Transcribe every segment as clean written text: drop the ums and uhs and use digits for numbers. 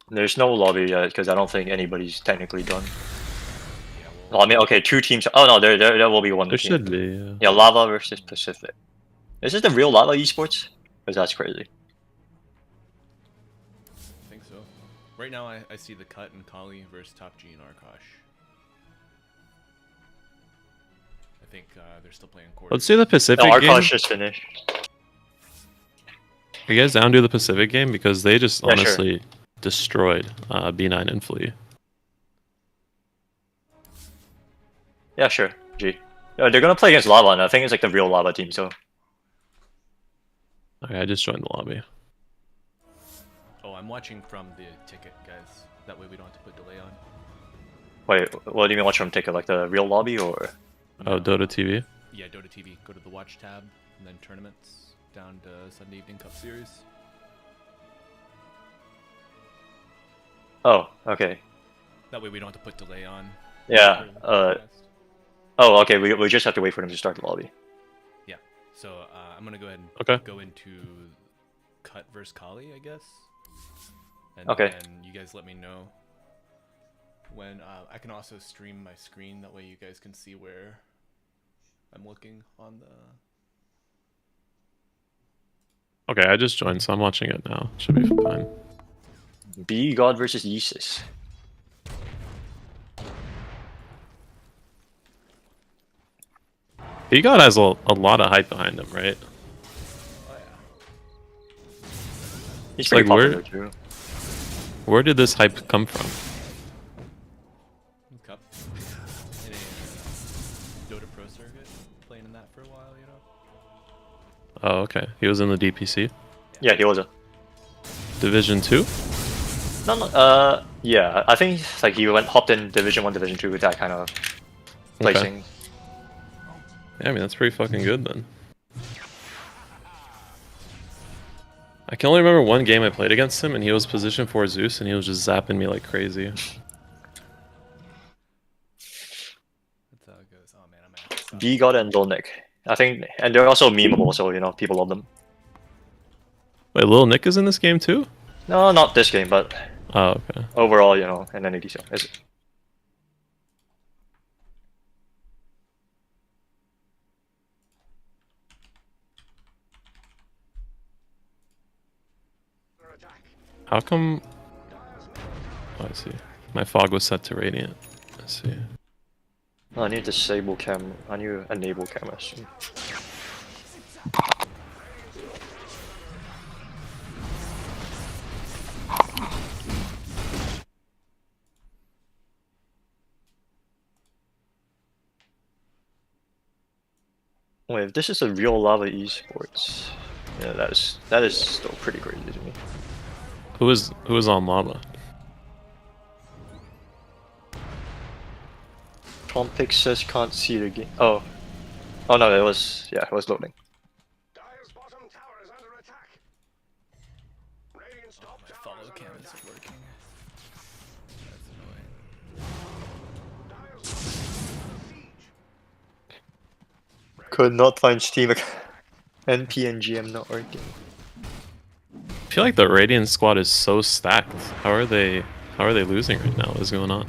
There's no lobby yet because I don't think anybody's technically done. Yeah, Oh, I mean, okay, 2 teams. Oh no, there will be one There team. should be. Yeah. Yeah, Lava versus Pacific. Is this the real Lava Esports? Because that's crazy. I think so. Right now, I see the Cut and Kali versus Top G and Arkosh. I think they're still playing quarters. Let's do the Pacific No, game. Arkosh just finished. Are you guys down to do the Pacific game? Because they just Yeah, honestly destroyed B9 and Flea. Yeah, sure. G. They're gonna play against Lava, and I think it's like the real Lava team. So. Okay, I just joined the lobby. Oh, I'm watching from the ticket, guys. That way we don't have to put delay on. Wait, what do you mean watch from ticket? Like the real lobby or? Oh, Dota TV. Yeah, Dota TV. Go to the watch tab, and then tournaments, down to Sunday Evening Cup Series. Oh, okay. That way we don't have to put delay on. Yeah. Oh, okay. We just have to wait for them to start the lobby. Yeah. So I'm gonna go ahead and Okay. go into Cut versus Kali, I guess. And Okay. then you guys let me know when I can also stream my screen. That way you guys can see where I'm looking on the. Okay, I just joined, so I'm watching it now. Should be fine. B God versus Yeezus. B-God has a lot of hype behind him, right? Oh yeah. He's Like, pretty popular too. Where did this hype come from? Cup. In a Dota Pro circuit, playing in that for a while, you know. Oh, okay. He was in the DPC. Yeah, he was a. Division 2? No. Yeah. I think like he hopped in Division 1, Division 2 with that kind of placing. Yeah, I mean, that's pretty fucking good then. I can only remember one game I played against him, and he was position 4 Zeus, and he was just zapping me like crazy. That's how it goes. Oh man, I'm at B God and Lil Nick. I think, and they're also memeable, so you know people love them. Wait, Lil Nick is in this game too? No, not this game, but Oh, okay. overall, you know, and NAD. So is How come... Oh, I see. My fog was set to Radiant. I see. No, I need disable cam. I need to enable cameras. Wait, if this is a real Lava Esports, yeah, that is still pretty crazy to me. Who was on Llama? Trompix says can't see the game. Oh no, it was it was loading. Dire's bottom tower is under attack. Radiant's top my tower follow is cam under is attack. working. That's annoying. Dire's bottom tower is under siege. Could not find Steam account. NP and GM not working. I feel like the Radiant squad is so stacked. How are they losing right now? What is going on?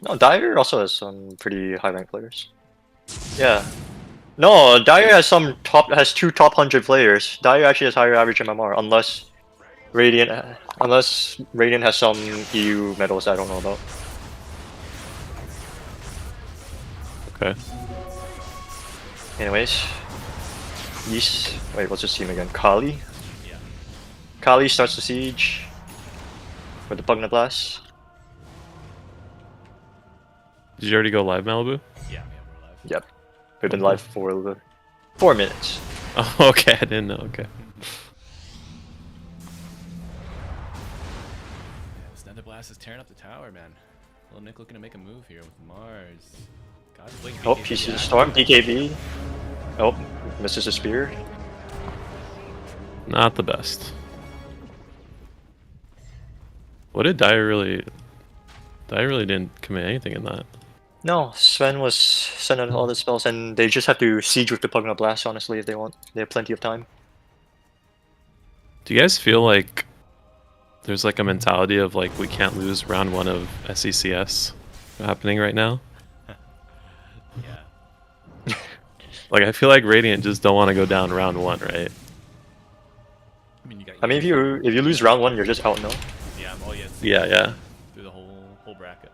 No, Dire also has some pretty high ranked players. Yeah. No, Dire has has 2 top 100 players. Dire actually has higher average MMR, unless Radiant has some EU medals I don't know about. Okay. Anyways, wait, what's his team again? Kali. Yeah. Kali starts the siege with the Pugna Blast. Did you already go live, Malibu? Yeah, we're live. Yep, we've been live for 4 minutes. Oh, okay. I didn't know. Okay. Yeah, this Nether Blast is tearing up the tower, man. Little Nick looking to make a move here with Mars. God, wait, Oh, BKB he sees a back. storm. DKB. Oh, misses a spear. Not the best. What did Dire really... Dire really didn't commit anything in that. No, Sven was sending all the spells, and they just have to siege with the Pugna Blast, honestly, if they want. They have plenty of time. Do you guys feel like there's like a mentality of like we can't lose round 1 of SECS happening right now? Yeah. Like I feel like Radiant just don't want to go down round 1, right? I mean, you got. I mean, if you lose round 1, you're just out, no? Yeah. Oh yeah. Yeah. Through the whole bracket.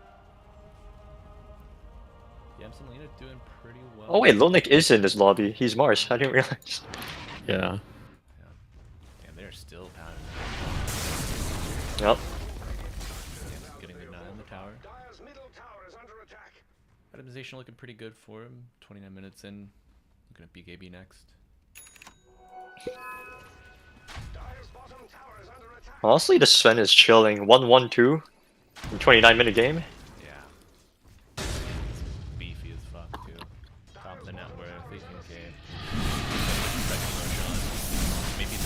Yeah, Selena doing pretty well. Oh wait, Lolnik is in this lobby. He's Mars. I didn't realize. Yeah. Damn, they're still pounding. Yep. Yeah, getting the 9 on the tower. Dire's middle tower is under attack. Itemization looking pretty good for him. 29 minutes in. Looking at BKB next. Dire's bottom tower is under attack. Honestly, the Sven is chilling. 1-1-2 in 29-minute game. Yeah. It's beefy as fuck too. Top of the net worth, 18k. Second Roshan. Maybe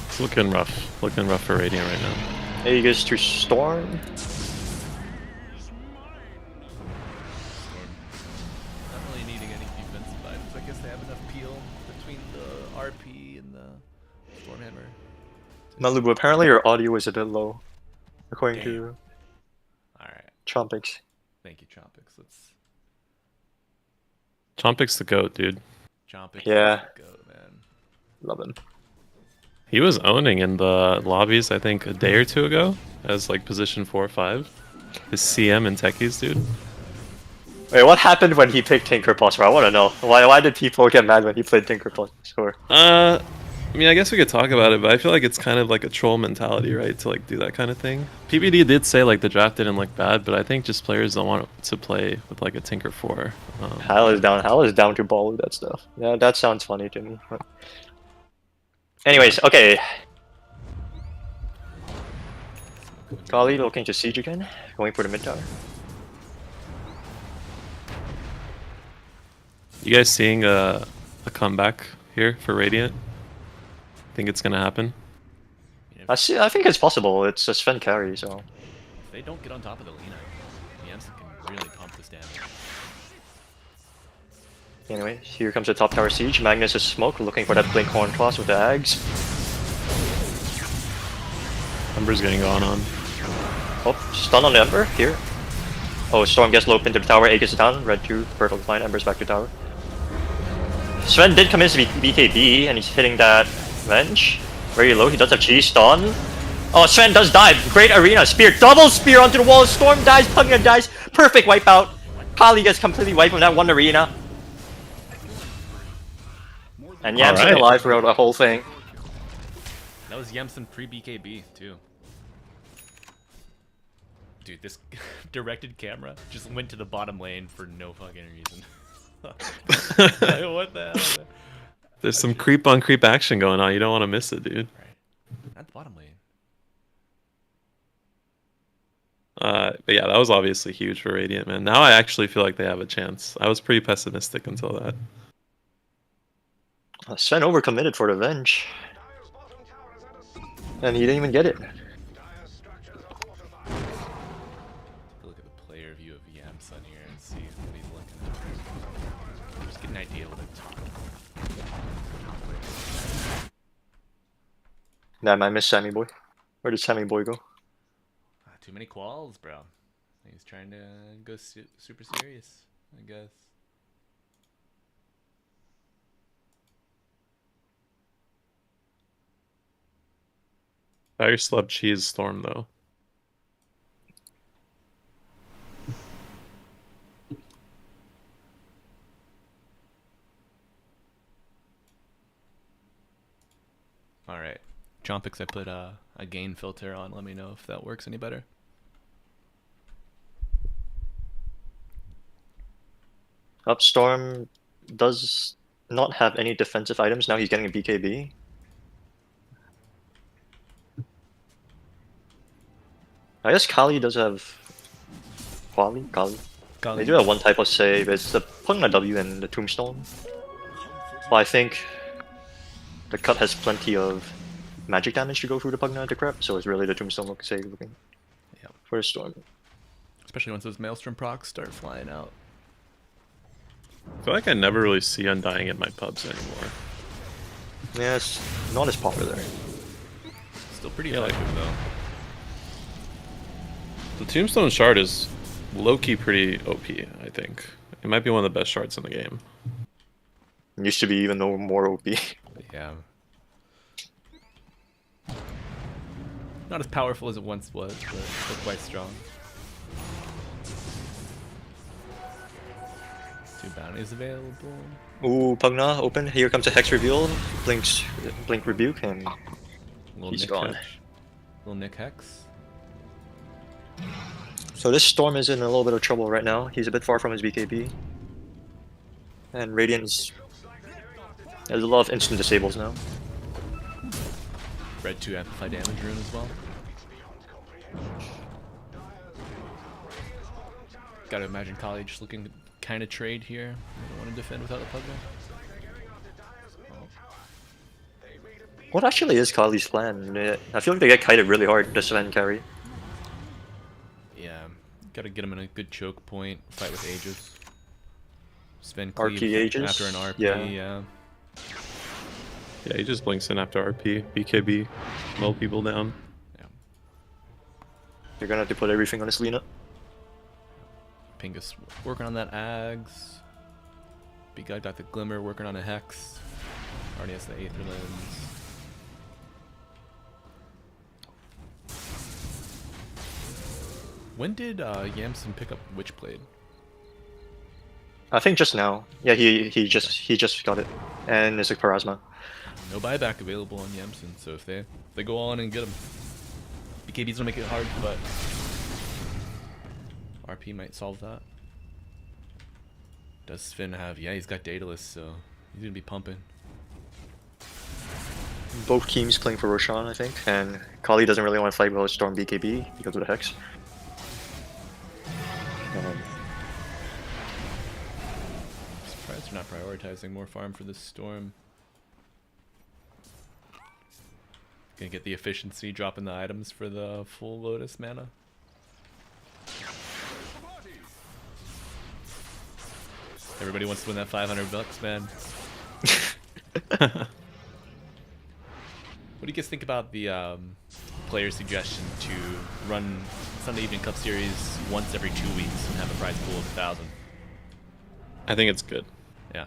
It's looking rough. Looking rough for Radiant right now. Aegis to Storm. not really needing any defensive items. I guess they have enough peel between the RP and the Stormhammer. Malubu, apparently your audio is a bit low, according Damn. to Alright. Chompix. Thank you, Chompix. Let's Chompix the GOAT, dude. Chompix. Yeah. Go, man. Love him. He was owning in the lobbies, I think, a day or two ago as like position 4 or 5. His CM and techies, dude. Wait, what happened when he picked Tinker Plus? I want to know. Why did people get mad when he played Tinker Plus? Sure. I mean, I guess we could talk about it, but I feel like it's kind of like a troll mentality, right? To like do that kind of thing. PBD did say like the draft didn't look bad, but I think just players don't want to play with like a Tinker 4. Hal is down to ball with that stuff. Yeah, that sounds funny to me. Anyways, okay. Kali looking to siege again, going for the mid tower. You guys seeing a comeback here for Radiant? Think it's gonna happen? I think it's possible. It's a Sven carry, so. If they don't get on top of the Lina, Jansen can really pump this damage. Anyway, here comes the top tower siege. Magnus is smoke, looking for that blink horn toss with the Ags. Ember's getting gone on. Oh, stun on the Ember here. Oh, Storm gets low into the tower. Aegis is down. Red 2, purple fine. Ember's back to tower. Sven did come in to BKB, and he's hitting that Venge. Very low. He does have cheese stun. Oh, Sven does die. Great arena spear. Double spear onto the wall. Storm dies. Pugna dies. Perfect wipeout. Kali gets completely wiped from that one arena. And Yamsen Alright. alive throughout the whole thing. That was Yamsen pre-BKB too. Dude, this directed camera just went to the bottom lane for no fucking reason. Like, what the hell? Man? There's some creep on creep action going on. You don't want to miss it, dude. Right. At the bottom lane. But yeah, that was obviously huge for Radiant, man. Now I actually feel like they have a chance. I was pretty pessimistic until that. Sven overcommitted for the Venge. And he didn't even get it. Look at the player view of Yamsen here and see what he's looking at. Just get an idea what it's Damn, I miss Sammy Boy. Where did Sammy Boy go? too many quals, bro. He's trying to go super serious, I guess. Fire Slub Cheese Storm, though. Alright. Chompix, I put a gain filter on. Let me know if that works any better. Upstorm does not have any defensive items. Now he's getting a BKB. I guess Kali does have... Kali? They do have one type of save. It's the Pugna W and the Tombstone. Well, I think the cut has plenty of magic damage to go through the Pugna to crap, so it's really the Tombstone look save looking for the Storm. Especially once those Maelstrom procs start flying out. I feel like I never really see Undying in my pubs anymore. Yeah, it's not as popular. Still pretty Yeah, like- effective though. The Tombstone shard is low-key pretty OP, I think. It might be one of the best shards in the game. It used to be even though more OP. Yeah. Not as powerful as it once was, but still quite strong. 2 bounties available. Ooh, Pugna, open. Here comes a Hex reveal. Blink Rebuke, and Little he's Nick gone. Hex. Little Nick Hex. So this Storm is in a little bit of trouble right now. He's a bit far from his BKB. And Radiant's... There's a lot of instant disables now. Red 2 amplify damage rune as well. Gotta imagine Kali just looking to kind of trade here. They don't want to defend without the Pugna. What actually is Kali's plan? I feel like they get kited really hard, the Sven carry. Yeah, gotta get him in a good choke point. Fight with Aegis. Sven cleave RP Aegis? after an RP. Yeah. Yeah. Yeah, he just blinks in after RP, BKB, mow people down. They're gonna have to put everything on this Lina. Pingus working on that Ags. Big guy got the Glimmer working on a Hex. Already has the Aether Lens. When did Yamson pick up Witchblade? I think just now. Yeah, he just got it. And it's a Parasma. No buyback available on Yamson, so if they go all in and get him, BKB's gonna make it hard, but RP might solve that. Does Sven have? Yeah, he's got Daedalus, so he's gonna be pumping. Both teams playing for Roshan, I think. And Kali doesn't really want to fight with Storm BKB because of the Hex. Surprised they're not prioritizing more farm for this Storm. Gonna get the efficiency, dropping the items for the full Lotus mana. Everybody wants to win that $500, man. What do you guys think about the player suggestion to run Sunday Evening Cup Series once every 2 weeks and have a prize pool of 1,000? I think it's good. Yeah.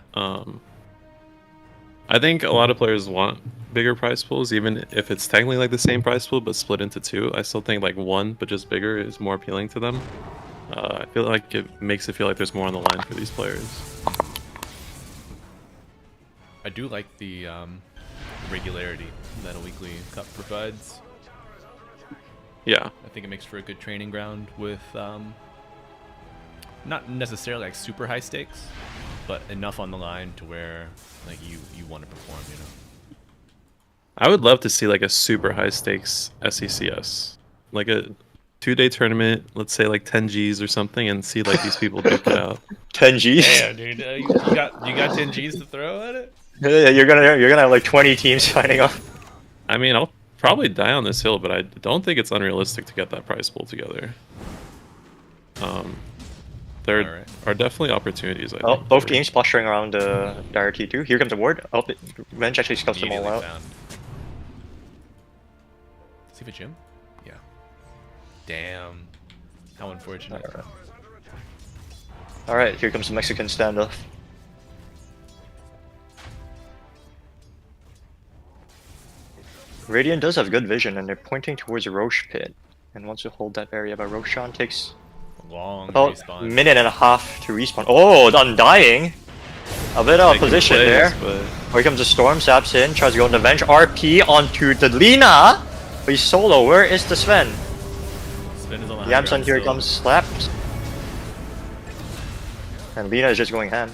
I think a lot of players want bigger prize pools, even if it's technically like the same prize pool but split into 2. I still think like 1 but just bigger is more appealing to them. I feel like it makes it feel like there's more on the line for these players. I do like the regularity that a weekly cup provides. Yeah. I think it makes for a good training ground with not necessarily like super high stakes, but enough on the line to where like you want to perform, you know. I would love to see like a super high stakes SECS, like a 2-day tournament, let's say like 10 Gs or something, and see like these people duke it out. 10 Gs? Yeah, dude, you got 10 Gs to throw at it? Yeah, you're gonna have like 20 teams signing up. I mean, I'll probably die on this hill, but I don't think it's unrealistic to get that prize pool together. There Alright. are definitely opportunities, I Oh, think. both teams posturing around Dire T2. Here comes the ward. Oh, Revenge actually scuffs them all Immediately out. found. See if it's Jim? Yeah. Damn. How unfortunate. Alright, here comes the Mexican standoff. Radiant does have good vision, and they're pointing towards a Roche pit, and wants to hold that area, but Roshan takes Long about respawn. a minute and a half to respawn. Oh, the Undying! A bit out of Making position plays, there. but Here comes the Storm, zaps in, tries to go on the Venge. RP onto the Lina! But he's solo. Where is the Sven? Sven is on the high Yamson ground here still. comes slapped. And Lina is just going ham.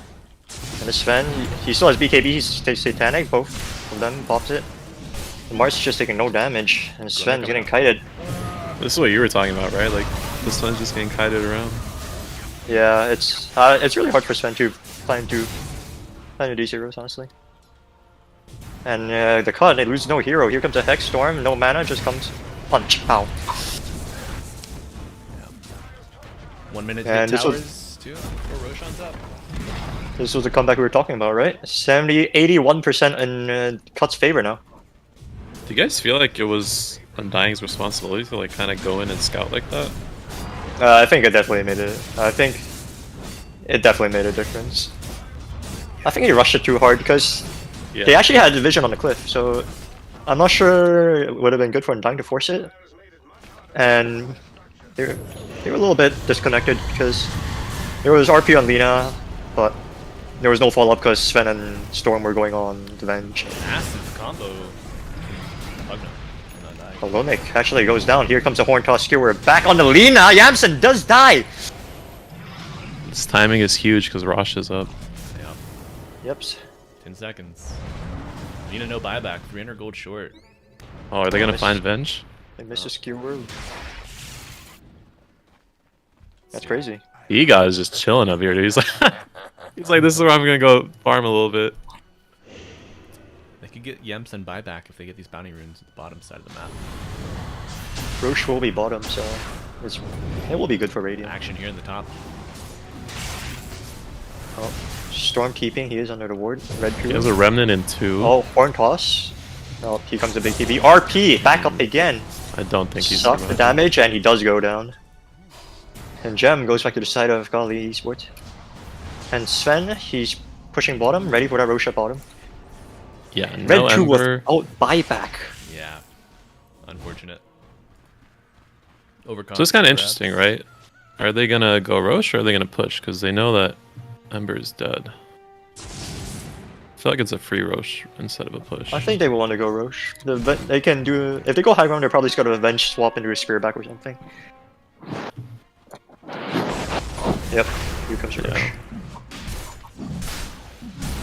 And the Sven, he still has BKB, he's satanic, both of them pops it. The Mars is just taking no damage, and Sven's getting kited. this is what you were talking about, right? Like, this one's just getting kited around. Yeah, it's really hard for Sven to plan to do zeros, honestly. And the cut, they lose no hero. Here comes a Hex Storm, no mana, just comes punch. Ow. 1 minute And hit this was- towers too before Roshan's up. This was the comeback we were talking about, right? 81% in Cut's favor now. Do you guys feel like it was Undying's responsibility to like kind of go in and scout like that? I think it definitely made it. I think it definitely made a difference. I think he rushed it too hard because Yeah. they actually had a vision on the cliff, so I'm not sure it would have been good for Undying to force it. And they were a little bit disconnected because there was RP on Lina, but there was no follow-up because Sven and Storm were going on the Venge. Massive combo. Pugna. Not dying. Alonik actually goes down. Here comes a Horn Toss Skewer. Back on the Lina. Yamsen does die. This timing is huge because Rosh is up. Yeah. Yep. 10 seconds. Lina no buyback. 300 gold short. Oh, are they gonna Nice. find Venge? They missed a Skewer. That's crazy. Ega is just chilling up here, dude. He's like, this is where I'm gonna go farm a little bit. They could get Yemsen buyback if they get these bounty runes at the bottom side of the map. Roche will be bottom, so it will be good for Radiant. Action here in the top. Oh, Storm keeping. He is under the ward. Red He Crew. has a remnant in 2. Oh, Horn Toss. Oh, here comes a big TP. RP back up again. I don't think he's Suck the surviving. damage, and he does go down. And Gem goes back to the side of Gali Esports. And Sven, he's pushing bottom, ready for that Roche at bottom. Yeah, Red no 2 Ember. without buyback. Yeah. Unfortunate. Overconfident. So it's kind of perhaps. interesting, right? Are they gonna go Roche or are they gonna push? Because they know that Ember is dead. I feel like it's a free Roche instead of a push. I think they will want to go Roche. They can do, if they go high ground, they're probably just gonna Avenge swap into a Spear back or something. Yep, here comes your Roche.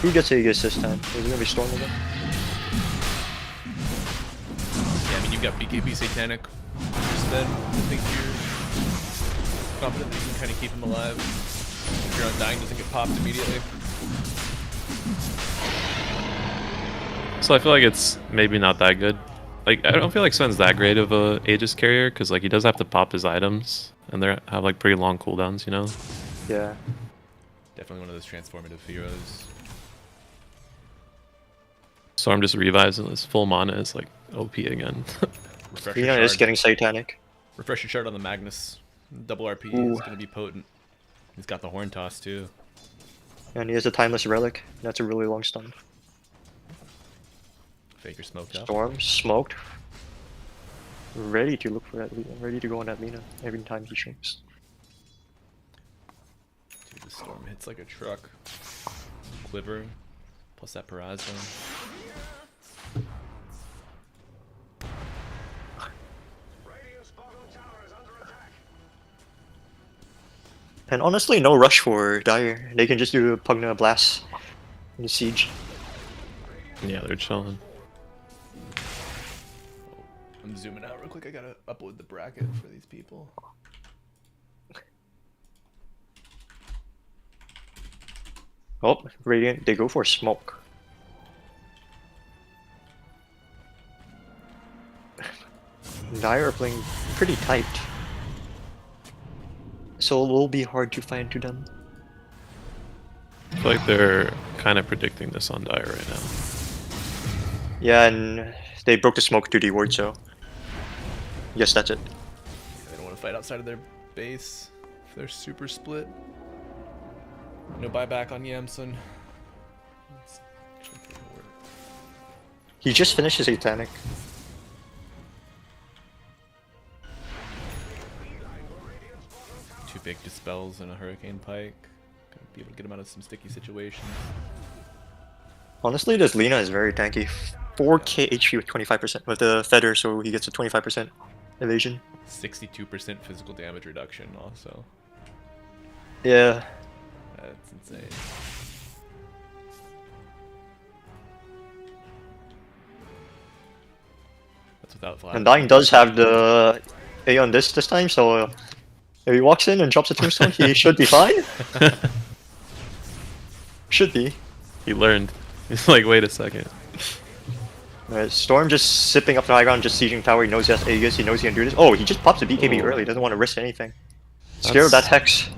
Who gets Aegis this time? Is it gonna be Storm again? Yeah, I mean, you've got BKB Satanic. Sven, I think you're confident that you can kind of keep him alive. If your Undying doesn't get popped immediately. So I feel like it's maybe not that good. Like, I don't feel like Sven's that great of a Aegis carrier, because like he does have to pop his items, and they have like pretty long cooldowns, you know? Yeah. Definitely one of those transformative heroes. Storm just revives and his full mana is like OP again. Refresh your Lina is shard. getting Satanic. Refresh your shard on the Magnus. Double RP Ooh. is going to be potent. He's got the Horn Toss too. And he has a Timeless Relic. That's a really long stun. Faker smoked up. Storm, smoked. Ready to look for that, ready to go on that Lina every time he shrinks. Dude, the Storm hits like a truck. Quiver, plus that Peraza. Radiant's bottom tower is under attack. And honestly, no rush for Dire. They can just do a Pugna Blast in the Siege. Yeah, they're chilling. I'm zooming out real quick. I gotta upload the bracket for these people. Oh, Radiant, they go for smoke. Dire are playing pretty tight. So it will be hard to find to them. I feel like they're kind of predicting this on Dire right now. Yeah, and they broke the smoke to the ward, so yes, that's it. They don't want to fight outside of their base if they're super split. No buyback on Yamsen. Let's check the ward. He just finished his Satanic. Two big dispels and a Hurricane Pike. Gonna be able to get him out of some sticky situations. Honestly, this Lina is very tanky. 4k HP with 25% with the Feather, so he gets a 25% evasion. 62% physical damage reduction also. Yeah. That's insane. That's without flash. And Dying does have the A on this time, so if he walks in and drops a tombstone, he should be fine. Should be. He learned. He's like, wait a second. Storm just sipping up the high ground, just sieging tower. He knows he has Aegis. He knows he can do this. Oh, he just pops a BKB Oh. early. Doesn't want to risk anything. Scared of that Hex.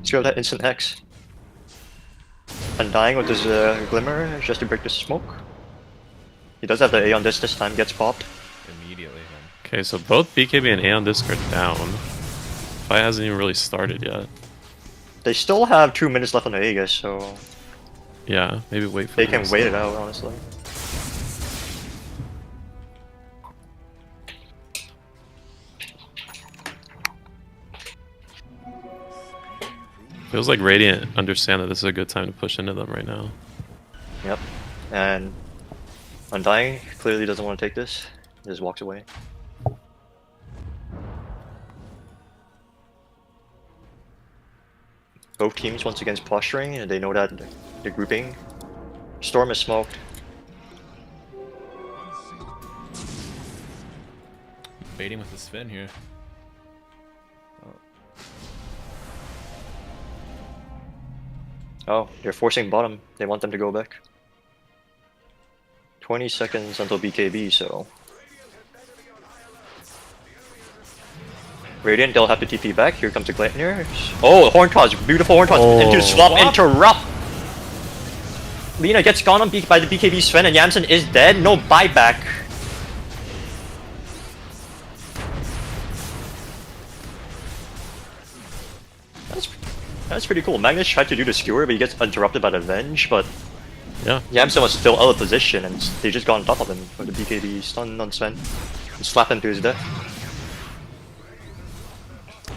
Scared of that instant Hex. Undying with his glimmer just to break the smoke. He does have the A on this time, gets popped. Immediately. Okay, so both BKB and Aeon Disc are down. Fight hasn't even really started yet. They still have 2 minutes left on the Aegis, so Yeah, maybe wait for they them can to wait start. it out, honestly. Feels like Radiant understand that this is a good time to push into them right now. Yep. And Undying clearly doesn't want to take this. He just walks away. Both teams once again posturing, and they know that they're grouping. Storm is smoked. Baiting with the Sven here. Oh, they're forcing bottom. They want them to go back. 20 seconds until BKB, so... Radiant, they'll have to TP back. Here comes the Gleipnir. Oh, Horn Toss, beautiful Horn Toss. Oh. Into swap, interrupt! Lina gets gone on by the BKB Sven, and Jansen is dead. No buyback. That's pretty cool. Magnus tried to do the skewer, but he gets interrupted by the Venge, but Yeah. Yamsen was still out of position, and they just got on top of him with the BKB stun on Sven. And slap him to his death.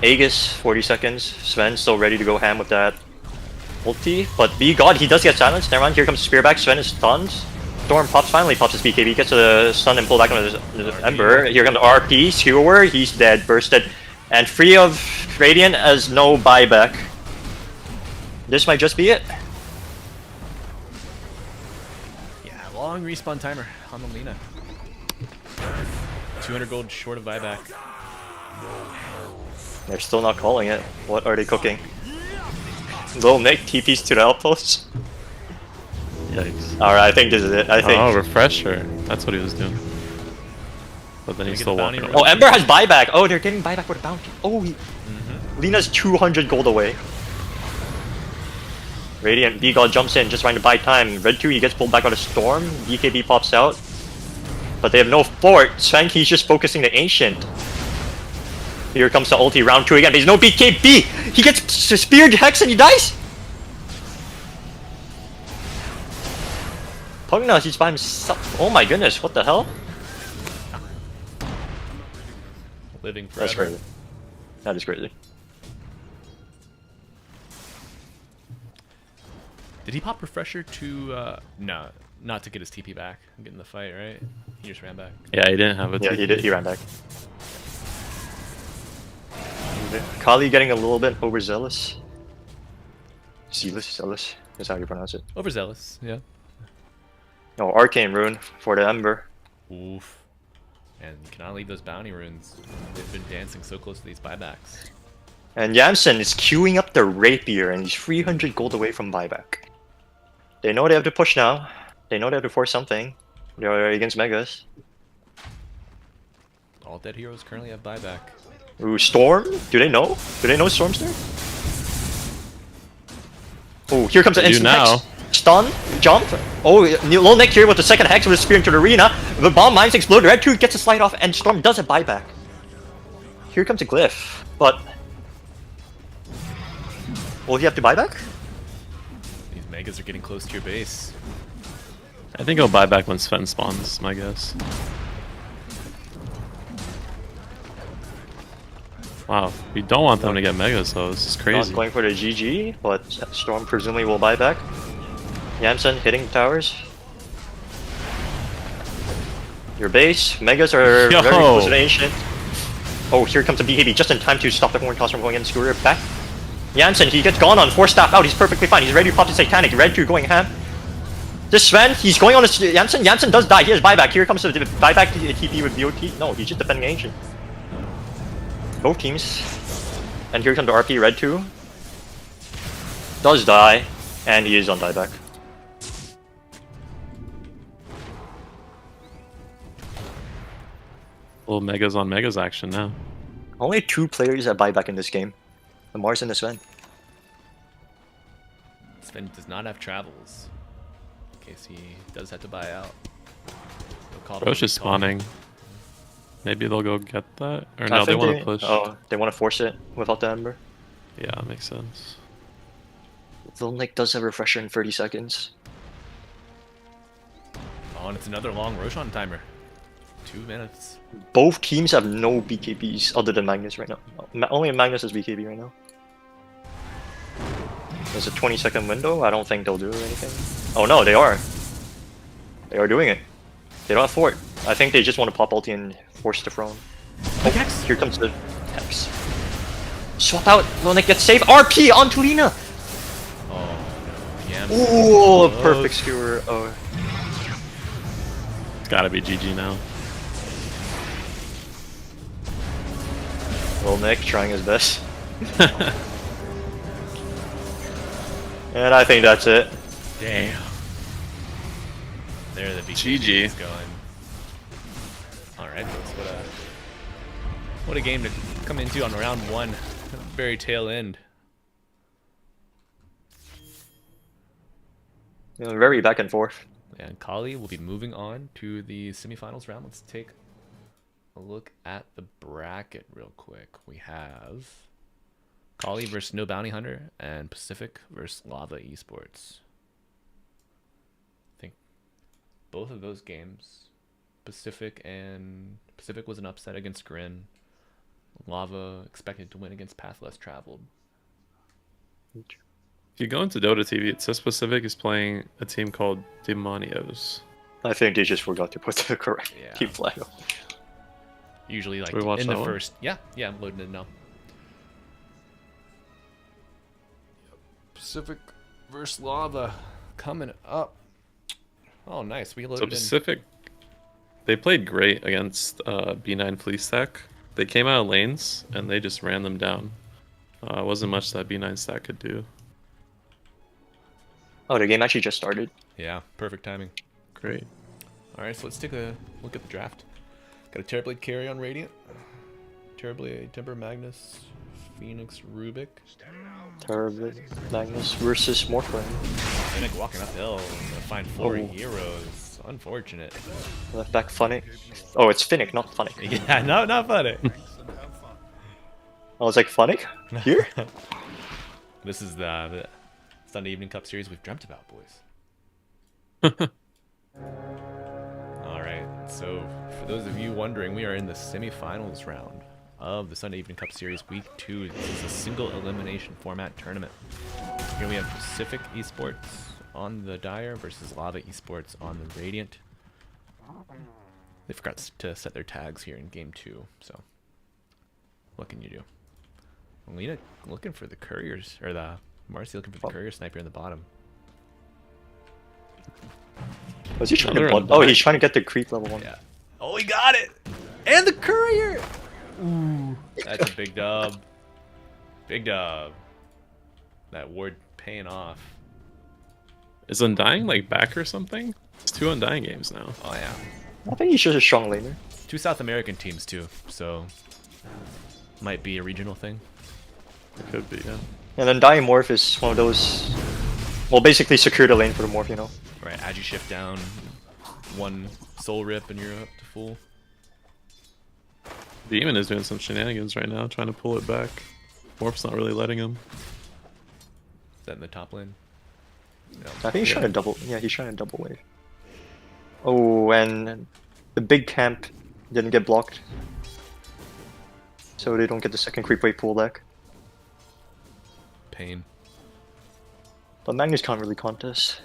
Aegis, 40 seconds. Sven still ready to go ham with that ulti, but B-God, he does get silenced. Never mind, here comes Spearback. Sven is stunned. Storm finally pops his BKB, gets a stun and pull back on his Ember. Here comes the RP, Skewer, he's dead, bursted. And free of Radiant as no buyback. This might just be it. Yeah, long respawn timer on the Lina. 200 gold short of buyback. They're still not calling it. What are they cooking? Little Nick TPs to the outpost. Yikes. Alright, I think this is it. I think. Oh, refresher. That's what he was doing. But then he's get still the bounty walking roll? away. Oh, Ember has buyback. Oh, they're getting buyback with a bounty. Oh, Lina's 200 gold away. Radiant B-God jumps in, just trying to buy time. Red 2, he gets pulled back on a Storm. BKB pops out. But they have no fort. Swanky's just focusing the Ancient. Here comes the ulti, round 2 again. There's no BKB! He gets speared Hex and he dies! Pugna, he's by himself. Oh my goodness, what the hell? Living forever. That's crazy. That is crazy. Did he pop refresher to no, not to get his TP back and get in the fight, right? He just ran back. Yeah, he didn't have a Yeah, TP. he did. He ran back. Kali getting a little bit overzealous. Zealous? That's how you pronounce it. Overzealous, yeah. No, Arcane Rune for the Ember. Oof. And you cannot leave those bounty runes. They've been dancing so close to these buybacks. And Jansen is queuing up the Rapier and he's 300 gold away from buyback. They know they have to push now. They know they have to force something. They're against Megas. All dead heroes currently have buyback. Ooh, Storm? Do they know? Do they know Storm's there? Oh, here comes the They do instant now. Hex. Stun, jump. Oh, Lil Nick here with the second Hex with a spear into the arena. The bomb mines explode. Red 2 gets a slide off and Storm does a buyback. Here comes a Glyph, but... will he have to buyback? These megas are getting close to your base. I think he'll buy back when Sven spawns, my guess. Wow, we don't want them to get megas though, this is Not crazy. going for the GG, but Storm presumably will buy back. Jansen hitting towers. Your base. Megas are Yo. very close to the Ancient. Oh, here comes the BKB just in time to stop the Horn Toss from going in. Skewer back. Jansen, he gets gone on 4 staff out. He's perfectly fine. He's ready to pop the Satanic. Red 2 going ham. This Sven, he's going on his Jansen. Jansen does die. He has buyback. Here comes the buyback TP with BOT. No, he's just defending Ancient. Both teams. And here comes the RP. Red 2 does die. And he is on buyback. Little megas on megas action now. Only 2 players have buyback in this game. The Mars and the Sven. Sven does not have travels. In case he does have to buy out. He'll call Roche the is recall. spawning. Maybe they'll go get that, or I no? They think want to push. Oh, they want to force it without the Ember. Yeah, that makes sense. Vilnick does have refresher in 30 seconds. Oh, and it's another long Roshan timer. 2 minutes. Both teams have no BKBs other than Magnus right now. Only Magnus has BKB right now. There's a 20-second window. I don't think they'll do anything. Oh no, they are. They are doing it. They don't have fort. I think they just want to pop ulti and force the throne. Oh, Hex. here comes the Hex. Swap out. Vilnick gets saved. RP on Tulina. Oh, no. Yams. Ooh, a Close. perfect skewer. Oh. It's gotta be GG now. Vilnick trying his best. And I think that's it. Damn. There the GG. is going. Alright, folks, what a game to come into on round 1. Very tail end. You know, very back and forth. And Kali will be moving on to the semifinals round. Let's take a look at the bracket real quick. We have Kali versus No Bounty Hunter and Pacific versus Lava Esports. I think both of those games, Pacific was an upset against Grin. Lava expected to win against Path Less Traveled. If you go into Dota TV, it says Pacific is playing a team called Demonios. I think they just forgot to put the correct Yeah. team flag on. Usually, like we watch in that the one? first, yeah, I'm loading it now. Pacific versus Lava coming up. Oh, nice. We So loaded in. Pacific, they played great against B9 Fleece Stack. They came out of lanes and they just ran them down. Wasn't much that B9 Stack could do. Oh, the game actually just started. Yeah, perfect timing. Great. All right, so let's take a look at the draft. Got a Terrorblade carry on Radiant. Terrorblade, Timber Magnus, Phoenix, Rubik. Terrible. Magnus versus Morphling. Finnick walking uphill. Gonna find 4 Oh. heroes. Unfortunate. Left back Funnick. Oh, it's Finnick, not Funnick. Yeah, no, not funny. I was like, Funnick? Here? This is the Sunday Evening Cup series we've dreamt about, boys. All right, so for those of you wondering, we are in the semifinals round of the Sunday Evening Cup series week 2. This is a single elimination format tournament. Here we have Pacific Esports on the Dire versus Lava Esports on the Radiant. They forgot to set their tags here in game 2, so what can you do? Lena looking for the couriers, or the Marcy looking for the courier sniper in the bottom. Was he trying to Another blood? on Oh, back. he's trying to get the creep level 1. Yeah. Oh, he got it! And the courier! Ooh. That's a big dub. Big dub. That ward paying off. Is Undying like back or something? It's 2 Undying games now. Oh, yeah. I think he's just a strong laner. 2 South American teams, too, so might be a regional thing. It could be, yeah. And then Dying Morph is one of those... Well, basically secure the lane for the Morph, you know? Right, Agi shift down, 1 soul rip, and you're up to full. Demon is doing some shenanigans right now, trying to pull it back. Morph's not really letting him. Is that in the top lane? No. I think he's Yeah. trying to double... Yeah, he's trying to double wave. Oh, and the big camp didn't get blocked. So they don't get the second creep wave pullback. Pain. But Magnus can't really contest.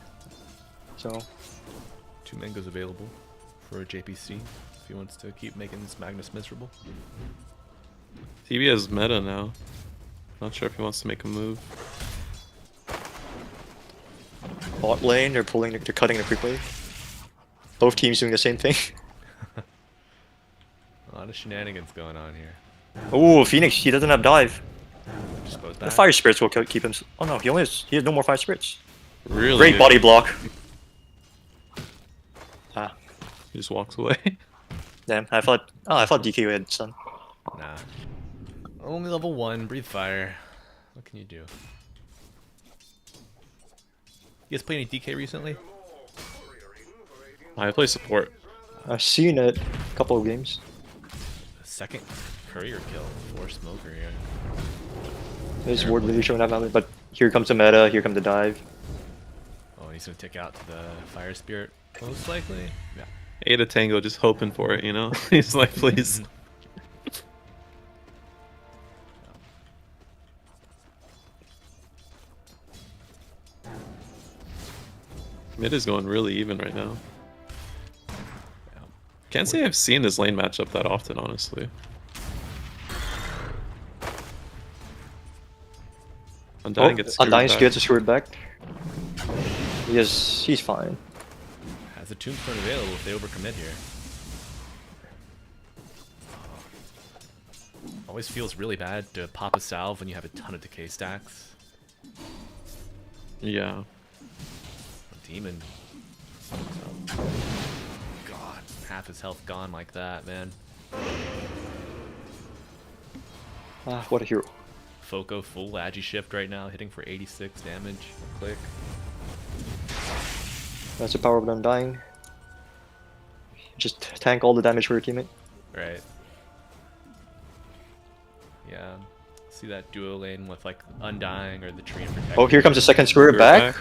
So... 2 mangoes available for JPC if he wants to keep making this Magnus miserable. TV has meta now. Not sure if he wants to make a move. Bot lane, they're cutting the creep wave. Both teams doing the same thing. A lot of shenanigans going on here. Oh, Phoenix, he doesn't have dive. Just goes The back. fire spirits will keep him. Oh no, he has no more fire spirits. Really? Great body block. Ah, He just walks away. damn. I thought DK had stun. Nah. Only level 1, breathe fire. What can you do? You guys play any DK recently? I play support. I've seen it a couple of games. Second courier kill for Smoker here. This ward really showing up value, but here comes the meta, here comes the dive. Oh, and he's gonna take out the Fire Spirit, most likely. Yeah. Ada Tango just hoping for it, you know? He's like, please. Mid is going really even right now. Yeah. Can't say I've seen this lane matchup that often, honestly. Undying gets screwed Undying back. gets screwed back. Yes, he's fine. Has a Tombstone available if they overcommit here. Always feels really bad to pop a salve when you have a ton of decay stacks. Yeah. Demon. God, half his health gone like that, man. Ah, what a hero. Foco full Agi shift right now, hitting for 86 damage. Click. That's the power of Undying. Just tank all the damage for your teammate. Right. Yeah. See that duo lane with like Undying or the tree and protect. Oh, here comes the second square Screwed back.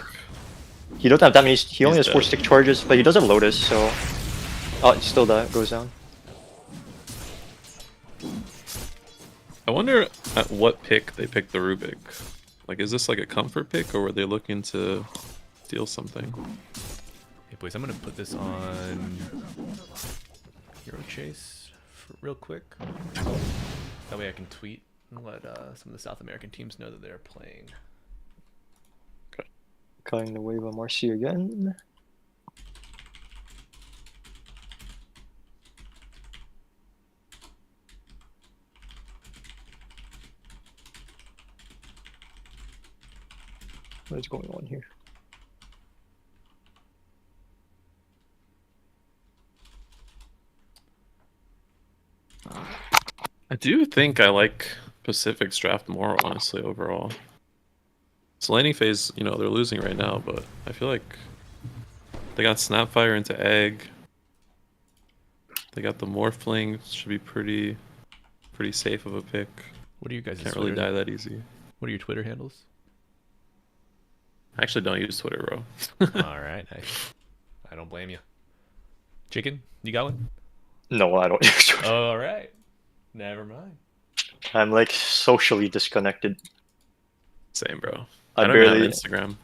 He doesn't have that many. He only He's has 4 dead. stick charges, but he does have Lotus, so. Oh, it still goes down. I wonder at what pick they picked the Rubik. Like, is this like a comfort pick, or were they looking to steal something? Hey boys, I'm gonna put this on Hero Chase real quick. That way I can tweet and let some of the South American teams know that they're playing. Cutting the wave on Marcy again. What is going on here? I do think I like Pacific's draft more, honestly, overall. It's laning phase, you know, they're losing right now, but I feel like they got Snapfire into Egg. They got the Morphling, should be pretty safe of a pick. What are you guys' Can't really Twitter? die that easy. What are your Twitter handles? I actually don't use Twitter, bro. Alright, I don't blame you. Chicken, you got one? No, I don't. Alright. Never mind. I'm like socially disconnected. Same, bro. I I don't even barely- have Instagram.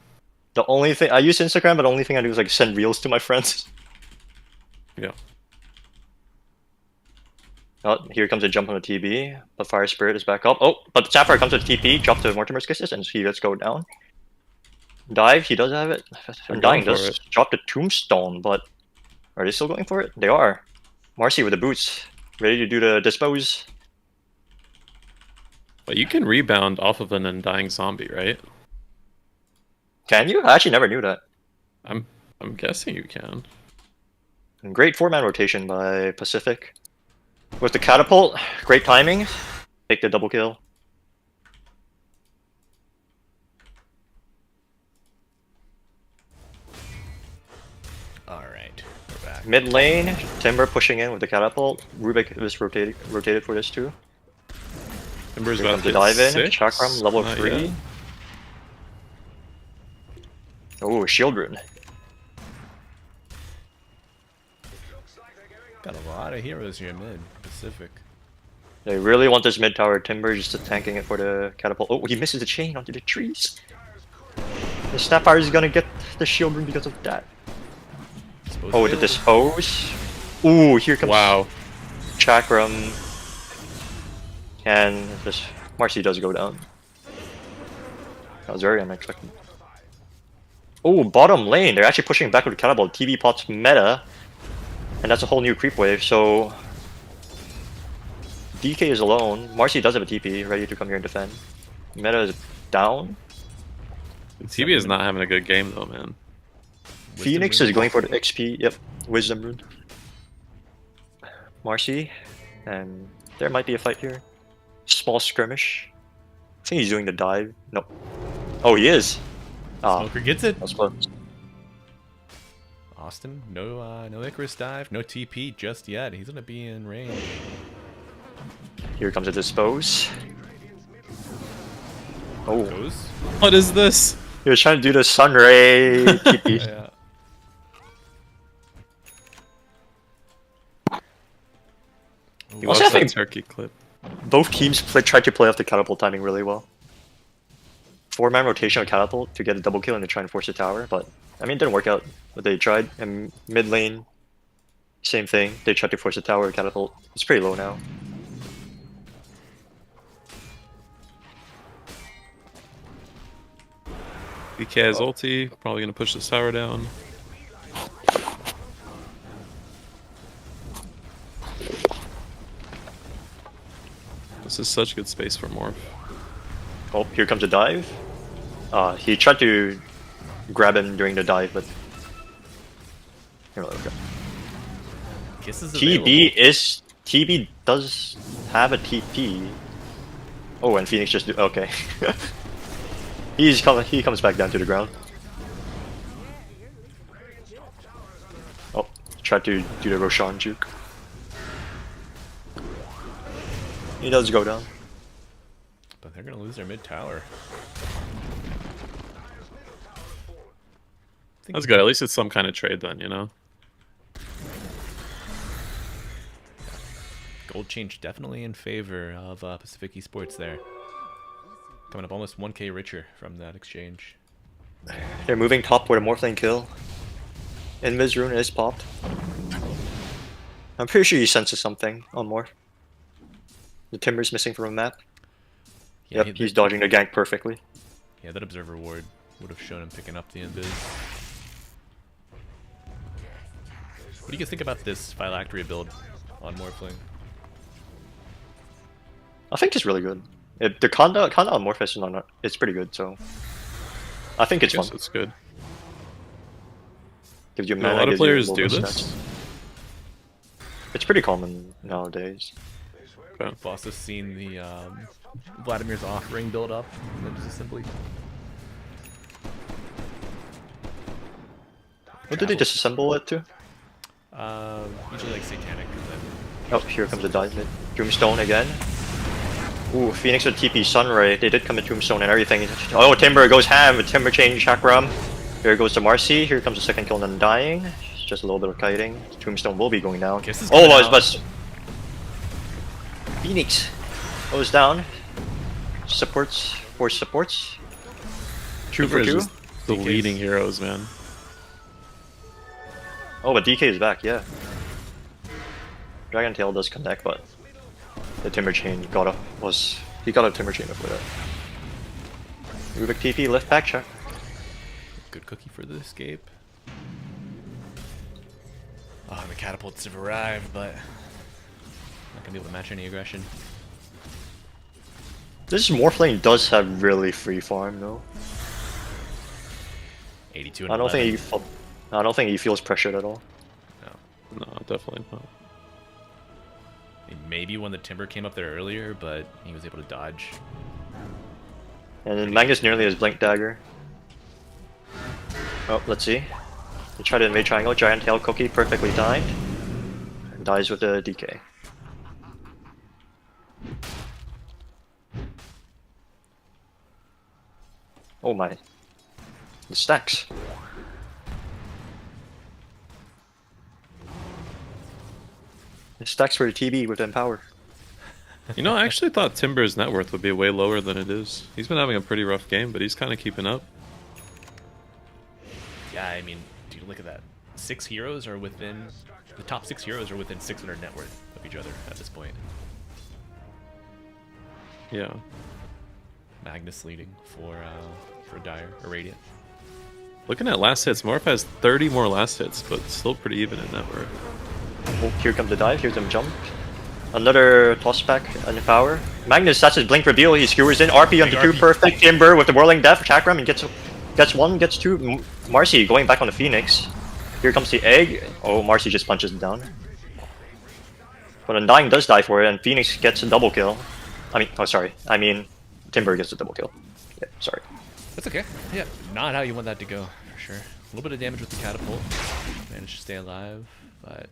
The only thing I use Instagram, but the only thing I do is like send reels to my friends. Yeah. Oh, here comes a jump on the TB. The Fire Spirit is back up. Oh, but the Sapphire comes to the TP, drop to Mortimer's Kisses, and he lets go down. Dive, he does have it. They're Dying going for does it. drop the Tombstone, but are they still going for it? They are. Marcy with the boots, ready to do the dispose. But you can rebound off of an undying zombie, right? Can you? I actually never knew that. I'm guessing you can. And great 4-man rotation by Pacific. With the catapult, great timing. Take the double kill. Alright, we're back. Mid lane, Timber pushing in with the catapult. Rubik is rotated for this too. Timber's Here about comes the to dive in. hit 6. Chakram, level Not 3. yet. Oh, shield rune. Got a lot of heroes here mid. Pacific. They really want this mid tower. Timber just tanking it for the catapult. Oh, he misses the chain onto the trees. The Snapfire is gonna get the shield rune because of that. Dispose Oh, the available. dispose. Ooh, here comes Wow. Chakram. And this Marcy does go down. That was very unexpected. Oh, bottom lane. They're actually pushing back with the catapult. TV pots meta. And that's a whole new creep wave, so DK is alone. Marcy does have a TP, ready to come here and defend. Meta is down. TV is not having a good game though, man. Wisdom Phoenix rune. is going for the XP. Yep, Wisdom Rune. Marcy, and there might be a fight here. Small skirmish. I think he's doing the dive. Nope. Oh, he is. Ah, Smoker gets it. that's close. Austin, no Icarus dive, no TP just yet. He's gonna be in range. Here comes a dispose. Oh, Goes. What is this? he was trying to do the sunray TP. Yeah. You Also, watched I that think- turkey clip. Both teams tried to play off the catapult timing really well. 4-man rotation of catapult to get a double kill and to try and force the tower, but I mean it didn't work out. But they tried, and mid lane, same thing. They tried to force the tower catapult. It's pretty low now. DK has ulti, probably gonna push this tower down. This is such good space for Morph. Oh, here comes a dive. He tried to grab him during the dive, but here we go. Kisses TB does have a TP. Oh, and Phoenix just okay. He comes back down to the ground. Oh, tried to do the Roshan juke. He does go down. But they're gonna lose their mid tower. That's good. At least it's some kind of trade then, you know? Gold change definitely in favor of Pacific Esports there. Coming up almost 1k richer from that exchange. They're moving top where the Morphling kill. Invis rune is popped. I'm pretty sure he senses something on Morph. The Timber's missing from a map. Yeah, Yep, he's dodging the gank perfectly. Yeah, that observer ward would have shown him picking up the invis. What do you guys think about this Phylactery build on Morphling? I think it's really good. The Kanda on Morph is not, it's pretty good, so I think it's Yes, fun. it's good. Gives you A mana, lot of gives you players low do stats. this. It's pretty common nowadays. Okay. I've also seen the Vladimir's offering build up and then just simply What did they disassemble it to? usually like satanic. Oh, here comes a dive mid. Tombstone again. Ooh, Phoenix with TP Sunray. They did come to Tombstone and everything. Oh, Timber goes ham with Timber change Chakram. Here goes to Marcy. Here comes the second kill and then dying. It's just a little bit of kiting. Tombstone will be going down. Kiss is Oh, coming but out. Phoenix goes down. Supports. Force supports. 2 for Timber is 2. just the DK's leading heroes, man. Oh, but DK is back, yeah. Dragon Tail does connect, but the Timber Chain got a Timber Chain before that. Rubik TP, left back check. Good cookie for the escape. Oh, the catapults have arrived, but not gonna be able to match any aggression. This Morphling does have really free farm though. 82 and I don't 11. think he feels pressured at all. No. No, definitely not. Maybe when the Timber came up there earlier, but he was able to dodge. And then Magnus nearly has Blink Dagger. Oh, let's see. He tried to invade triangle, Giant Tail Cookie perfectly timed. And dies with the DK. Oh my. The stacks. The stacks for the TB with Empower. You know, I actually thought Timber's net worth would be way lower than it is. He's been having a pretty rough game, but he's kind of keeping up. Yeah, I mean, dude, look at that. The top 6 heroes are within 600 net worth of each other at this point. Yeah. Magnus leading for Dire or Radiant. Looking at last hits, Morph has 30 more last hits, but still pretty even in net worth. Oh, here comes the dive, here's him jump. Another toss back and power. Magnus, that's his blink reveal, he skewers in. RP onto 2, RP. perfect. Timber with the whirling death, Chakram, and gets 1, gets 2. Marcy going back on the Phoenix. Here comes the egg. Oh, Marcy just punches it down. But Undying does die for it, and Phoenix gets a double kill. I mean, Timber gets a double kill. Yeah, sorry. That's okay. Yeah, not how you want that to go, for sure. A little bit of damage with the catapult. managed to stay alive, but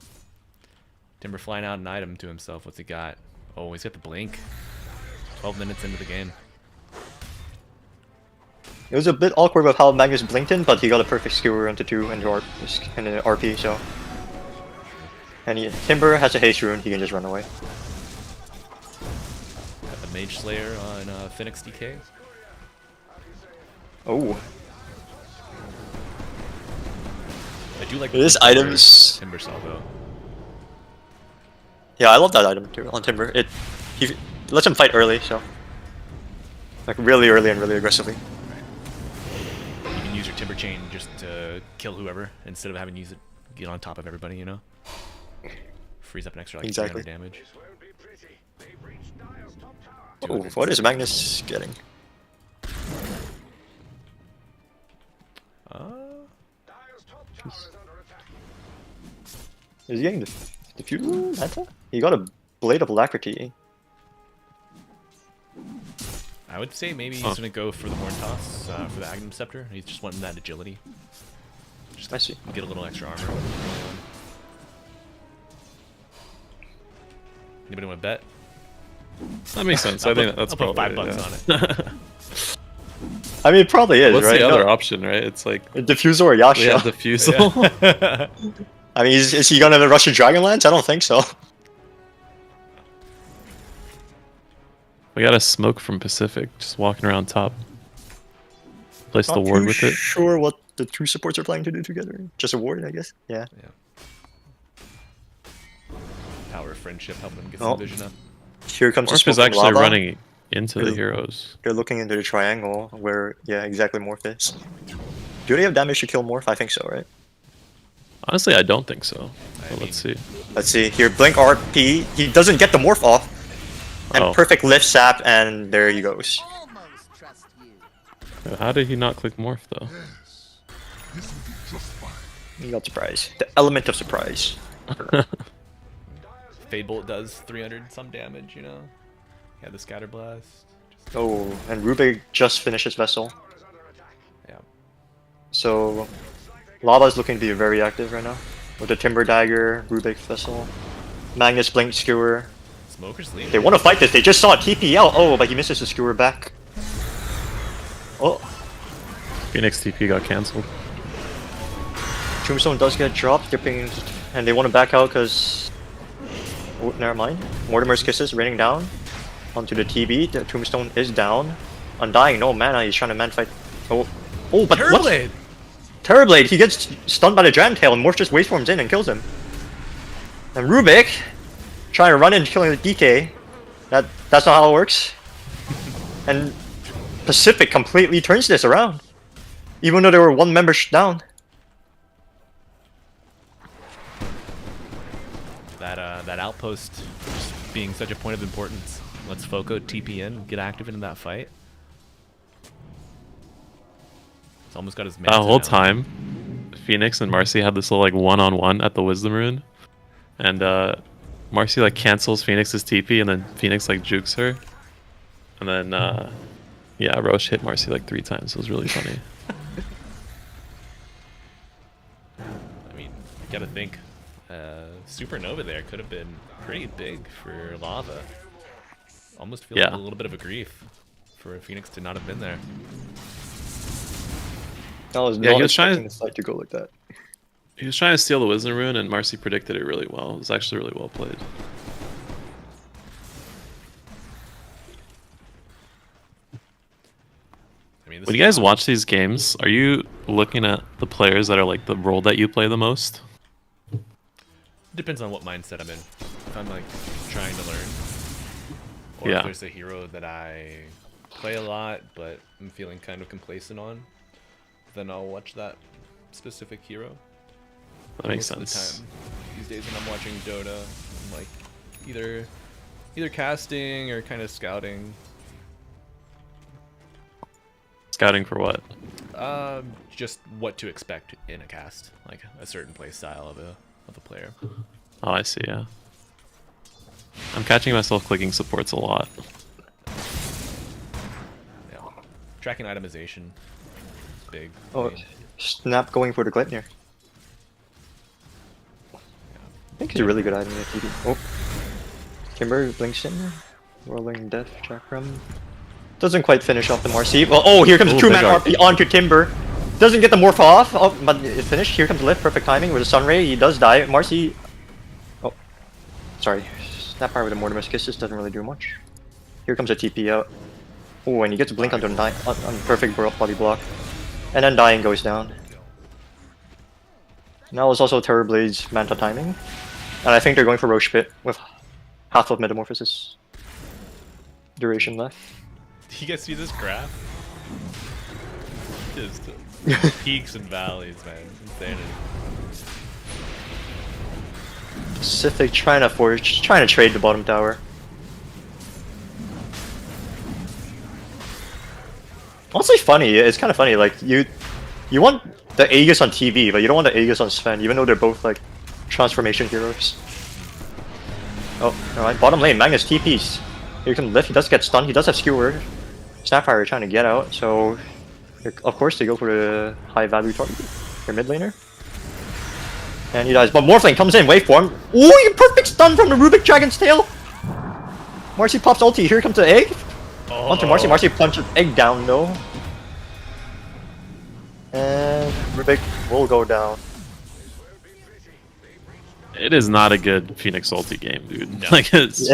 Timber flying out an item to himself. What's he got? Oh, he's got the blink. 12 minutes into the game. It was a bit awkward with how Magnus blinked in, but he got a perfect skewer into 2 and an RP, so. And Timber has a haste rune, he can just run away. Got the Mage Slayer on Phoenix DK. Oh. I do like This the item's- Timber salvo. Yeah, I love that item too on Timber. He lets him fight early, so. Like really early and really aggressively. You can use your Timber Chain just to kill whoever instead of having to use it get on top of everybody, you know? Frees up an extra like Exactly. 300 damage. This won't be pretty. They've reached Dire's top tower. Oh, what is Magnus getting? Dire's top tower is under attack. Is he getting the feudal meta? He got a Blade of Alacrity. I would say maybe he's gonna go for the Horn Toss for the Agnum Scepter. He's just wanting that agility. Just I see. get a little extra armor. Anybody want to bet? That makes sense. I'll I think put- that's I'll put probably $5 on it. I mean, it probably is, What's right? the other No, option, right? It's like Diffusal or Yasha? we have Diffusal. I mean, is he gonna rush the Dragonlance? I don't think so. We got a smoke from Pacific, just walking around top. Place the Not ward too with it. sure what the two supports are planning to do together. Just a ward, I guess. Yeah. Power of friendship helping him get Oh. some vision up. Here comes the Morph smoke is from actually lava. running into the Really? heroes. They're looking into the triangle where, yeah, exactly Morph is. Do they have damage to kill Morph? I think so, right? Honestly, I don't think so. I But let's see. Let's see. Here, Blink RP. He doesn't get the Morph off. And Oh. perfect lift sap, and there he goes. Almost trust you. How did he not click Morph though? He got surprise. The element of surprise. Fade Bolt does 300 some damage, you know? Yeah, the Scatter Blast. Just, Oh, and Rubik just finished his vessel. yeah. So, Lava's looking to be very active right now. With the Timber Dagger, Rubik Vessel, Magnus Blink Skewer. Smoker's leaving. They want to fight this. They just saw a TP out. Oh, but he misses the Skewer back. Oh, Phoenix TP got cancelled. Tombstone does get dropped. And they want to back out because... Oh, never mind. Mortimer's Kisses raining down onto the TB. The Tombstone is down. Undying, no mana. He's trying to man fight. Oh, but what? Terrorblade! Terrorblade, he gets stunned by the Dram Tail and Morph just waveforms in and kills him. And Rubik, trying to run in killing the DK. That's not how it works. And Pacific completely turns this around. Even though they were one member down. That outpost just being such a point of importance. Let's Foco TP in, get active in that fight. He's almost got his That mana whole down. time, Phoenix and Marcy had this little like one-on-one at the Wisdom Rune, and Marcy like cancels Phoenix's TP, and then Phoenix like jukes her, and then yeah, Roche hit Marcy like 3 times. It was really funny. I mean, you gotta think. Supernova there could have been pretty big for Lava. Almost feels Yeah. a little bit of a grief for Phoenix to not have been there. I was Yeah, not he was trying expecting to- the fight to go like that. He was trying to steal the Wisdom Rune, and Marcy predicted it really well. It was actually really well played. I mean, this When is you guys not- watch these games, are you looking at the players that are like the role that you play the most? depends on what mindset I'm in. If I'm like trying to learn, or Yeah. if there's a hero that I play a lot but I'm feeling kind of complacent on, then I'll watch that specific hero. That makes Most of the sense. time, these days when I'm watching Dota, I'm like either casting or kind of scouting. Scouting for what? Just what to expect in a cast, like a certain play style of a player. Oh, I see, yeah. I'm catching myself clicking supports a lot. Yeah, tracking itemization is big. Oh, Snap going for the Gleipnir. think he's a really good item at TP. Oh. Timber blinks in. Rolling Death Chakram. Doesn't quite finish off the Marcy. Oh, here comes the true man RP onto Timber. Doesn't get the morph off. Oh, but it finished. Here comes the lift. Perfect timing with a Sunray. He does die. Marcy. Oh. Sorry. Snapfire with a Mortimer's Kisses doesn't really do much. Here comes a TP out. Oh, and he gets a blink onto on perfect body block. And then dying goes down. Now it's also Terrorblade's Manta timing. And I think they're going for Roche Pit with half of Metamorphosis duration left. Do you guys see this graph? Just peaks and valleys, man. Insanity. Pacific trying to trade the bottom tower. Honestly, funny. It's kind of funny. Like you want the Aegis on TV, but you don't want the Aegis on Sven, even though they're both like transformation heroes. Oh, alright. Bottom lane, Magnus TPs. Here comes Lift. He does get stunned. He does have Skewer. Snapfire trying to get out. So, of course, they go for the high value target. Their mid laner. And he dies. But Morphling comes in, waveform. Oh, you perfect stun from the Rubik Dragon's Tail! Marcy pops ulti. Here comes the egg. Onto Marcy. Marcy punches egg down though. And Rubik will go down. It is not a good Phoenix ulti game, dude. No. Like it's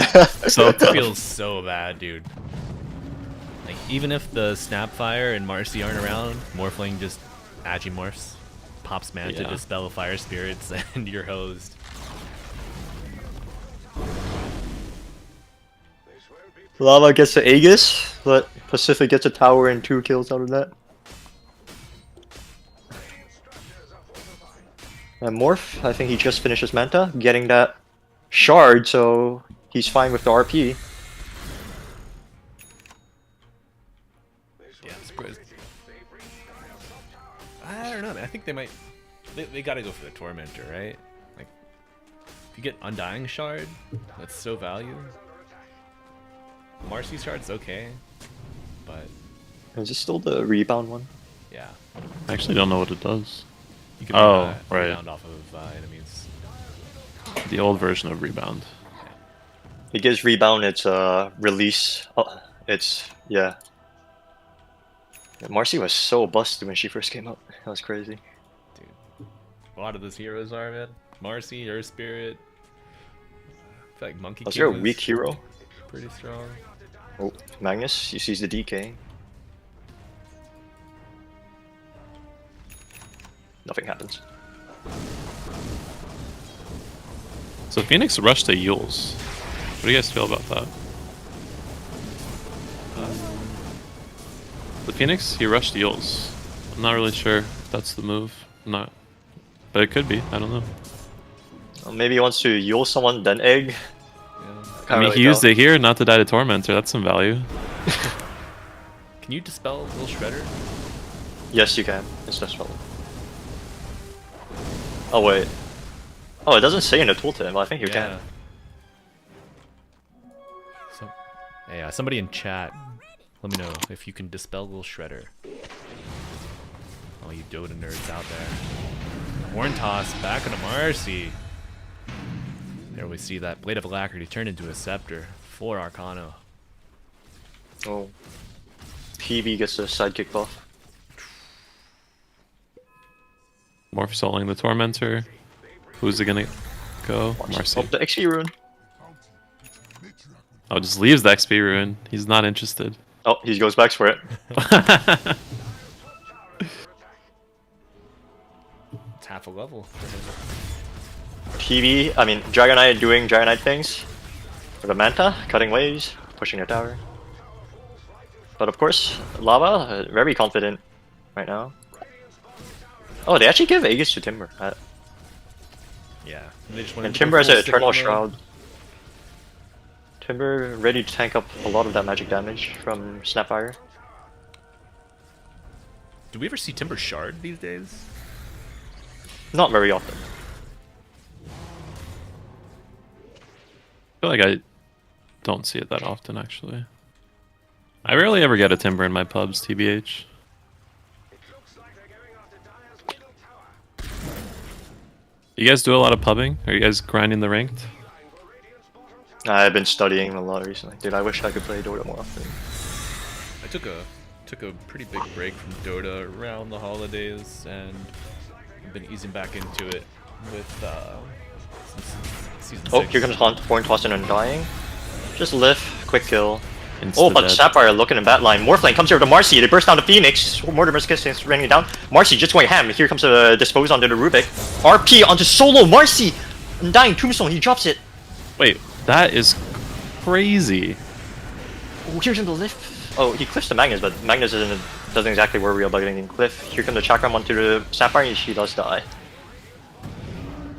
so It tough. feels so bad, dude. Like, even if the Snapfire and Marcy aren't around, Morphling just Agimorphs, pops Manta, Yeah. Dispel Fire Spirits, and you're hosed. Lava gets the Aegis, but Pacific gets a tower and 2 kills out of that. And Morph, I think he just finished his Manta, getting that shard, so he's fine with the RP. Yeah, it's good. I don't know, man. I think they might. They gotta go for the Tormentor, right? Like, if you get Undying Shard, that's so value. Marcy Shard's okay, but Is this still the rebound one? yeah. I actually don't know what it does. You can Oh, right. rebound off of enemies. The old version of Rebound. It gives rebound its release. Yeah. Marcy was so busted when she first came up. That was crazy. Dude, a lot of those heroes are, man. Marcy, Earth Spirit. I feel like Monkey Was King there a was weak hero? pretty strong. Oh, Magnus, he sees the DK. Nothing happens. So Phoenix rushed to Yules. What do you guys feel about that? The Phoenix, he rushed Yules. I'm not really sure if that's the move. I'm not. But it could be. I don't know. Well, maybe he wants to Yule someone, then egg. Yeah. I mean, he used it here not to die to Tormentor. That's some value. Can you dispel Little Shredder? Yes, you can. It's just spell. Oh wait. Oh, it doesn't say in the tooltip. Well, I think you can. So, hey, somebody in chat, let me know if you can dispel Little Shredder. Oh, you Dota nerds out there. Horn toss back into Marcy. There we see that Blade of Alacrity turned into a Scepter for Arcano. Oh. PB gets a sidekick buff. Morph soloing the Tormentor. Who's it gonna go? Marcy. Oh, the XP rune. Oh, just leaves the XP rune. He's not interested. Oh, he goes back for it. It's half a level. PB, I mean, Dragonite doing Dragonite things. For the Manta, cutting waves, pushing a tower. But of course, Lava, very confident right now. Oh, they actually give Aegis to Timber. Yeah. They just went And into Timber has full an Eternal sickle mode. Shroud. Timber ready to tank up a lot of that magic damage from Snapfire. Do we ever see Timber Shard these days? Not very often. I feel like I don't see it that often, actually. I rarely ever get a Timber in my pubs, TBH. It looks like they're going after Dyer's middle tower. You guys do a lot of pubbing? Are you guys grinding the ranked? I've been studying a lot recently. Dude, I wish I could play Dota more often. I took a pretty big break from Dota around the holidays, and I've been easing back into it with season 6. Oh, here comes Horn Toss and Undying. Just lift, quick kill. Insta Oh, but dead. Sapphire looking in bat line. Morphlane comes here to Marcy. They burst down the Phoenix. Mortimer's is raining down. Marcy just going ham. Here comes a dispose onto the Rubik. RP onto solo. Marcy! Undying Tombstone. He drops it. Wait, that is crazy. Oh, here's him to lift. Oh, he cliffs the Magnus, but Magnus doesn't exactly worry about getting cliff. Here comes the Chakram onto the Sapphire, and she does die.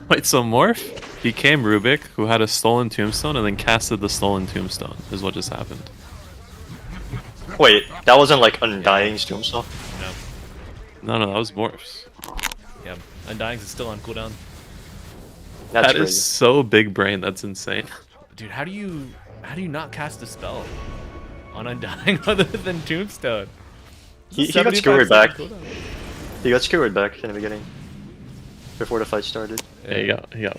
Wait, so Morph became Rubik, who had a stolen tombstone, and then casted the stolen tombstone, is what just happened. Wait, that wasn't like Undying's Tombstone? No. No, that was Morph's. Yeah. Undying's is still on cooldown. That's That crazy. is so big brain, that's insane. Dude, how do you not cast a spell on Undying other than Tombstone? He got 75 skewered back. second cooldown. He got skewered back in the beginning. Before the fight started. Yeah, he got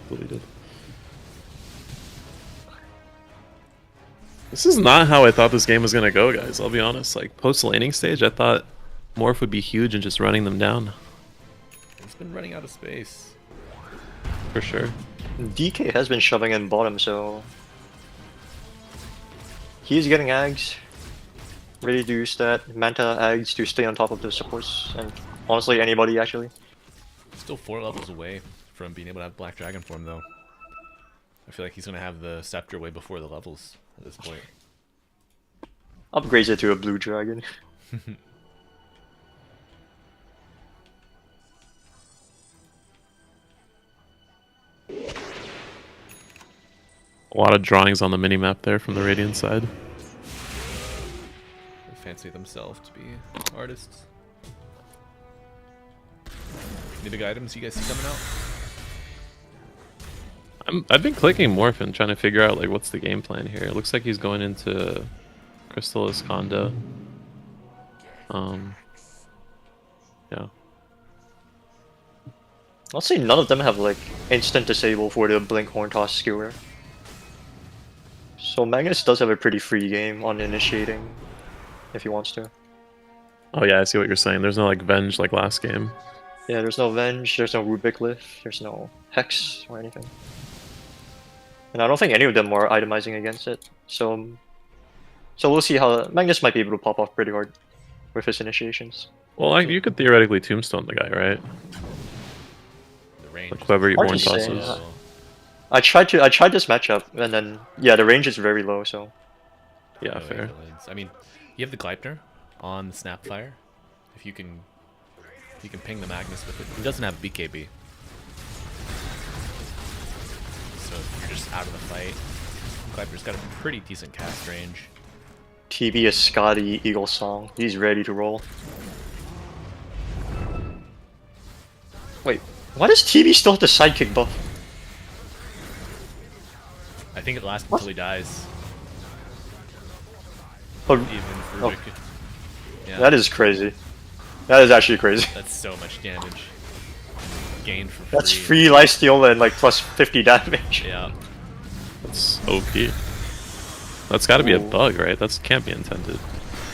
deleted. This is not how I thought this game was gonna go, guys. I'll be honest. Like post laning stage, I thought Morph would be huge and just running them down It's been running out of space. for sure. DK has been shoving in bottom, so he's getting Ags. Ready to do stat Manta Ags to stay on top of the supports, and honestly anybody actually. Still 4 levels away from being able to have Black Dragon form, though. I feel like he's gonna have the scepter way before the levels at this point. Upgrades it to a blue dragon. A lot of drawings on the minimap there from the Radiant side. They fancy themselves to be artists. Any big items you guys see coming out? I've been clicking Morph and trying to figure out like what's the game plan here. It looks like he's going into Crystallis Conda. Yeah. I'll say none of them have like instant disable for the Blink Horn Toss skewer. So Magnus does have a pretty free game on initiating, if he wants to. Oh yeah, I see what you're saying. There's no like Venge like last game. Yeah, there's no Venge, there's no Rubik lift, there's no Hex or anything. And I don't think any of them are itemizing against it. So we'll see how Magnus might be able to pop off pretty hard with his initiations. Well, like you could theoretically tombstone the guy, right? The range. Like whoever he Hard horn to say, tosses. yeah. I tried this matchup, and then yeah, the range is very low. So Yeah, No fair. villains. I mean, you have the Gleipnir on the Snapfire. If you can ping the Magnus with it. He doesn't have BKB. So if you're just out of the fight, Gleipnir's got a pretty decent cast range. TB is Scotty Eagle Song. He's ready to roll. Wait, why does TB still have the sidekick buff? I think it lasts What? until he dies. Oh, Even for Oh. Rubik. Yeah, that is crazy. That is actually crazy. that's so much damage. Gained for free. That's free lifesteal and like plus 50 damage. Yeah. That's OP. That's got to be a Ooh. bug, right? That can't be intended.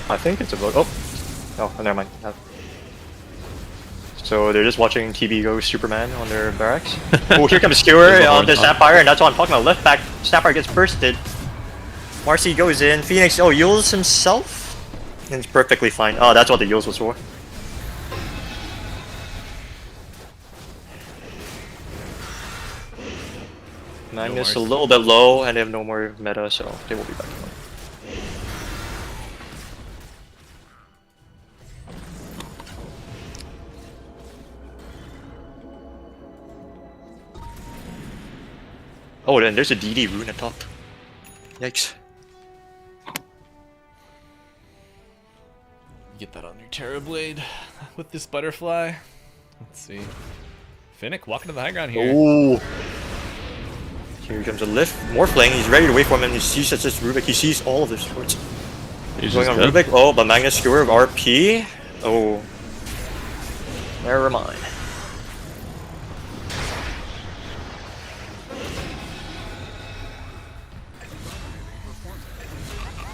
I think it's a bug. Oh, never mind. So they're just watching TB go Superman on their barracks. Oh, here comes Skewer There's a on horn the top. Sapphire, and that's what I'm talking about. Left back, Sapphire gets bursted. Marcy goes in. Phoenix, Yules himself. And it's perfectly fine. Oh, that's what the Yules was for. Magnus a Marcy. little bit low, and they have no more meta, so they will be back. Oh, then there's a DD rune at top. Yikes. Get that on your Terrorblade with this butterfly. Let's see. Finnick walking to the high ground here. Ooh. Here comes a lift. Morphling, he's ready to wait for him, and he sees it's just Rubik. He sees all of the sports. He's Going just on dead. Rubik. Oh, but Magnus Skewer of RP. Oh. Never mind.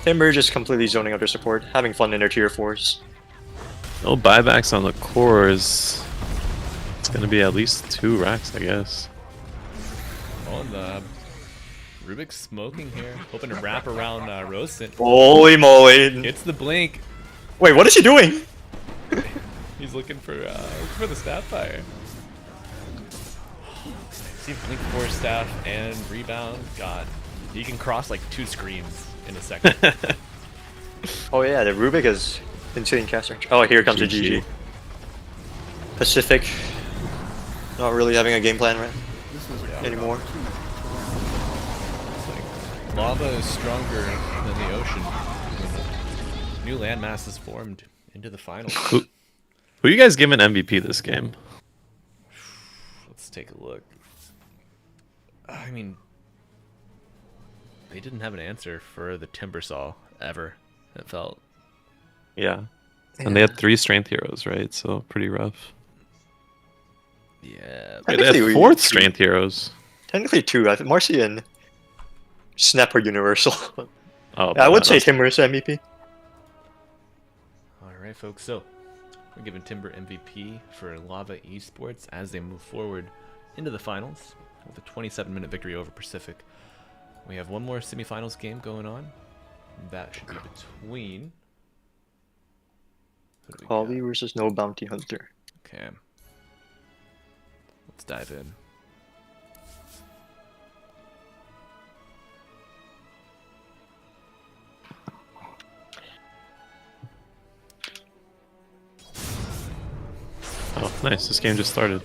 Timber just completely zoning out their support, having fun in their tier 4s. No buybacks on the cores. It's gonna be at least 2 racks, I guess. Oh, and the Rubik's smoking here, hoping to wrap around Roastin. Holy moly! It's the blink. Wait, what is he doing? He's looking for the staff fire. See blink for staff and rebound. God, he can cross like 2 screens in a second. Oh yeah, the Rubik is insane caster. Oh, here comes the GG. GG. Pacific. Not really having a game plan right anymore. It's like lava is stronger than the ocean. New landmass is formed into the finals. Who you guys giving MVP this game? Let's take a look. I mean, they didn't have an answer for the Timbersaw ever. It felt. Yeah. And they had 3 strength heroes, right? So pretty rough. Yeah. Wait, they Technically, had 4th strength heroes. Technically 2. I think Marcy and Snap are universal. Oh, I would say that's- Timber is MVP. Alright, folks. So, we're giving Timber MVP for Lava Esports as they move forward into the finals with a 27-minute victory over Pacific. We have one more semifinals game going on. That should be between. Who do we got? Holly versus No Bounty Hunter. Okay. Let's dive in. Oh, nice. This game just started.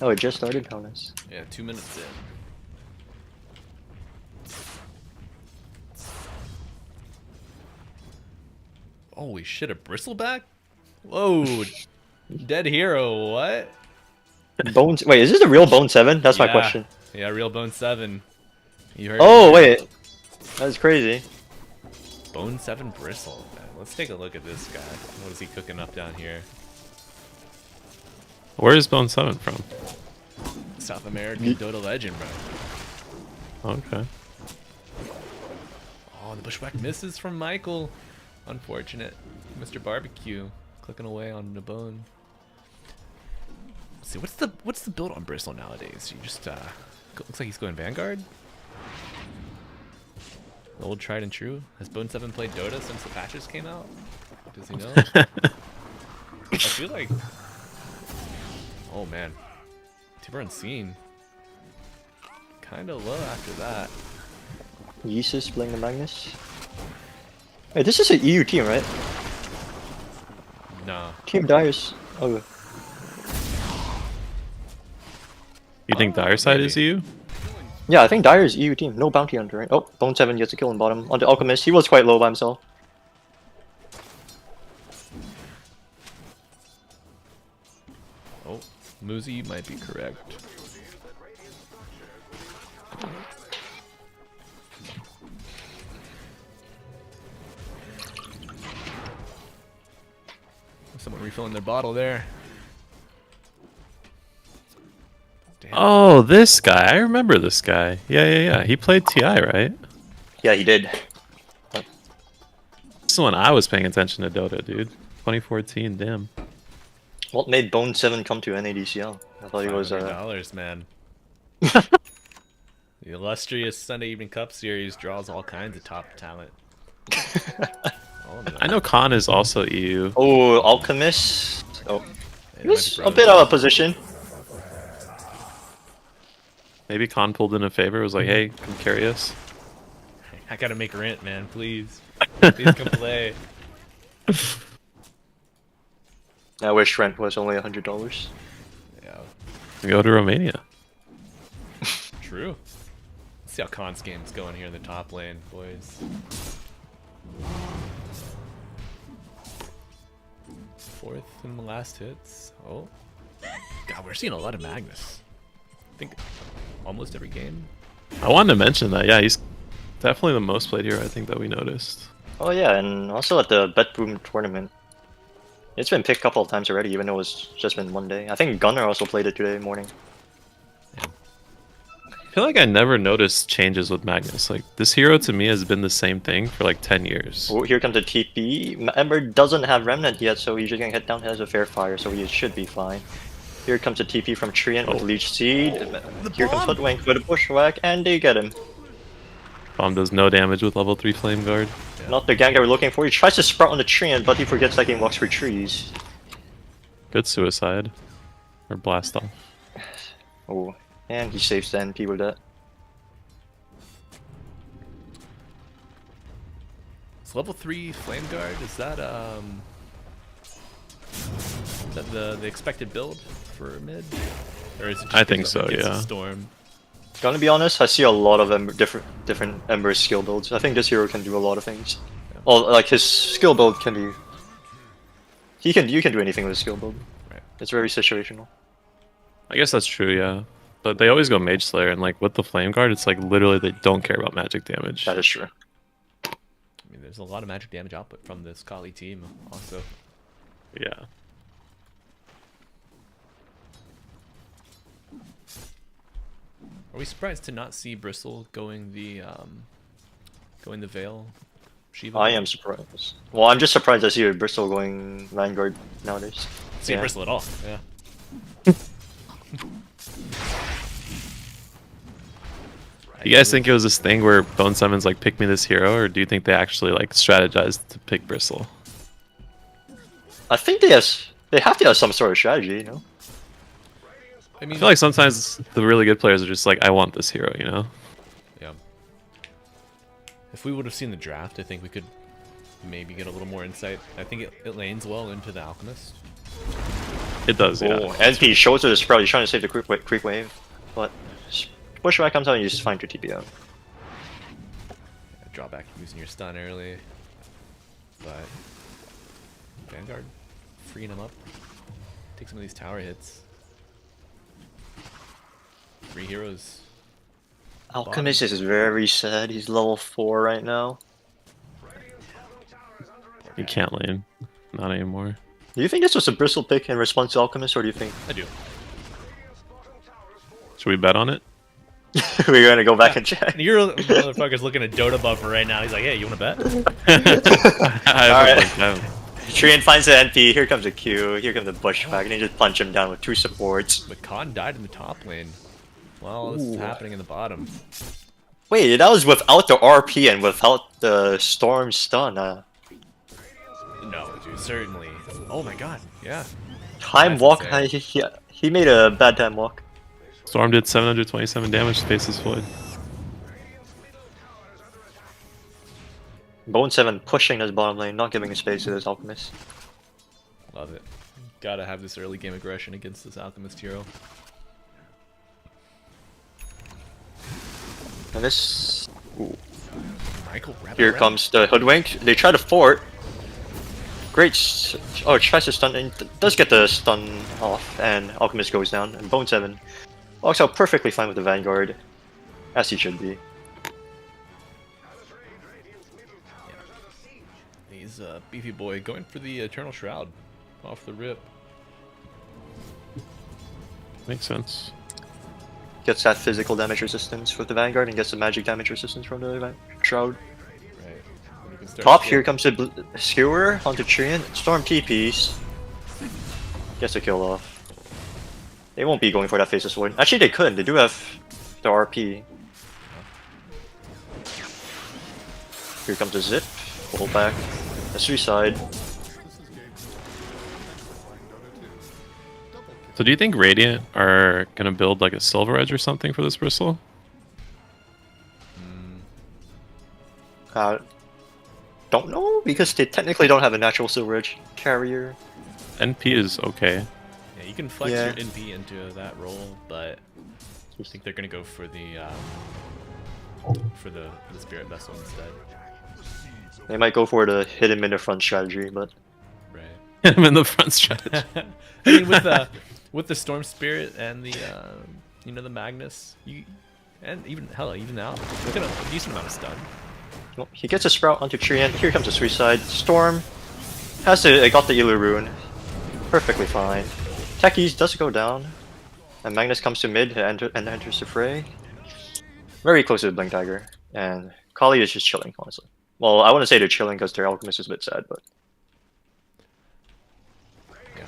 Oh, it just started? How nice. Yeah, 2 minutes in. Holy shit, a bristleback? Whoa. Dead hero, what? Bones. Wait, is this a real Bone 7? That's my Yeah. question. Yeah, real Bone 7. You heard Oh, it. wait. That's crazy. Bone 7 bristle. Man, let's take a look at this guy. What is he cooking up down here? Where is Bone 7 from? South American Dota legend, bro. Okay. Oh, the bushwhack misses from Michael. Unfortunate. Mr. Barbecue clicking away on the bone. Let's see, what's the build on Bristle nowadays? You just looks like he's going Vanguard. Old tried and true. Has Bone 7 played Dota since the patches came out? Does he know? I feel like. Oh man, Timber Unseen. Kinda low after that. Yeezus playing the Magnus. Hey, this is an EU team, right? Nah. Team Dyer's. Oh, You think Dire Side is maybe. you? yeah, I think Dyer's EU team. No Bounty Hunter, right? Oh, Bone 7 gets a kill in bottom. On the Alchemist, he was quite low by himself. Oh, Muzi might be correct. Someone refilling their bottle there. Damn. Oh, this guy. I remember this guy. Yeah. He played TI, right? Yeah, he did. This is when I was paying attention to Dota, dude. 2014, damn. What made Bone 7 come to NADCL? I thought he was, $500, man. The illustrious Sunday Evening Cup Series draws all kinds of top talent. Oh, no. I know Khan is also EU. Oh, Alchemist. Oh, It he might was be a brothers. bit out of position. Maybe Khan pulled in a favor. Was like, hey, come carry us. I gotta make rent, man. Please. Please come play. I wish rent was only $100. Yeah, Go to Romania. true. Let's see how Khan's game's going here in the top lane, boys. Fourth in the last hits. Oh. God, we're seeing a lot of Magnus. I think almost every game. I wanted to mention that. Yeah, he's definitely the most played hero, I think, that we noticed. Oh yeah, and also at the Bet Boom tournament. It's been picked a couple of times already, even though it's just been one day. I think Gunnar also played it today morning. feel like I never noticed changes with Magnus. Like, this hero to me has been the same thing for like 10 years. Oh, here comes the TP. Ember doesn't have Remnant yet, so he's just gonna hit down as a fair fire, so he should be fine. Here comes the TP from Treant with Leech Seed. Here comes Hoodwink with a Bushwhack, and they get him. Bomb does no damage with level 3 Flame Guard. Not the gang that we're looking for. He tries to sprout on the Treant, but he forgets that game walks for trees. Good suicide. Or blast off. Oh, and he saves the NP with that. It's level 3 Flame Guard. Is that the expected build for mid? Or is it just I think because so, it's a yeah. Storm? Gonna be honest, I see a lot of different Ember skill builds. I think this hero can do a lot of things. Yeah. Oh, like his skill build can be. You can do anything with a skill build. Right. It's very situational. I guess that's true, yeah. But they always go Mage Slayer, and like with the Flame Guard, it's like literally they don't care about magic damage. That is true. I mean, there's a lot of magic damage output from this Kali team, also. Yeah. Are we surprised to not see Bristle going the Veil Shiva? I am surprised. Well, I'm just surprised I see Bristol going Vanguard nowadays. See Yeah. Bristle at all? Yeah. Do you guys think it was this thing where Bone Summons like pick me this hero, or do you think they actually like strategized to pick Bristle? I think they have to have some sort of strategy, you know. I mean, I feel like sometimes the really good players are just like, I want this hero, you know? yeah. If we would have seen the draft, I think we could maybe get a little more insight. I think it lanes well into the Alchemist. It does, yeah. Oh, NP shows her the sprout. He's trying to save the creep wave, but Bushwhack comes out and you just find your TP out. Drawback using your stun early, but Vanguard freeing him up. Take some of these tower hits. 3 heroes. Alchemist is very sad. He's level 4 right now. You can't lane. Not anymore. Do you think this was a Bristle pick in response to Alchemist, or do you think I do. Should we bet on it? we're gonna go back and check? Your motherfucker's looking at Dota buffer right now. He's like, hey, you want to bet? I Alright. like Treant finds the NP. Here comes a Q. Here comes the Bushwhack, and they just punch him down with 2 supports. But Khan died in the top lane. Well, this is Ooh. happening in the bottom. Wait, that was without the RP and without the Storm stun. No, dude, certainly. Oh my god, yeah. Time That's walk. insane. He made a bad time walk. Storm did 727 damage to Faceless Void. Bone 7 pushing his bottom lane, not giving a space to this Alchemist. Love it. Gotta have this early game aggression against this Alchemist hero. And this. Ooh. Michael, wrap it Here around. comes the Hoodwink. They try to fort. Great. Oh, tries to stun and does get the stun off, and Alchemist goes down. And Bone 7 walks out perfectly fine with the Vanguard, as he should be. He's a beefy boy going for the Eternal Shroud off the rip. Makes sense. Gets that physical damage resistance with the Vanguard and gets the magic damage resistance from the Shroud. Right. We can start Top, to- here comes the Skewer onto Treant. Storm TPs. Gets a kill off. They won't be going for that Faceless Void. Actually, they could. They do have the RP. Here comes the Zip. Pull back. A Suicide. So do you think Radiant are gonna build like a Silver Edge or something for this Bristle? Don't know, because they technically don't have a natural Silver Edge carrier. NP is okay. Yeah, you can flex Yeah. your NP into that role, but I think they're gonna go for the Spirit Vessel instead. They might go for the hit him in the front strategy, but Right. I'm in the front stretch. I mean, with the Storm Spirit and the the Magnus, and even now, look at a decent amount of stun. well, he gets a Sprout onto Treant. Here comes a Suicide. Storm has to got the Elu Rune. Perfectly fine. Techies does go down. And Magnus comes to mid and enters the fray. very close to the Blink Dagger, and Kali is just chilling, honestly. Well, I wouldn't say they're chilling because their Alchemist is a bit sad, but Yeah.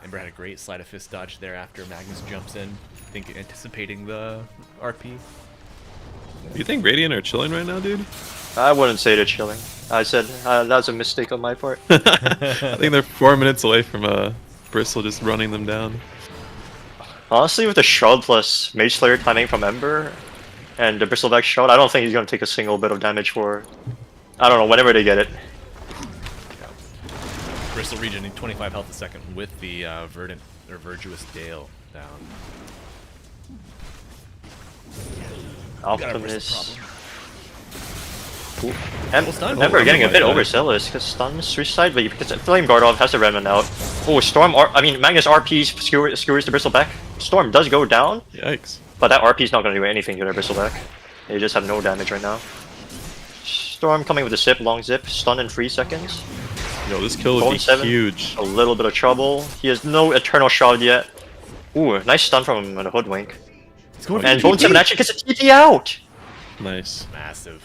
Ember had a great sleight of fist dodge there after Magnus jumps in, anticipating the RP. Do you think Radiant are chilling right now, dude? I wouldn't say they're chilling. I said that was a mistake on my part. I think they're 4 minutes away from Bristle just running them down. Honestly, with the Shroud plus Mage Slayer timing from Ember and the Bristleback Shroud, I don't think he's gonna take a single bit of damage for, I don't know, whenever they get it. Bristle regening 25 health a second with the Verdant or Virtuous Dale down. Got a Bristle Alchemist. problem. Ember getting a my bit God. overzealous because stun switch side, but because Flame Guard off has the remnant out. Oh, Magnus RP skewers the Bristleback. Storm does go down, Yikes. but that RP is not going to do anything to their Bristleback. They just have no damage right now. Storm coming with a zip, long zip, stun in 3 seconds. Yo, this kill would Bone be 7. huge. A little bit of trouble. He has no Eternal Shroud yet. Ooh, nice stun from the Hoodwink. He's going And for Bone TP. 7 actually gets a TP out! Nice. Massive.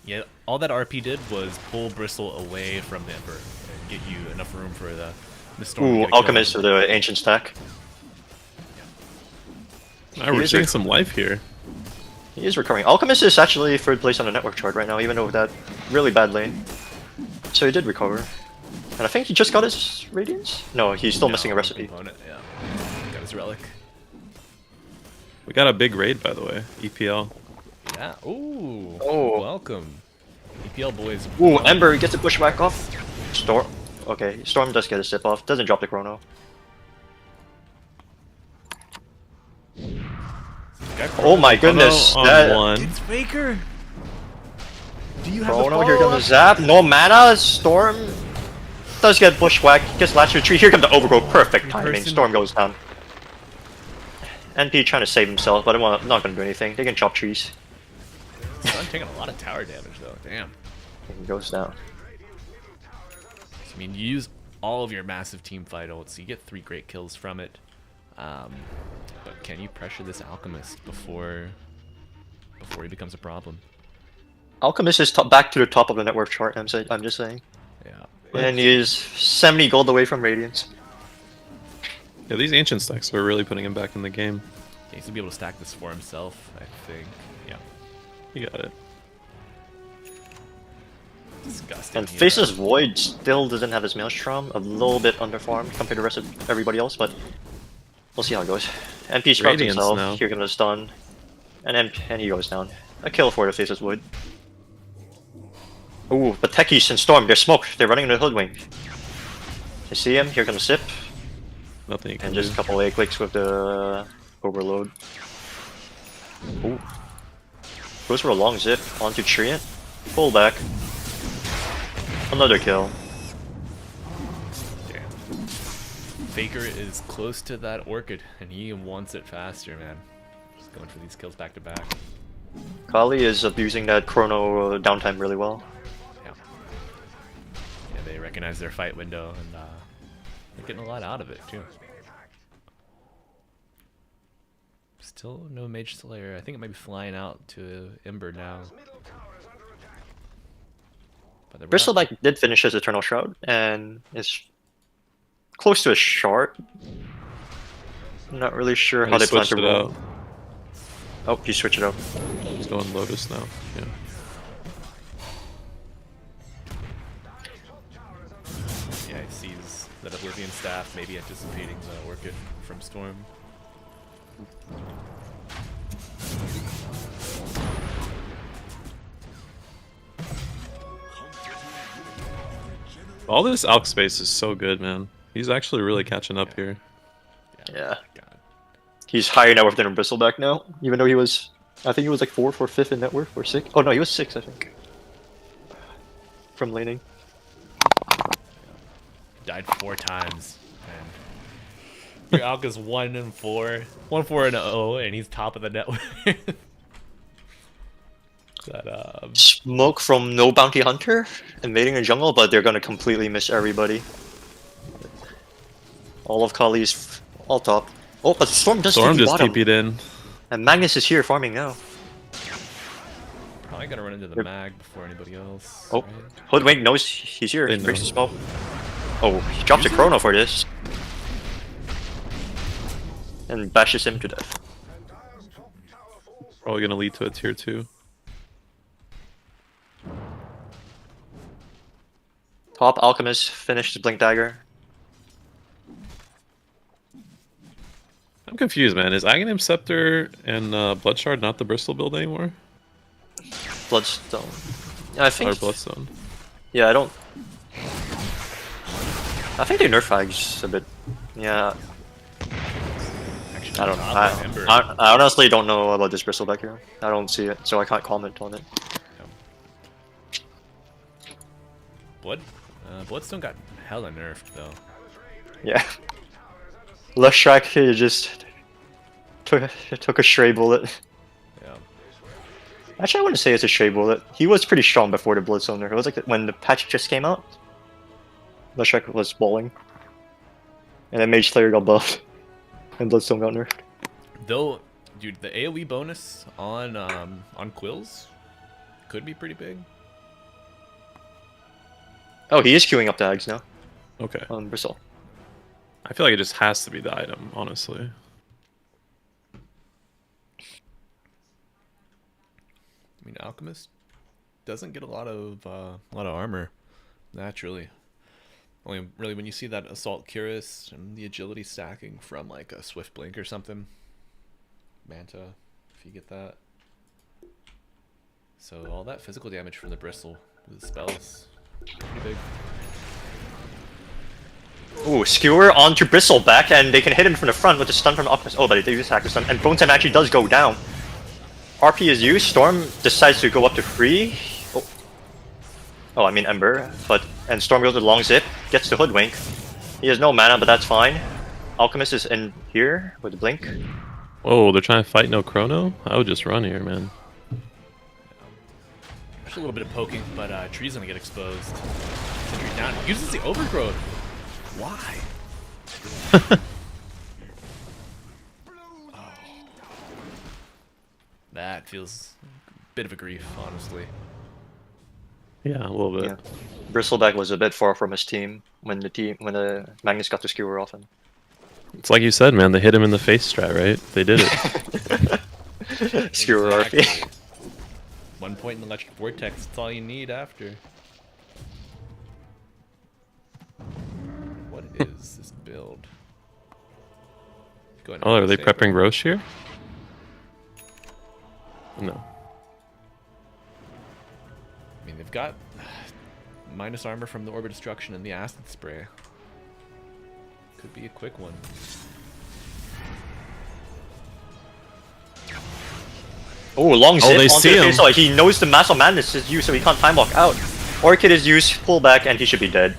Yeah, all that RP did was pull Bristle away from the Ember and get you enough room for the Storm. to Ooh, get a kill. Alchemist with the Ancient Stack. Alright, we're seeing some life here. He is recovering. Alchemist is actually 3rd place on the network chart right now, even though that really bad lane. So he did recover. And I think he just got his Radiance? No, he's still missing a recipe. Component, yeah. Got his relic. We got a big raid, by the way. EPL. Yeah. Ooh. Oh. Welcome. EPL boys. Ooh, Ember gets a pushback off. Storm. Okay, Storm does get a sip off. Doesn't drop the chrono. Oh my goodness. On That one. It's Faker. Do you have chrono, the here comes the zap. No mana. Storm does get bushwhacked. Gets latch retreat. Here comes the overgrowth. Perfect timing. person- Storm goes down. NP trying to save himself, but not going to do anything. They can chop trees. I'm taking a lot of tower damage though. Damn. He goes down. I mean, you use all of your massive team fight ults, you get 3 great kills from it. But can you pressure this Alchemist before he becomes a problem? Alchemist is back to the top of the network chart. I'm just saying. Yeah. And he is 70 gold away from Radiance. Yeah, these ancient stacks are really putting him back in the game. He needs to be able to stack this for himself, I think. Yeah. You got it. Disgusting. And He, Faceless Void still doesn't have his Maelstrom. A little bit underfarmed compared to the rest of everybody else, but we'll see how it goes. MP scrubs Radiance himself. now. Here comes the stun. And he goes down. A kill for the Faceless Void. Ooh, but Techies and Storm, they're smoked. They're running in the Hoodwink. You see him? Here comes Sip. Nothing you can And do. just a couple A clicks with the Overload. Ooh. Goes for a long zip onto Treant. Pull back. Another kill. Damn. Faker is close to that Orchid, and he wants it faster, man. Just going for these kills back to back. Kali is abusing that chrono downtime really well. Yeah. Yeah, they recognize their fight window, and they're getting a lot out of it, too. Still no Mage Slayer. I think it might be flying out to Ember now. But they're Bristleback did finish his Eternal Shroud and is close to a shard. I'm not really sure how He they plan to switched it roll. out. Oh, he switched it out. He's going Lotus now. Yeah. Yeah, he sees that Oblivion staff, maybe anticipating the Orchid from Storm. All this Alch space is so good, man. He's actually really catching up here. Yeah. God. He's higher net worth than Bristleback now, even though he was, I think he was like 4th or 5th in net worth, or 6th. Oh no, he was 6th, I think. From laning. Died 4 times. And your Alk is 1-4. 1-4-0, and he's top of the network. That, Smoke from no bounty hunter invading the jungle, but they're gonna completely miss everybody. All of Kali's all top. Oh, but Storm does Storm TP just bottom. TP'd in. And Magnus is here farming now. Probably gonna run into the Yep. mag before anybody else. Oh, right? Hoodwink knows he's here. They He breaks know. the spell. Oh, he drops a chrono for this. And bashes him to death. Probably gonna lead to a tier 2. Top Alchemist finished his Blink Dagger. I'm confused, man. Is Aghanim Scepter and Bloodshard not the Bristol build anymore? Bloodstone. Yeah, I Or think. Bloodstone? Yeah, I don't. I think they nerf Hags a bit. Yeah, Actually, I don't know. not by Ember. I honestly don't know about this Bristol back here. I don't see it, so I can't comment on it. Bloodstone got hella nerfed though. Yeah. Leshrac just took a stray bullet. Yeah. Actually, I wouldn't say it's a stray bullet. He was pretty strong before the Bloodstone nerf. It was like when the patch just came out. Leshrac was balling. And then Mage Slayer got buffed. And Bloodstone got nerfed. Though, dude, the AoE bonus on Quills could be pretty big. Oh, he is queuing up the Hags now Okay. on Bristle. I feel like it just has to be the item, honestly. I mean, Alchemist doesn't get a lot of armor naturally. Only really when you see that Assault Cuirass and the agility stacking from like a Swift Blink or something. Manta, if you get that. So all that physical damage from the Bristle with the spells, pretty big. Ooh, Skewer onto Bristleback, and they can hit him from the front with a stun from Alchemist. Oh, but they use Hacker Stun, and Bone Time actually does go down. RP is used, Storm decides to go up to 3. Oh, I mean Ember, and Storm goes with long zip, gets the Hoodwink. He has no mana, but that's fine. Alchemist is in here with the Blink. Whoa, they're trying to fight no Chrono? I would just run here, man. There's a little bit of poking, but Tree's gonna get exposed. Sentry down, uses the Overgrowth. Why? Oh. That feels a bit of a grief, honestly. Yeah, a little bit. Yeah. Bristleback was a bit far from his team when the Magnus got to Skewer off him. It's like you said, man. They hit him in the face strat, right? They did it. Skewer RP. Exactly. 1 point in Electric Vortex, that's all you need after. What is this build? Go ahead and Oh, are they say it. prepping Roche here? No. I mean, they've got minus armor from the Orbit Destruction and the Acid Spray. Could be a quick one. Oh, long zip they onto see the him. face. Oh, he knows the Mass of Madness is used, so he can't time walk out. Orchid is used, pull back, and he should be dead.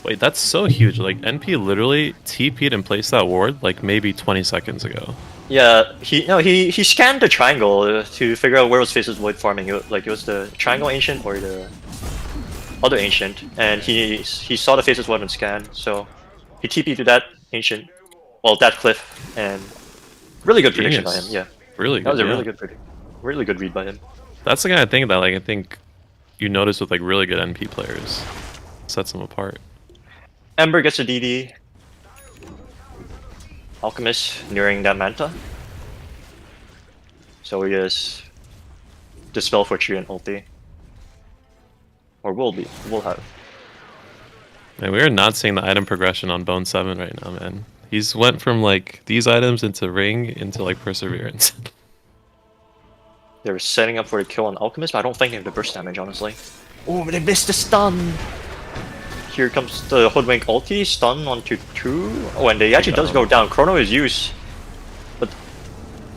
Wait, that's so huge. Like, NP literally TP'd and placed that ward like maybe 20 seconds ago. Yeah, he scanned the triangle to figure out where was Faceless Void farming. It was the Triangle Ancient or the other Ancient, and he saw the Faceless Void and scan, so he TP'd to that Ancient, well, that cliff, and really good prediction by him. Genius. Yeah, Really good. that was a yeah. really good really good read by him. That's the kind of thing that like I think you notice with like really good NP players. Sets them apart. Ember gets a DD. Alchemist nearing that Manta. So he is Dispel for Tree and ulti. Or will have. Man, we are not seeing the item progression on Bone 7 right now, man. He's went from like these items into Ring into like Perseverance. They were setting up for a kill on Alchemist, but I don't think they have the burst damage, honestly. Oh, they missed the stun! Here comes the Hoodwink ulti, stun onto 2. Oh, and they actually does go down. Chrono is used. But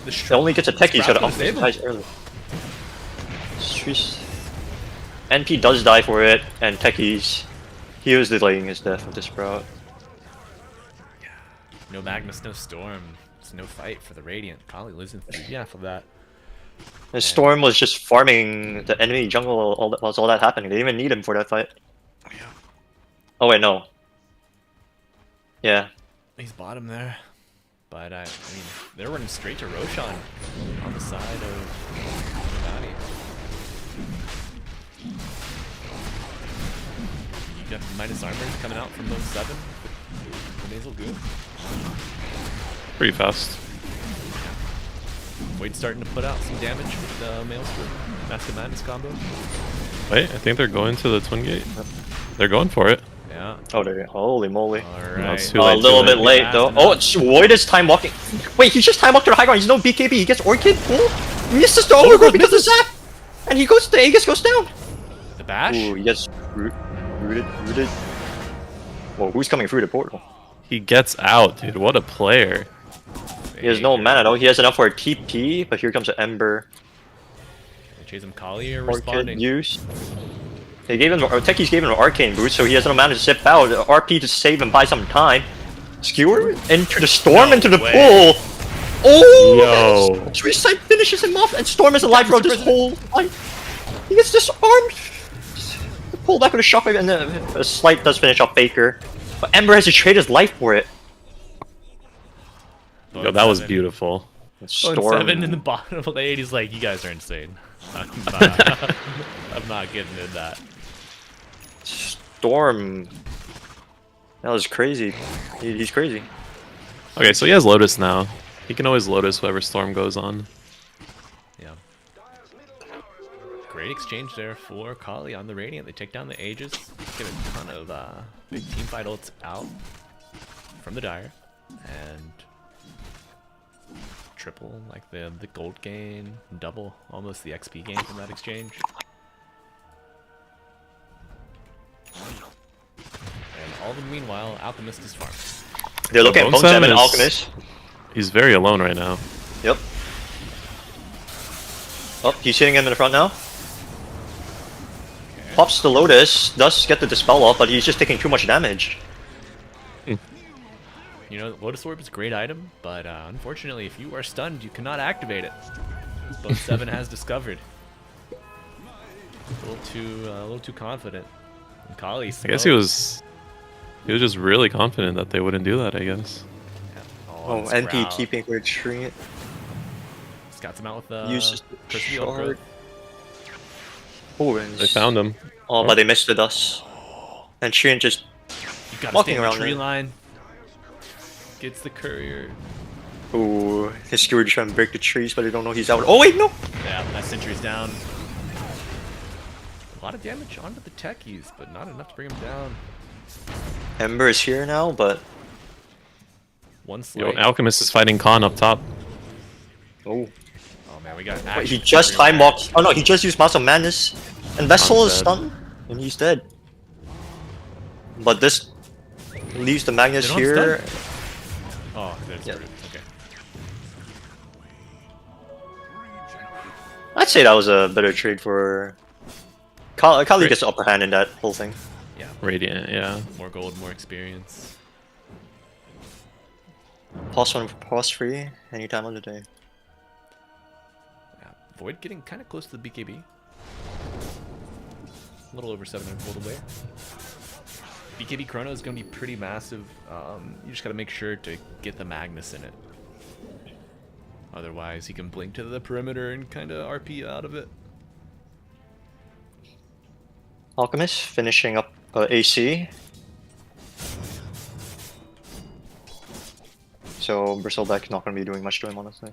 it only gets a techie, so the Alchemist dies early. Sheesh. NP does die for it, and techies. He was delaying his death with this sprout. No Magnus, no Storm. It's no fight for the Radiant. Probably losing 3 for that. And Storm was just farming the enemy jungle while all that happening. They didn't even need him for that fight. Oh wait, no. Yeah. He's bottom there. But I mean, they're running straight to Roshan on the side of Nani. You got minus armor coming out from those 7. The nasal goo. Pretty fast. Wade's starting to put out some damage with the Maelstrom. Mask of Madness combo. Wait, I think they're going to the Twin Gate. They're going for it. Yeah. Oh, there. Holy moly. No, Alright. it's too A late, little too bit late Fast though. enough. Oh, it's Void is time walking. Wait, he just time walked to the high ground. He's no BKB. He gets Orchid pull. Misses the overgrowth because of Zap. And he goes. The Aegis goes down. The bash? Ooh, he gets rooted. Whoa, who's coming through the portal? He gets out, dude. What a player. He has no mana though. He has enough for a TP, but here comes an Ember. Chase him Kali or Orchid responding. use. They gave him. Techies gave him an Arcane boost, so he has no mana to zip out. RP to save and buy some time. Skewer into the storm, No into the way. pool. Oh! Yo. Suicide finishes him off, and Storm is alive throughout this whole life. He gets disarmed. Pull back with a shockwave, and then a slight does finish off Baker. But Ember has to trade his life for it. Yo, that was beautiful. Storm. 7 in the bottom of the 8. He's like, you guys are insane. I'm not getting in that. Storm. That was crazy. He's crazy. Okay, so he has Lotus now. He can always Lotus whenever Storm goes on. Yeah. Great exchange there for Kali on the Radiant. They take down the Aegis. Get a ton of big teamfight ults out from the Dire. And triple like the gold gain, double almost the XP gain from that exchange. And all the meanwhile, Alchemist is farming. They're looking at Bone Bone 7 is- Alchemist. He's very alone right now. Yep. Oh, he's hitting him in the front now. Pops the Lotus, does get the Dispel off, but he's just taking too much damage. You know, Lotus Orb is a great item, but unfortunately, if you are stunned, you cannot activate it. Bone 7 has discovered. A little too confident. And Kali, I guess he was just really confident that they wouldn't do that, I guess. Oh, this NP crowd. keeping retreat. Scouts him out with Uses the personal shard. growth. Oh, and They found him. oh, but they missed the dust. And Treant just You gotta walking stay on the around tree there. line. Gets the courier. ooh, his Skewer just trying to break the trees, but they don't know he's out. Oh wait, no! Yeah, that sentry's down. A lot of damage onto the techies, but not enough to bring him down. Ember is here now, but One Yo, slate. Alchemist is fighting Khan up top. oh, Oh man, we got wait, action he just everywhere. time walked. Oh no, he just used Mask of Madness, and Vessel is dead. stunned, and he's dead. But this leaves the Magnus They don't here. stun? Oh, there's Yeah. the root. Okay. I'd say that was a better trade for Kali. Great. Gets the upper hand in that whole thing. Yeah. Radiant, yeah. More gold, more experience. +1 +3 anytime of the day. Yeah. Void getting kind of close to the BKB. A little over 700 gold away. BKB Chrono is going to be pretty massive. You just got to make sure to get the Magnus in it. Otherwise, he can blink to the perimeter and kind of RP out of it. Alchemist finishing up AC. So Bristleback not going to be doing much to him, honestly.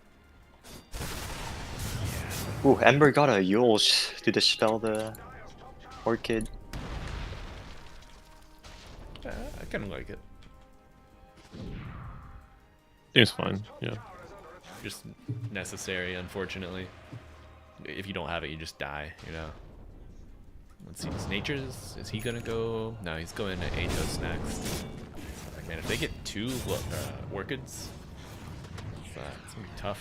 Ooh, Ember got a Yules to dispel the Orchid. I kind of like it. Seems fine, yeah. Just necessary, unfortunately. If you don't have it, you just die, you know. Let's see, his natures, is he gonna go? No, he's going to Atos next. Man, if they get 2 Orchids, it's gonna be tough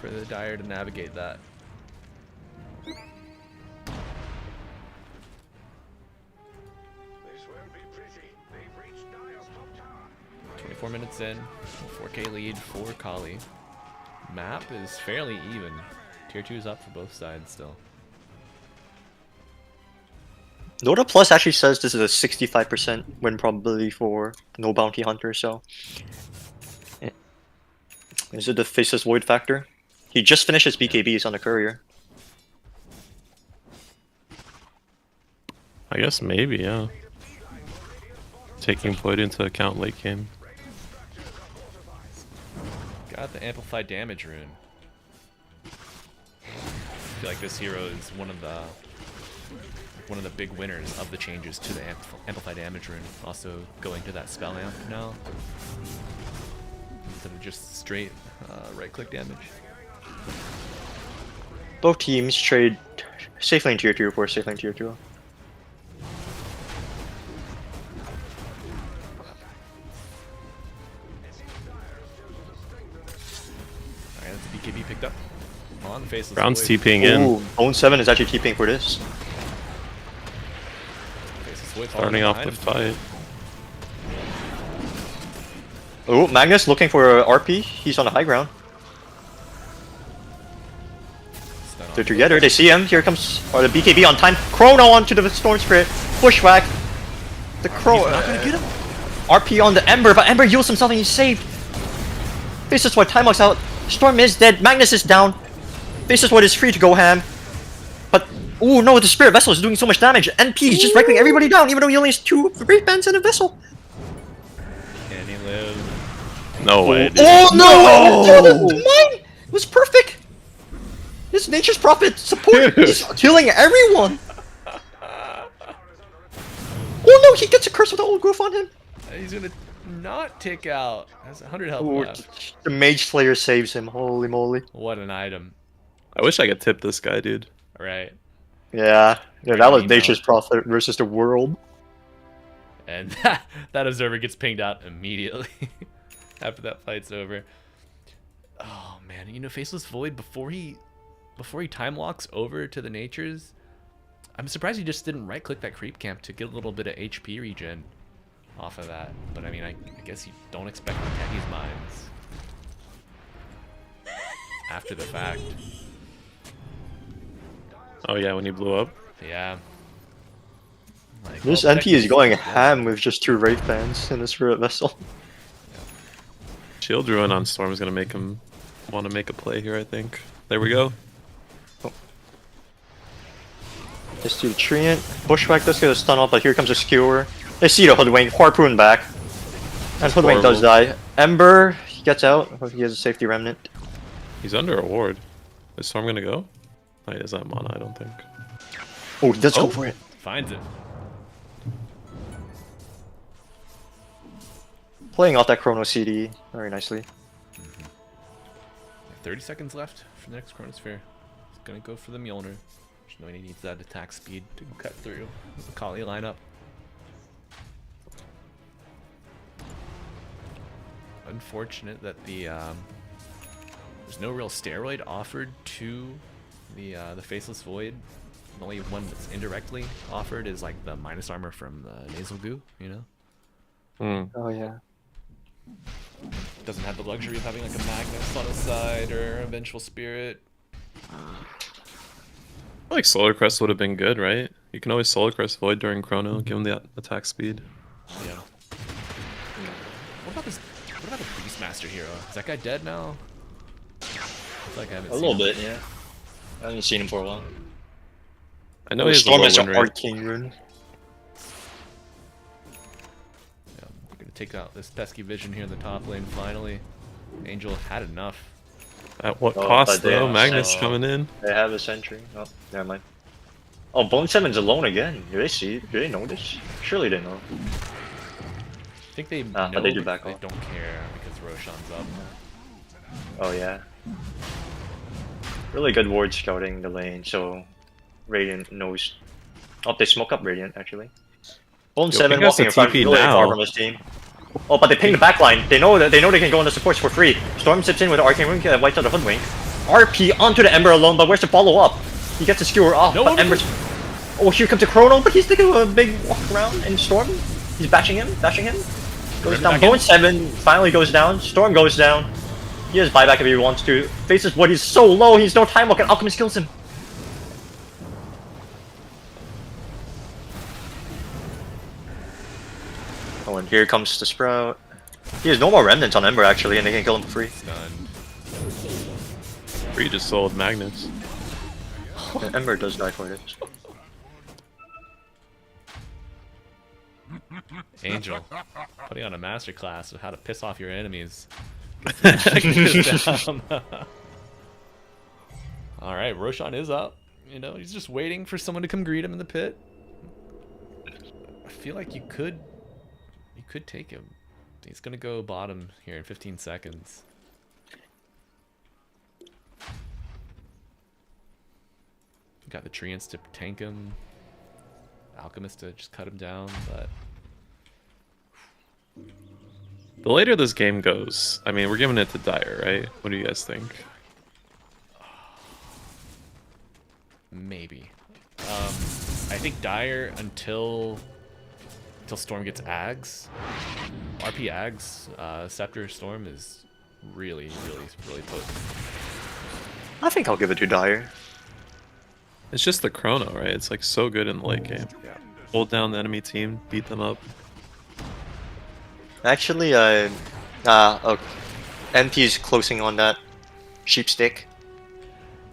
for the Dire to navigate that. This won't be pretty. They've reached Dire's top tower. 24 minutes in, 4K lead for Kali. Map is fairly even. Tier 2 is up for both sides still. Dota Plus actually says this is a 65% win probability for no bounty hunter, so Is it the Faceless Void factor? He just finished his BKBs on the courier. I guess maybe, yeah. Taking Void into account late game. Got the amplified damage rune. I feel like this hero is one of the big winners of the changes to the amplified damage rune. Also going to that spell amp now instead of just straight right click damage. Both teams trade safe lane tier 2 for safe lane tier 2. Alright, that's BKB picked up. On the face. Brown's TPing in. Ooh, Bone 7 is actually TPing for this. Starting off the fight. Oh, Magnus looking for a RP. He's on the high ground. They're together. They see him. Here comes the BKB on time. Chrono onto the Storm Spirit. Bushwhack. The Crow. Not gonna get him. RP on the Ember, but Ember used himself and he's saved. This is why Time Lock's out. Storm is dead. Magnus is down. This is what is free to go ham. But, oh no, the Spirit Vessel is doing so much damage. NP is just wrecking everybody down, even though he only has 2 Wraith Bands in a vessel. Can he live? No way. Dude. Oh no! Mine was perfect. This Nature's Prophet support is killing everyone. Oh no, he gets a curse with the old growth on him. He's gonna not take out. Has 100 health Ooh, left. the Mage Slayer saves him. Holy moly. What an item. I wish I could tip this guy, dude. Right. Yeah, that was Email. Nature's Prophet versus the world. And that observer gets pinged out immediately after that fight's over. Oh man, you know, Faceless Void before he time locks over to the natures, I'm surprised he just didn't right click that creep camp to get a little bit of HP regen off of that. But I mean, I guess you don't expect Techie's mines after the fact. Oh yeah, when he blew up. Yeah. Like, This well, NP is Techie's- going ham with just 2 Wraith Bands in the Spirit Vessel. Shield Ruin on Storm is gonna make him want to make a play here, I think. There we go. Just do the Treant. Bushwhack does get a stun off, but here comes a Skewer. They see the Hoodwink. Harpoon back. And Hoodwink does die. Ember, he gets out. He has a safety remnant. He's under a ward. Is Storm gonna go? Oh, he doesn't have mana, I don't think. Oh, he does Oh. go for it. Finds it. Playing off that Chrono CD very nicely. 30 seconds left for the next Chronosphere. He's gonna go for the Mjolnir. Just knowing he needs that attack speed to cut through the Kali lineup. Unfortunate that there's no real steroid offered to the Faceless Void. The only one that's indirectly offered is like the minus armor from the Nasal Goo, you know? Hmm. Oh yeah. Doesn't have the luxury of having like a Magnus on his side or a Vengeful Spirit. I feel like Solar Crest would have been good, right? You can always Solar Crest Void during Chrono, give him the attack speed. Yeah. What about the Beastmaster hero? Is that guy dead now? I feel like I haven't A seen little him. bit, yeah. I haven't seen him for a while. I know he has a Storm low is win an rate. Arcane Rune. Yeah, we're gonna take out this pesky vision here in the top lane finally. Angel had enough. At what Oh, cost but they though? have- Magnus oh. coming in. They have a sentry. Oh, never mind. Oh, Bone 7's alone again. Do they see it? Do they know this? Surely they know. I think they Ah, know, but they do but back they off. don't care because Roshan's up. Oh yeah. Really good ward scouting the lane, so Radiant knows. Oh, they smoke up Radiant actually. Bone 7 ping us walking a in front, TP really now. far from his team. Oh, but they ping the backline. They know they can go on the supports for free. Storm zips in with the Arcane Rune, wipes out the Hoodwink. RP onto the Ember alone, but where's the follow up? He gets the skewer off, No, but no, Ember's. Oh, here comes the Chrono, but he's taking a big walk around in Storm. He's bashing him. Goes Remember down. back Bone in? 7 finally goes down. Storm goes down. He has buyback if he wants to. Faces what he's so low, he's no time walk, and Alchemist kills him. Oh, and here comes the Sprout. He has no more remnants on Ember actually, and they can kill him for free. Stunned. Free just sold Magnus. And Ember does die for this. Angel, putting on a masterclass of how to piss off your enemies. All right, Roshan is up. You know, he's just waiting for someone to come greet him in the pit. I feel like you could take him. He's gonna go bottom here in 15 seconds. Got the treants to tank him. Alchemist to just cut him down, but The later this game goes, I mean, we're giving it to Dire, right? What do you guys think? maybe. I think Dire until Storm gets Ags. RP Ags, Scepter Storm is really potent. I think I'll give it to Dire. It's just the Chrono, right? It's like so good in the late game. Yeah. Hold down the enemy team, beat them up. Actually, MP's closing on that sheepstick.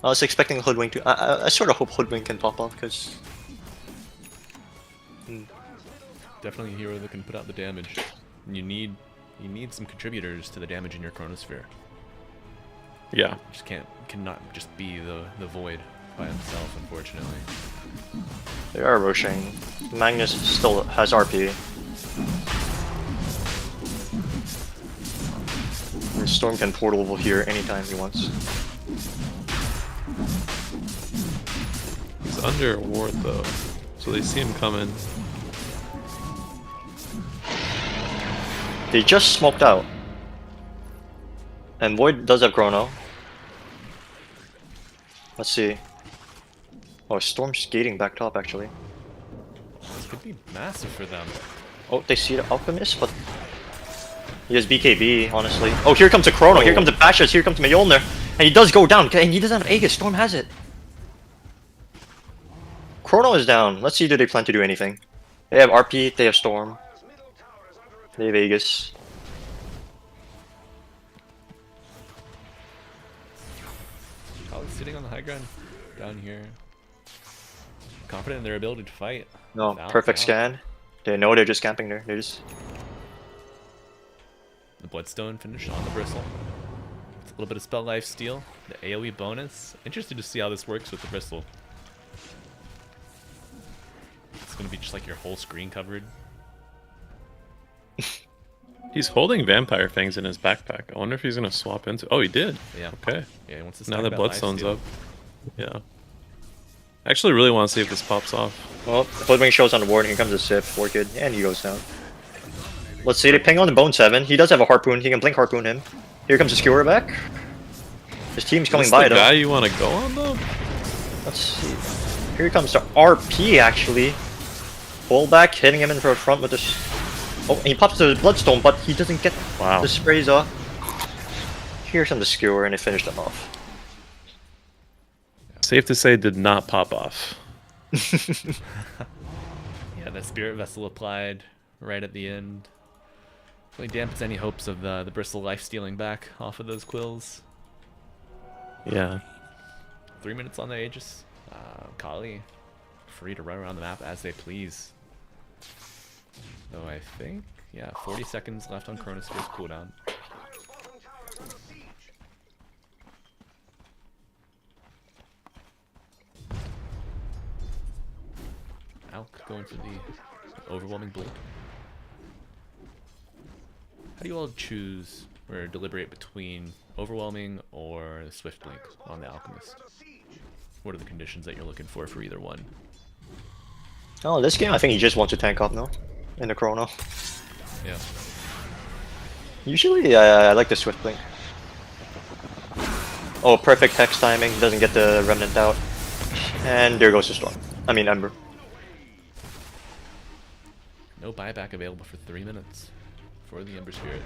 I was expecting Hoodwink to. I sort of hope Hoodwink can pop off because. Definitely a hero that can put out the damage. And you need some contributors to the damage in your Chronosphere. Yeah. Just cannot just be the void by himself, unfortunately. They are rushing. Magnus still has RP. And Storm can portal over here anytime he wants. He's under a ward though, so they see him coming. They just smoked out. And Void does have Chrono. Let's see. Oh, Storm's skating back top actually. This could be massive for them. Oh, they see the Alchemist, but he has BKB, honestly. Oh, here comes a Chrono, here comes a Bashas, here comes Mjolnir. And he does go down, and he doesn't have Aegis, Storm has it. Chrono is down. Let's see, do they plan to do anything? They have RP, they have Storm. They have Aegis. Probably sitting on the high ground down here. Confident in their ability to fight. No, Without perfect doubt. scan. They know they're just camping there. They're just... The Bloodstone finish on the Bristle. With a little bit of spell life steal. The AoE bonus. Interested to see how this works with the Bristle. It's gonna be just like your whole screen covered. He's holding Vampire Fangs in his backpack. I wonder if he's gonna swap into. Oh, he did. Yeah. Okay. Yeah, he wants to Now stack that life Bloodstone's steal. up. Yeah. I actually really want to see if this pops off. Well, Hoodwink shows on the board, here comes a Sip, Orchid, and he goes down. Let's see, they ping on the Bone 7. He does have a Harpoon, he can Blink Harpoon him. Here comes a Skewer back. His team's coming Is by this the though. guy you want to go on though? Let's see. Here comes the RP actually. Pull back, hitting him in the front with this. Oh, and he pops the Bloodstone, but he doesn't get Wow. the sprays off. Here's some the Skewer, and it finished them off. Safe to say, did not pop off. Yeah, that Spirit Vessel applied right at the end. Really dampens any hopes of the Bristle life stealing back off of those quills. Yeah. 3 minutes on the Aegis. Kali, free to run around the map as they please. Though I think, yeah, 40 seconds left on Chronosphere's cooldown. Alk going for the overwhelming blink. How do you all choose or deliberate between overwhelming or the swift blink on the Alchemist? What are the conditions that you're looking for either one? Oh, this game I think he just wants to tank up now. In the Chrono. Yeah. Usually I like the Swift Blink. Oh, perfect Hex timing, doesn't get the Remnant out. And there goes the Storm. I mean Ember. No buyback available for 3 minutes for the Ember Spirit.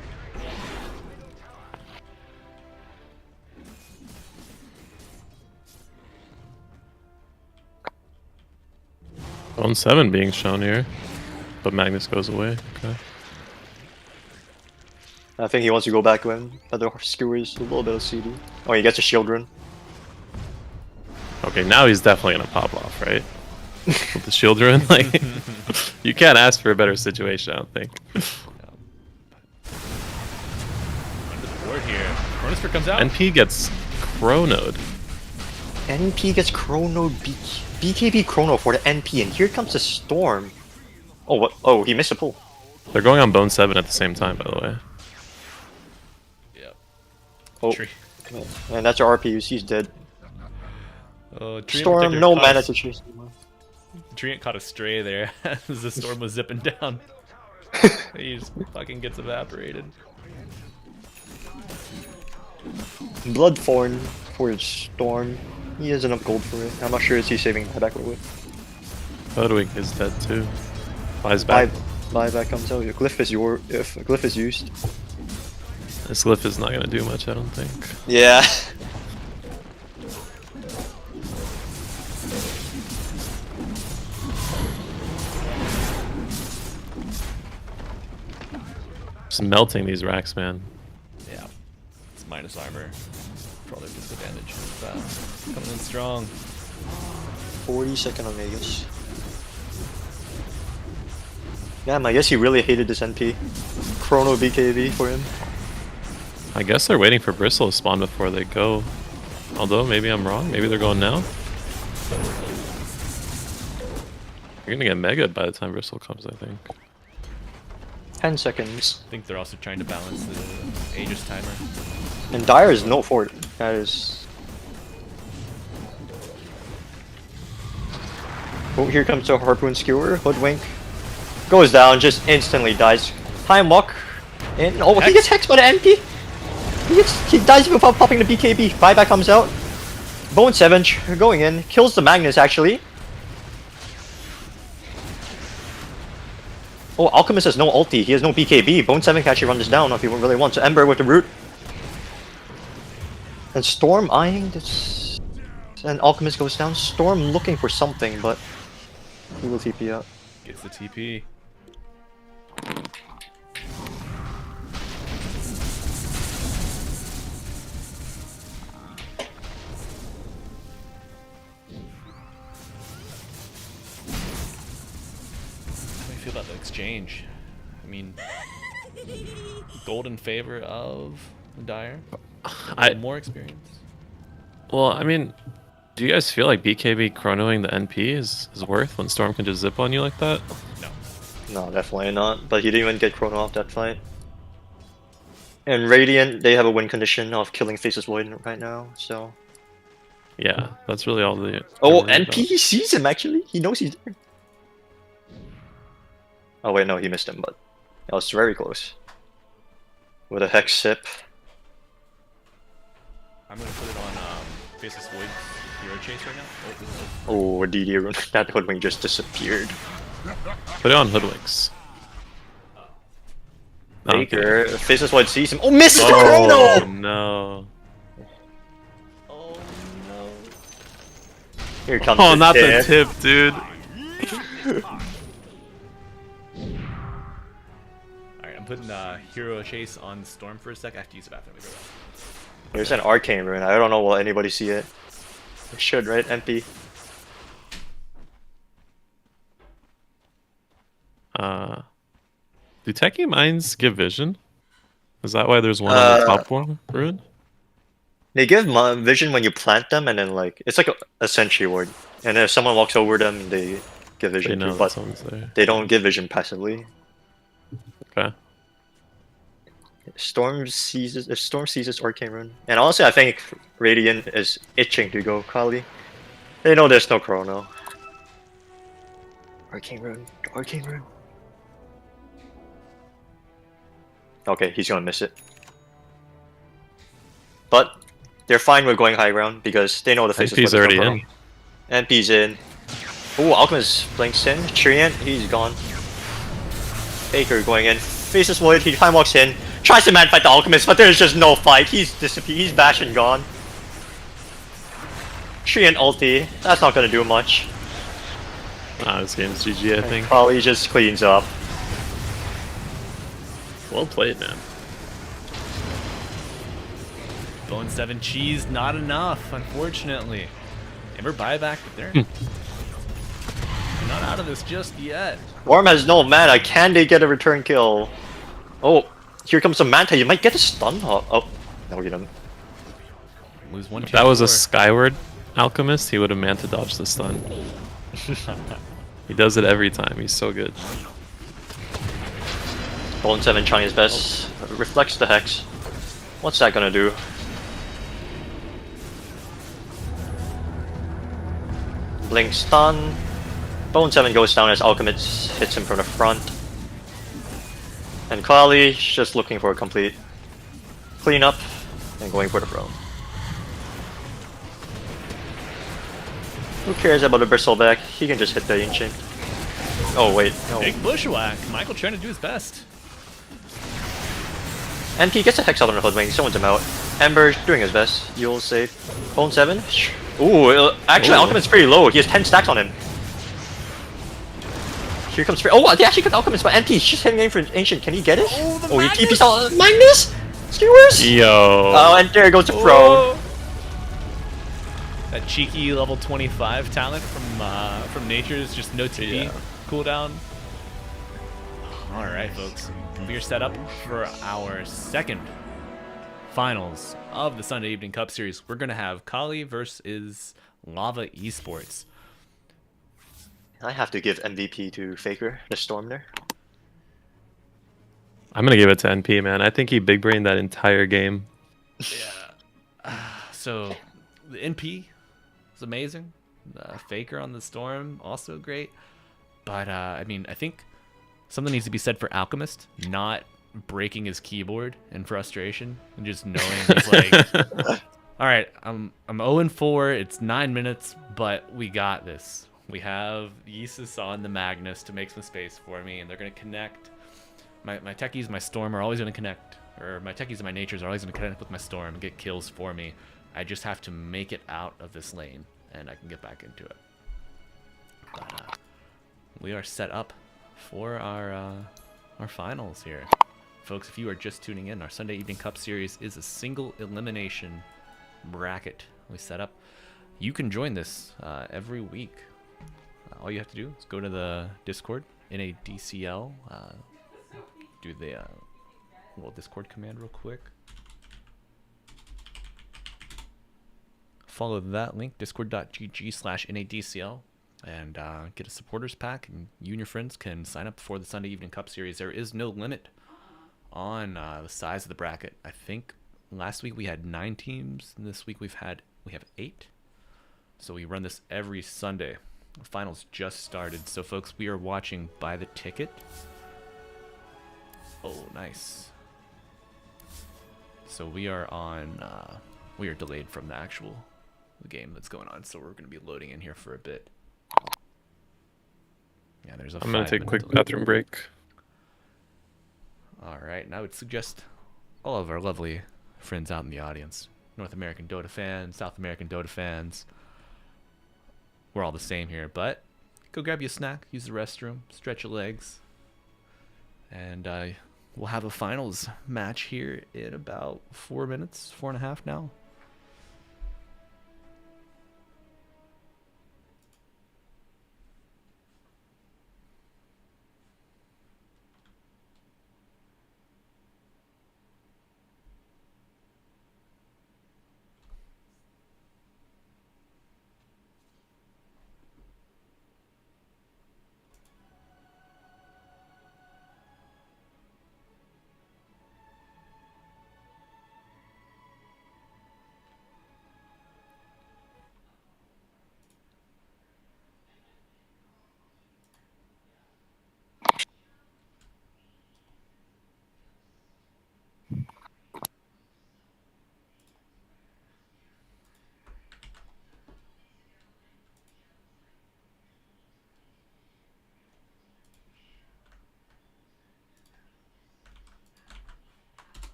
Bone 7 being shown here. But Magnus goes away. Okay. I think he wants to go back when other skewers a little bit of CD. Oh, he gets a shield run. Okay, now he's definitely gonna pop off, right? With the shield run, like you can't ask for a better situation, I don't think. Under the board here. Chronosphere comes out. NP gets chronoed. NP gets Chrono BKB Chrono for the NP, and here comes the Storm. Oh, what? Oh, he missed a pull. They're going on Bone 7 at the same time, by the way. Yep. Oh, Tree. and that's our RPUs. He's dead. Oh, Tree in Storm, particular no caught mana a- to chase anymore. Treant caught a stray there as the storm was zipping down. He just fucking gets evaporated. Bloodthorn for his Storm. He has enough gold for it. I'm not sure is he saving buyback with. Ludwig is dead too. Flies back. Buyback comes out. If Glyph is used. This glyph is not gonna do much, I don't think. Yeah. Just melting these racks, man. Yeah. It's minus armor for all their physical damage. Coming in strong. 40-second on Vegas. Damn, I guess he really hated this NP. Chrono BKB for him. I guess they're waiting for Bristle to spawn before they go. Although, maybe I'm wrong. Maybe they're going now. You're gonna get mega by the time Bristle comes, I think. 10 seconds. I think they're also trying to balance the Aegis timer. And Dire is no fort. That is... Oh, here comes the Harpoon Skewer. Hoodwink. Goes down, just instantly dies. Time Walk. And, oh, he gets hexed by the MP! He dies without popping the BKB. Buyback comes out. Bone 7 going in. Kills the Magnus, actually. Oh, Alchemist has no ulti. He has no BKB. Bone 7 can actually run this down if he really wants. So Ember with the root. And Storm eyeing this. And Alchemist goes down. Storm looking for something, but he will TP out. Gets the TP. How do you feel about the exchange? I mean, gold in favor of Dire. More experience. Well, I mean, do you guys feel like BKB chronoing the NP is worth when Storm can just zip on you like that? No. No, definitely not. But he didn't even get Chrono off that fight. And Radiant, they have a win condition of killing Faceless Void right now, so... Yeah, that's really all the... Oh, they're worried NP sees him actually. He knows he's there. Oh wait, no, he missed him, but that was very close. With a Hex Sip. I'm gonna put it on Faceless Void Hero Chase right now. Oh, DD rune. That Hoodwink just disappeared. Put it on Hoodwinks. No, I'm kidding. Baker, Faceless Void sees him. Oh, misses the Oh, Chrono! no. Oh no. Here comes Oh, the not tip. the tip, dude. Alright, I'm putting Hero Chase on Storm for a sec. I have to use the bathroom. I'll be right back. There's an Arcane rune. I don't know will anybody see it. It should, right? MP. Do Techie Mines give vision? Is that why there's one on the top one rune? They give vision when you plant them, and then like it's like a sentry ward. And if someone walks over them, they give They vision know too, that but someone's there. they don't give vision passively. Okay. Storm seizes Arcane rune, and honestly, I think Radiant is itching to go Kali. They know there's no Chrono. Arcane rune. Okay, he's gonna miss it. But they're fine with going high ground because they know the face NP's already in. NP's in. Ooh, Alchemist blinks in. Treant, he's gone. Baker going in. Faceless Void, he time walks in. Tries to man fight the Alchemist, but there's just no fight. He's disappeared. He's bashed and gone. Treant ulti. That's not gonna do much. This game's GG, I think. Probably just cleans up. Well played, man. Bone 7 cheese, not enough, unfortunately. Ember buyback, but they're not out of this just yet. Worm has no mana. Can they get a return kill? Oh, here comes the Manta. You might get a stun. Oh, no, you don't. Lose 1, 2, If that was a 4. Skyward Alchemist, he would have Manta dodged the stun. He does it every time. He's so good. Bone 7 trying his best. Reflects the Hex. What's that gonna do? Blink stun. Bone 7 goes down as Alchemist hits him from the front. And Kali just looking for a complete cleanup and going for the throne. Who cares about the Bristleback? He can just hit the Ancient. Oh wait, no. Big bushwhack. Michael trying to do his best. And he gets a Hex out on the Hoodwing, someone's him out. Ember doing his best. You'll save. Bone 7? Ooh, actually Ooh. Alchemist's pretty low. He has 10 stacks on him. Here comes Oh, they actually got Alchemist, but NP just hitting aim for Ancient. Can he get it? Oh, he TP's out. Magnus! Skewers! Yo. Oh, and there goes the Prone. That cheeky level 25 talent from Nature's just no TP cooldown. All right, folks, we are set up for our second finals of the Sunday Evening Cup Series. We're gonna have Kali versus Lava Esports. I have to give MVP to Faker, the Storm there. I'm gonna give it to NP, man. I think he big brained that entire game. So the NP is amazing. Faker on the Storm also great. But I mean, I think something needs to be said for Alchemist not breaking his keyboard in frustration and just knowing he's like, all right, I'm 0-4. It's 9 minutes, but we got this. We have Yeezus on the Magnus to make some space for me, and they're gonna connect. My techies, my Storm are always gonna connect, or my techies and my Natures are always gonna connect with my Storm and get kills for me. I just have to make it out of this lane, and I can get back into it. But, we are set up for our finals here. Folks, if you are just tuning in, our Sunday Evening Cup Series is a single elimination bracket we set up. You can join this every week. All you have to do is go to the Discord, NADCL, do the little Discord command real quick. Follow that link, discord.gg/NADCL, and get a supporters pack, and you and your friends can sign up for the Sunday Evening Cup Series. There is no limit on the size of the bracket. I think last week we had 9 teams, and this week we have 8. So we run this every Sunday. The finals just started, so folks, we are watching by the ticket. Oh, nice. So we are on. We are delayed from the actual game that's going on, so we're going to be loading in here for a bit. Yeah, there's a. I'm gonna take a 5-minute quick delay. bathroom break. All right, and I would suggest all of our lovely friends out in the audience, North American Dota fans, South American Dota fans, we're all the same here, but go grab you a snack, use the restroom, stretch your legs, and we'll have a finals match here in about 4 minutes, 4.5 now.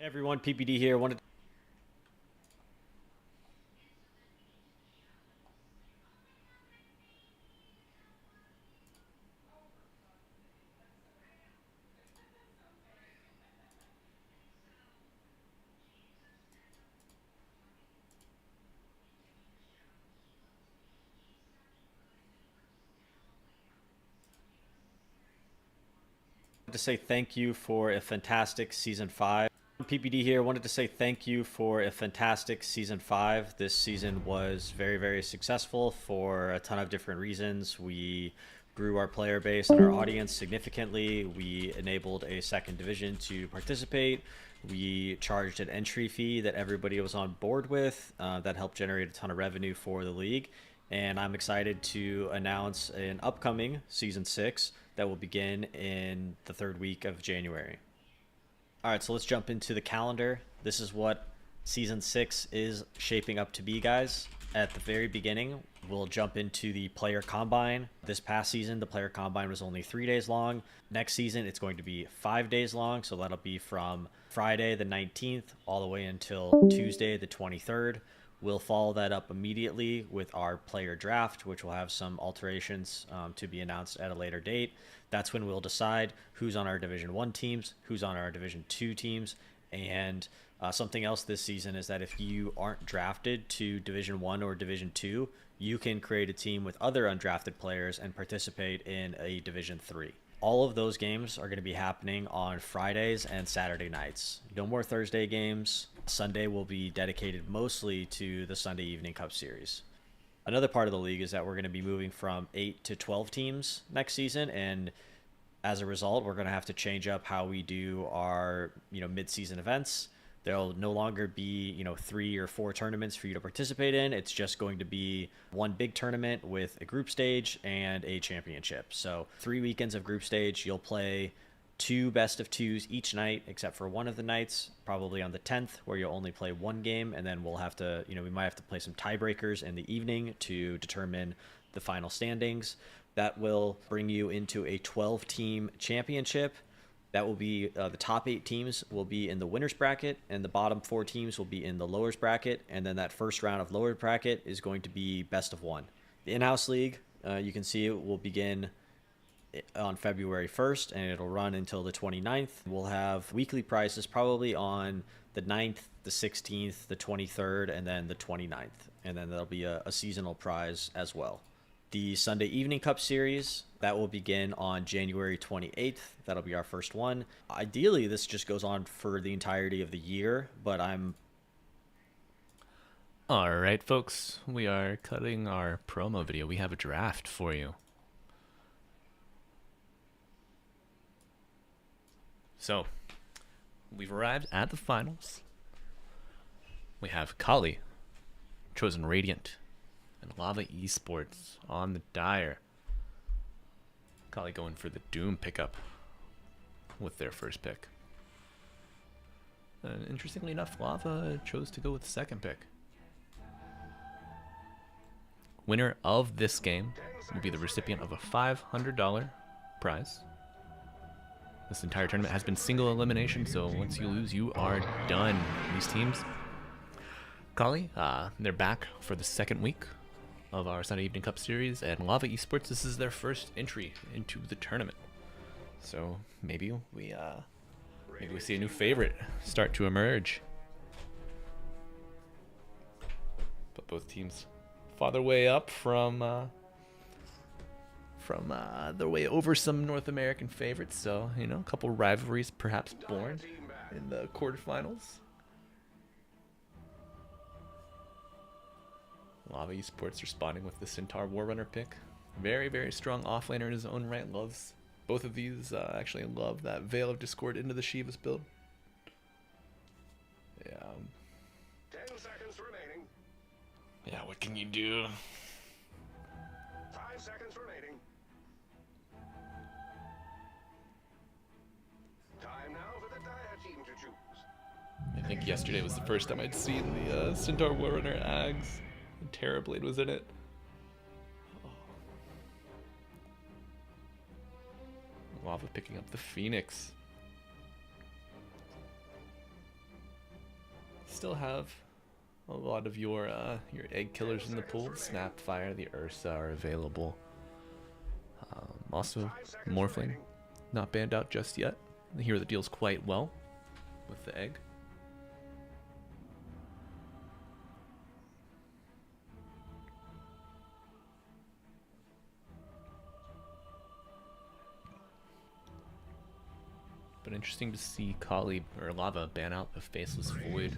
Everyone, PPD here. Wanted to say thank you for a fantastic season 5. PPD here. Wanted to say thank you for a fantastic season 5. This season was very successful for a ton of different reasons. We grew our player base and our audience significantly. We enabled a second division to participate. We charged an entry fee that everybody was on board with. That helped generate a ton of revenue for the league. And I'm excited to announce an upcoming season 6 that will begin in the 3rd week of January. All right, so let's jump into the calendar. This is what season 6 is shaping up to be, guys. At the very beginning, we'll jump into the player combine. This past season, the player combine was only 3 days long. Next season, it's going to be 5 days long. So that'll be from Friday the 19th all the way until Tuesday the 23rd. We'll follow that up immediately with our player draft, which will have some alterations to be announced at a later date. That's when we'll decide who's on our Division 1 teams, who's on our Division 2 teams, and something else this season is that if you aren't drafted to Division 1 or Division 2, you can create a team with other undrafted players and participate in a Division 3. All of those games are going to be happening on Fridays and Saturday nights. No more Thursday games. Sunday will be dedicated mostly to the Sunday Evening Cup Series. Another part of the league is that we're going to be moving from 8 to 12 teams next season, and as a result, we're going to have to change up how we do our mid-season events. There'll no longer be 3 or 4 tournaments for you to participate in. It's just going to be one big tournament with a group stage and a championship. So 3 weekends of group stage. You'll play 2 best of 2s each night, except for one of the nights, probably on the 10th, where you'll only play 1 game, and then we'll have to, we might have to play some tiebreakers in the evening to determine the final standings. That will bring you into a 12-team championship. That will be the top 8 teams will be in the winners bracket, and the bottom 4 teams will be in the lowers bracket. And then that first round of lower bracket is going to be best of 1. The in-house league, you can see it will begin on February 1st, and it'll run until the 29th. We'll have weekly prizes probably on the 9th, the 16th, the 23rd, and then the 29th. And then there'll be a seasonal prize as well. The Sunday Evening Cup Series, that will begin on January 28th. That'll be our first one. Ideally, this just goes on for the entirety of the year, but All right, folks, we are cutting our promo video. We have a draft for you. So, we've arrived at the finals. We have Kali, chosen Radiant, and Lava Esports on the Dire. Kali going for the Doom pickup with their first pick. Interestingly enough, Lava chose to go with the second pick. Winner of this game will be the recipient of a $500 prize. This entire tournament has been single elimination, so once you lose, you are done. These teams, Kali, they're back for the second week of our Sunday Evening Cup Series, and Lava Esports, this is their first entry into the tournament. So maybe we see a new favorite start to emerge. But both teams fought their way up from their way over some North American favorites. So a couple rivalries perhaps born in the quarterfinals. Lava Esports responding with the Centaur Warrunner pick. Very strong offlaner in his own right. Loves both of these. Actually love that Veil of Discord into the Shiva's build. Yeah. 10 seconds remaining. Yeah, what can you do? 5 seconds remaining. Time now for the Dire team to choose. I think yesterday was the first time I'd seen the Centaur Warrunner Ags. And Terrorblade was in it. Oh. Lava picking up the Phoenix. still have a lot of your egg killers in the pool. Snapfire, the Ursa are available. Also, Morphling, not banned out just yet. The hero that deals quite well with the egg. But interesting to see Kali or Lava ban out the Faceless Void.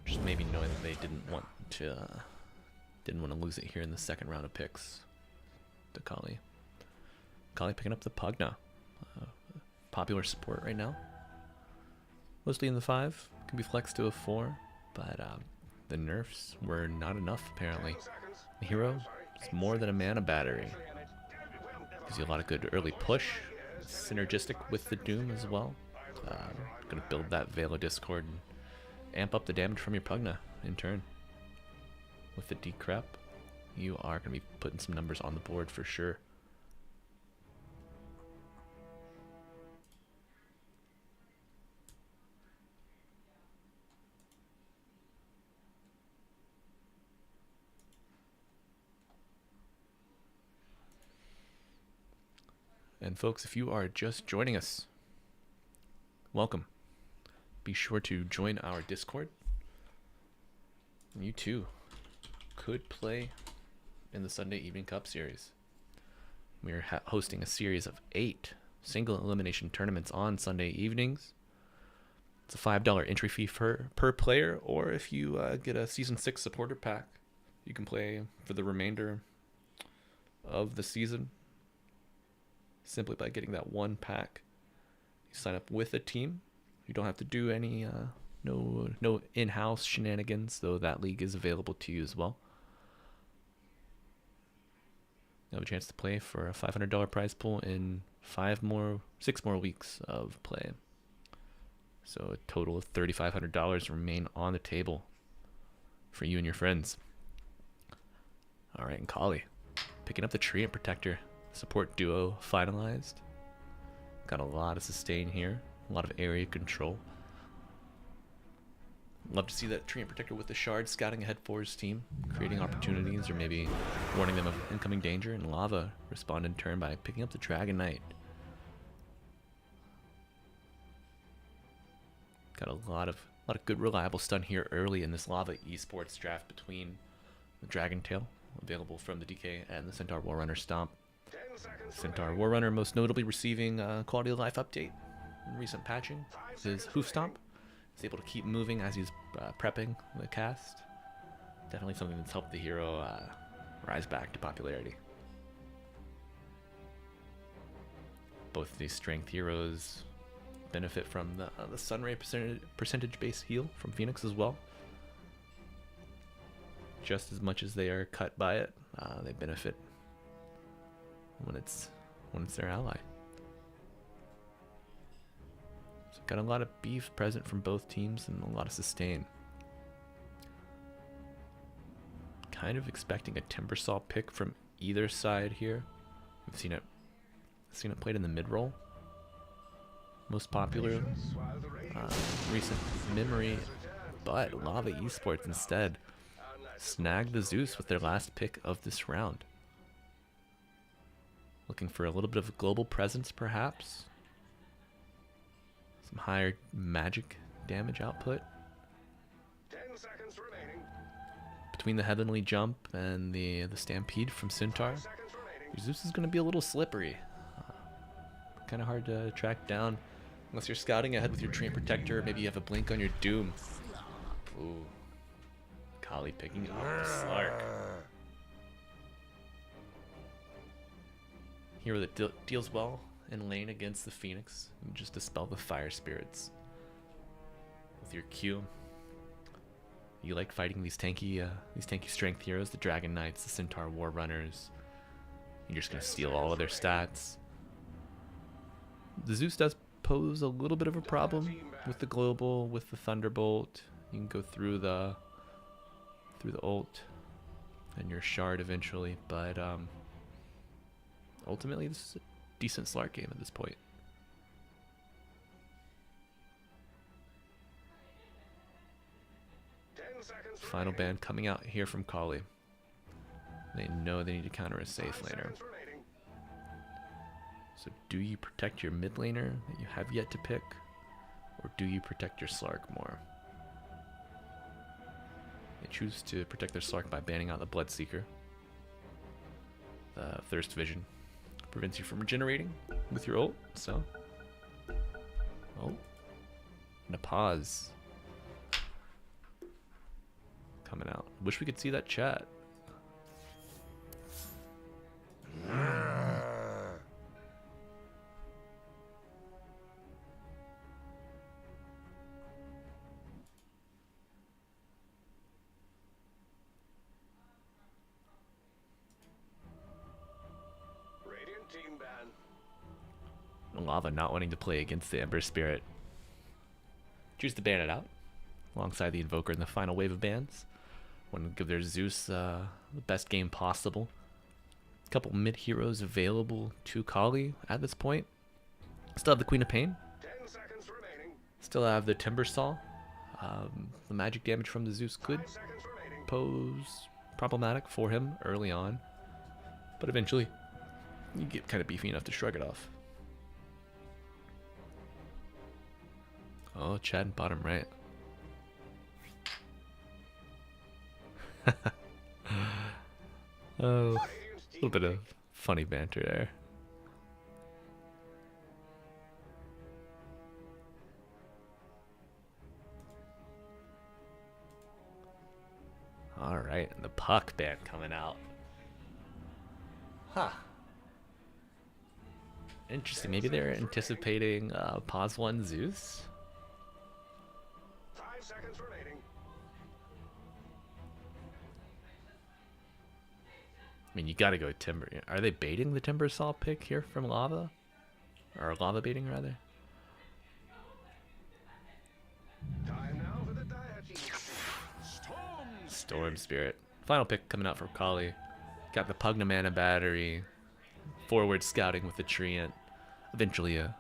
Just maybe knowing that they didn't want to lose it here in the second round of picks to Kali. Kali picking up the Pugna. Popular support right now. Mostly in the 5. Can be flexed to a 4. But the nerfs were not enough apparently. The hero is more than a mana battery. Gives you a lot of good early push. Synergistic with the Doom as well. Gonna build that Veil of Discord and amp up the damage from your Pugna in turn. With the Decrep, you are gonna be putting some numbers on the board for sure. And folks, if you are just joining us, welcome. Be sure to join our Discord. You too could play in the Sunday Evening Cup series. We are hosting a series of 8 single elimination tournaments on Sunday evenings. It's a $5 entry fee per player, or if you get a Season 6 supporter pack, you can play for the remainder of the season. Simply by getting that one pack. You sign up with a team. You don't have to do any no in-house shenanigans, though that league is available to you as well. You have a chance to play for a $500 prize pool in 6 more weeks of play. So a total of $3,500 remain on the table for you and your friends. All right, and Kali picking up the Tree and Protector. Support duo finalized. Got a lot of sustain here, a lot of area control. Love to see that Tree and Protector with the Shard scouting ahead for his team, creating opportunities or maybe warning them of incoming danger. And Lava respond in turn by picking up the Dragon Knight. Got a lot of good reliable stun here early in this Lava Esports draft between the Dragon Tail, available from the DK, and the Centaur Warrunner Stomp. Centaur Warrunner most notably receiving a quality of life update in recent patching. His Hoof Stomp is able to keep moving as he's prepping the cast. Definitely something that's helped the hero rise back to popularity. Both of these strength heroes benefit from the Sunray percentage-based heal from Phoenix as well. Just as much as they are cut by it, they benefit when it's their ally. So got a lot of beef present from both teams and a lot of sustain. Kind of expecting a Timbersaw pick from either side here. We've seen it played in the mid roll. Most popular recent memory, but Lava Esports instead snagged the Zeus with their last pick of this round. Looking for a little bit of global presence, perhaps. Some higher magic damage output. 10 seconds remaining. Between the Heavenly Jump and the Stampede from Centaur, Zeus is going to be a little slippery. Kind of hard to track down unless you're scouting ahead with your Tree and Protector. Maybe you have a blink on your Doom. Ooh. Kali picking up the Slark. Hero that deals well in lane against the Phoenix and just dispel the fire spirits with your Q. You like fighting these tanky strength heroes, the Dragon Knights, the Centaur War Runners. You're just gonna steal all of their stats. The Zeus does pose a little bit of a problem with the global, with the Thunderbolt. You can go through the ult and your shard eventually, but ultimately this is a decent Slark game at this point. Final ban coming out here from Kali. They know they need to counter a safe laner. So do you protect your mid laner that you have yet to pick? Or do you protect your Slark more? They choose to protect their Slark by banning out the Bloodseeker. The Thirst Vision prevents you from regenerating with your ult, so... Oh. And a pause. Coming out. Wish we could see that chat. Radiant team ban. Lava not wanting to play against the Ember Spirit. Choose to ban it out alongside the Invoker in the final wave of bans. Want to give their Zeus the best game possible. A couple mid heroes available to Kali at this point. Still have the Queen of Pain. 10 seconds remaining. Still have the Timber Saw. The magic damage from the Zeus could 5 seconds remaining. pose problematic for him early on, but eventually you get kind of beefy enough to shrug it off. Oh, Chad bottom right. Oh, a little bit of funny banter there. All right, and the Puck band coming out. Huh. Interesting. Maybe they're anticipating pause 1 Zeus. 5 seconds remaining. I mean, you gotta go Timber. Are they baiting the Timber Saw pick here from Lava? Or Lava baiting, rather? Time now for the deity. Storm Spirit. Final pick coming out from Kali. Got the Pugnamana battery. Forward scouting with the Treant. Eventually a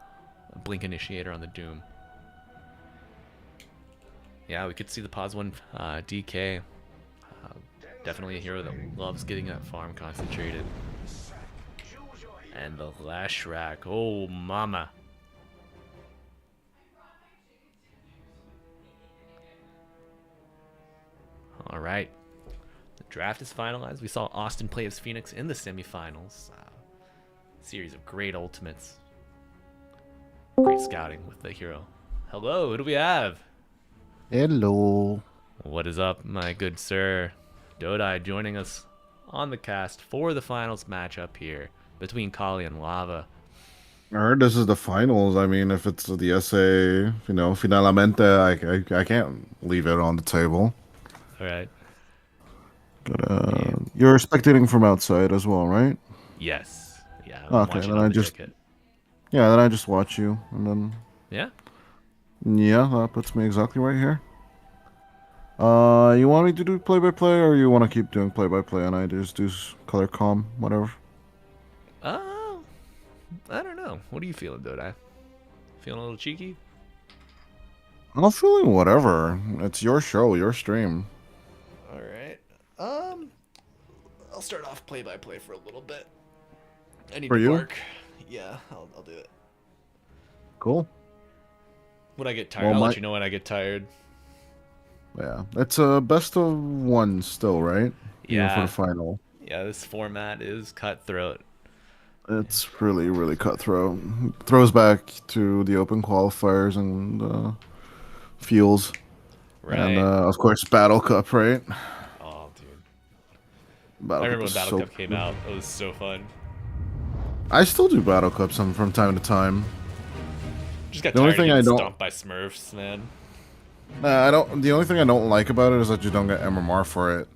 Blink Initiator on the Doom. Yeah, we could see the pause 1 DK. Definitely a hero that loves getting that farm concentrated. And the Lash Rack. Oh, mama. All right. The draft is finalized. We saw Austin play as Phoenix in the semifinals. Series of great ultimates. Great scouting with the hero. Hello, who do we have? Hello. What is up, my good sir? Dodai joining us on the cast for the finals matchup here between Kali and Lava. I heard this is the finals. I mean, if it's the SA, finalmente, I can't leave it on the table. All right. But you're spectating from outside as well, right? Yes. Yeah. I'm Okay, watching then on I the just- ticket. Yeah, then I just watch you, and then Yeah. yeah, that puts me exactly right here. You want me to do play-by-play, or you want to keep doing play-by-play, and I just do color comm, whatever? I don't know. What are you feeling, Dodai? Feeling a little cheeky? I'm feeling whatever. It's your show, your stream. All right. I'll start off play-by-play for a little bit. I need For to you? work. Yeah, I'll do it. Cool. When I get tired, Well, I'll my- let you know when I get tired. Yeah, it's a best of one still, right? Even for Yeah. the final. Yeah, this format is cutthroat. It's really, really cutthroat. Throws back to the open qualifiers and fuels. Right. And of course, Battle Cup, right? Oh, dude. Battle I remember when is Battle so Cup came cool. out. It was so fun. I still do Battle Cups from time to time. Just got The only tired of thing I getting don't- stomped by Smurfs, man. I don't. The only thing I don't like about it is that you don't get MMR for it.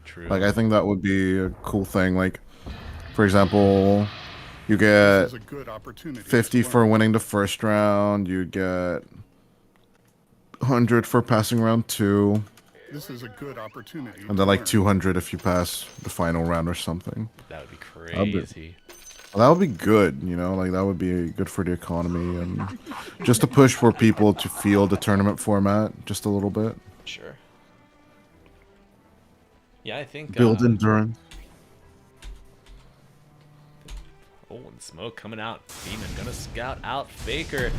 True. Like, I think that would be a cool thing. Like, for example, you get This is a good opportunity. 50 to for learn. winning the first round. You get 100 for passing round 2, This is a good opportunity. and to then like learn. 200 if you pass the final round or something. That would be I'll be- crazy. Well, that would be good, like that would be good for the economy and just to push for people to feel the tournament format just a little bit. Sure. Yeah, I think. Build endurance. Oh, and smoke coming out. Demon gonna scout out Faker.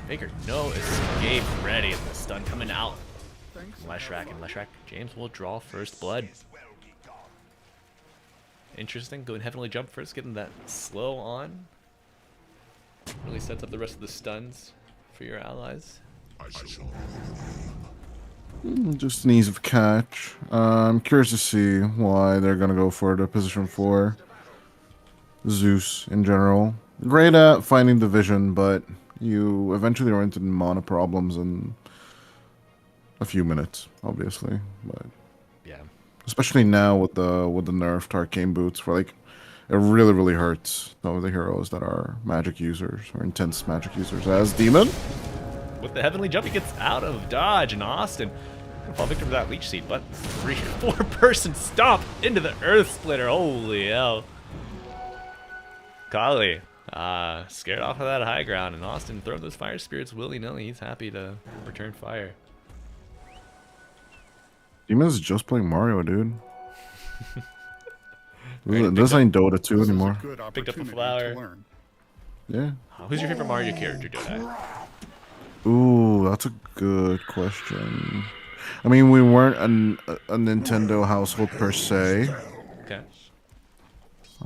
Faker, no escape ready. And the stun coming out. Leshrac and Leshrac. James will draw first blood. Interesting. Going heavenly jump first, getting that slow on. Really sets up the rest of the stuns for your allies. Just an ease of catch. I'm curious to see why they're gonna go for the position 4. Zeus in general. Great at finding the vision, but you eventually run into mana problems in a few minutes, obviously. But Yeah. especially now with the nerf to arcane boots, where like it really hurts some of the heroes that are magic users or intense magic users. As Demon, With the heavenly jump, he gets out of dodge, and Austin gonna fall victim to that leech seed, but 3 or 4 person stomp into the earth splitter. Holy hell. Kali, scared off of that high ground, and Austin throwing those fire spirits willy-nilly. He's happy to return fire. Demon's just playing Mario, dude. Alright, This ain't Dota 2 This is a anymore. good Picked up a opportunity flower. to learn. Yeah. Who's your favorite Mario character, Dodai? Ooh, that's a good question. I mean, we weren't a Nintendo household per se. Okay.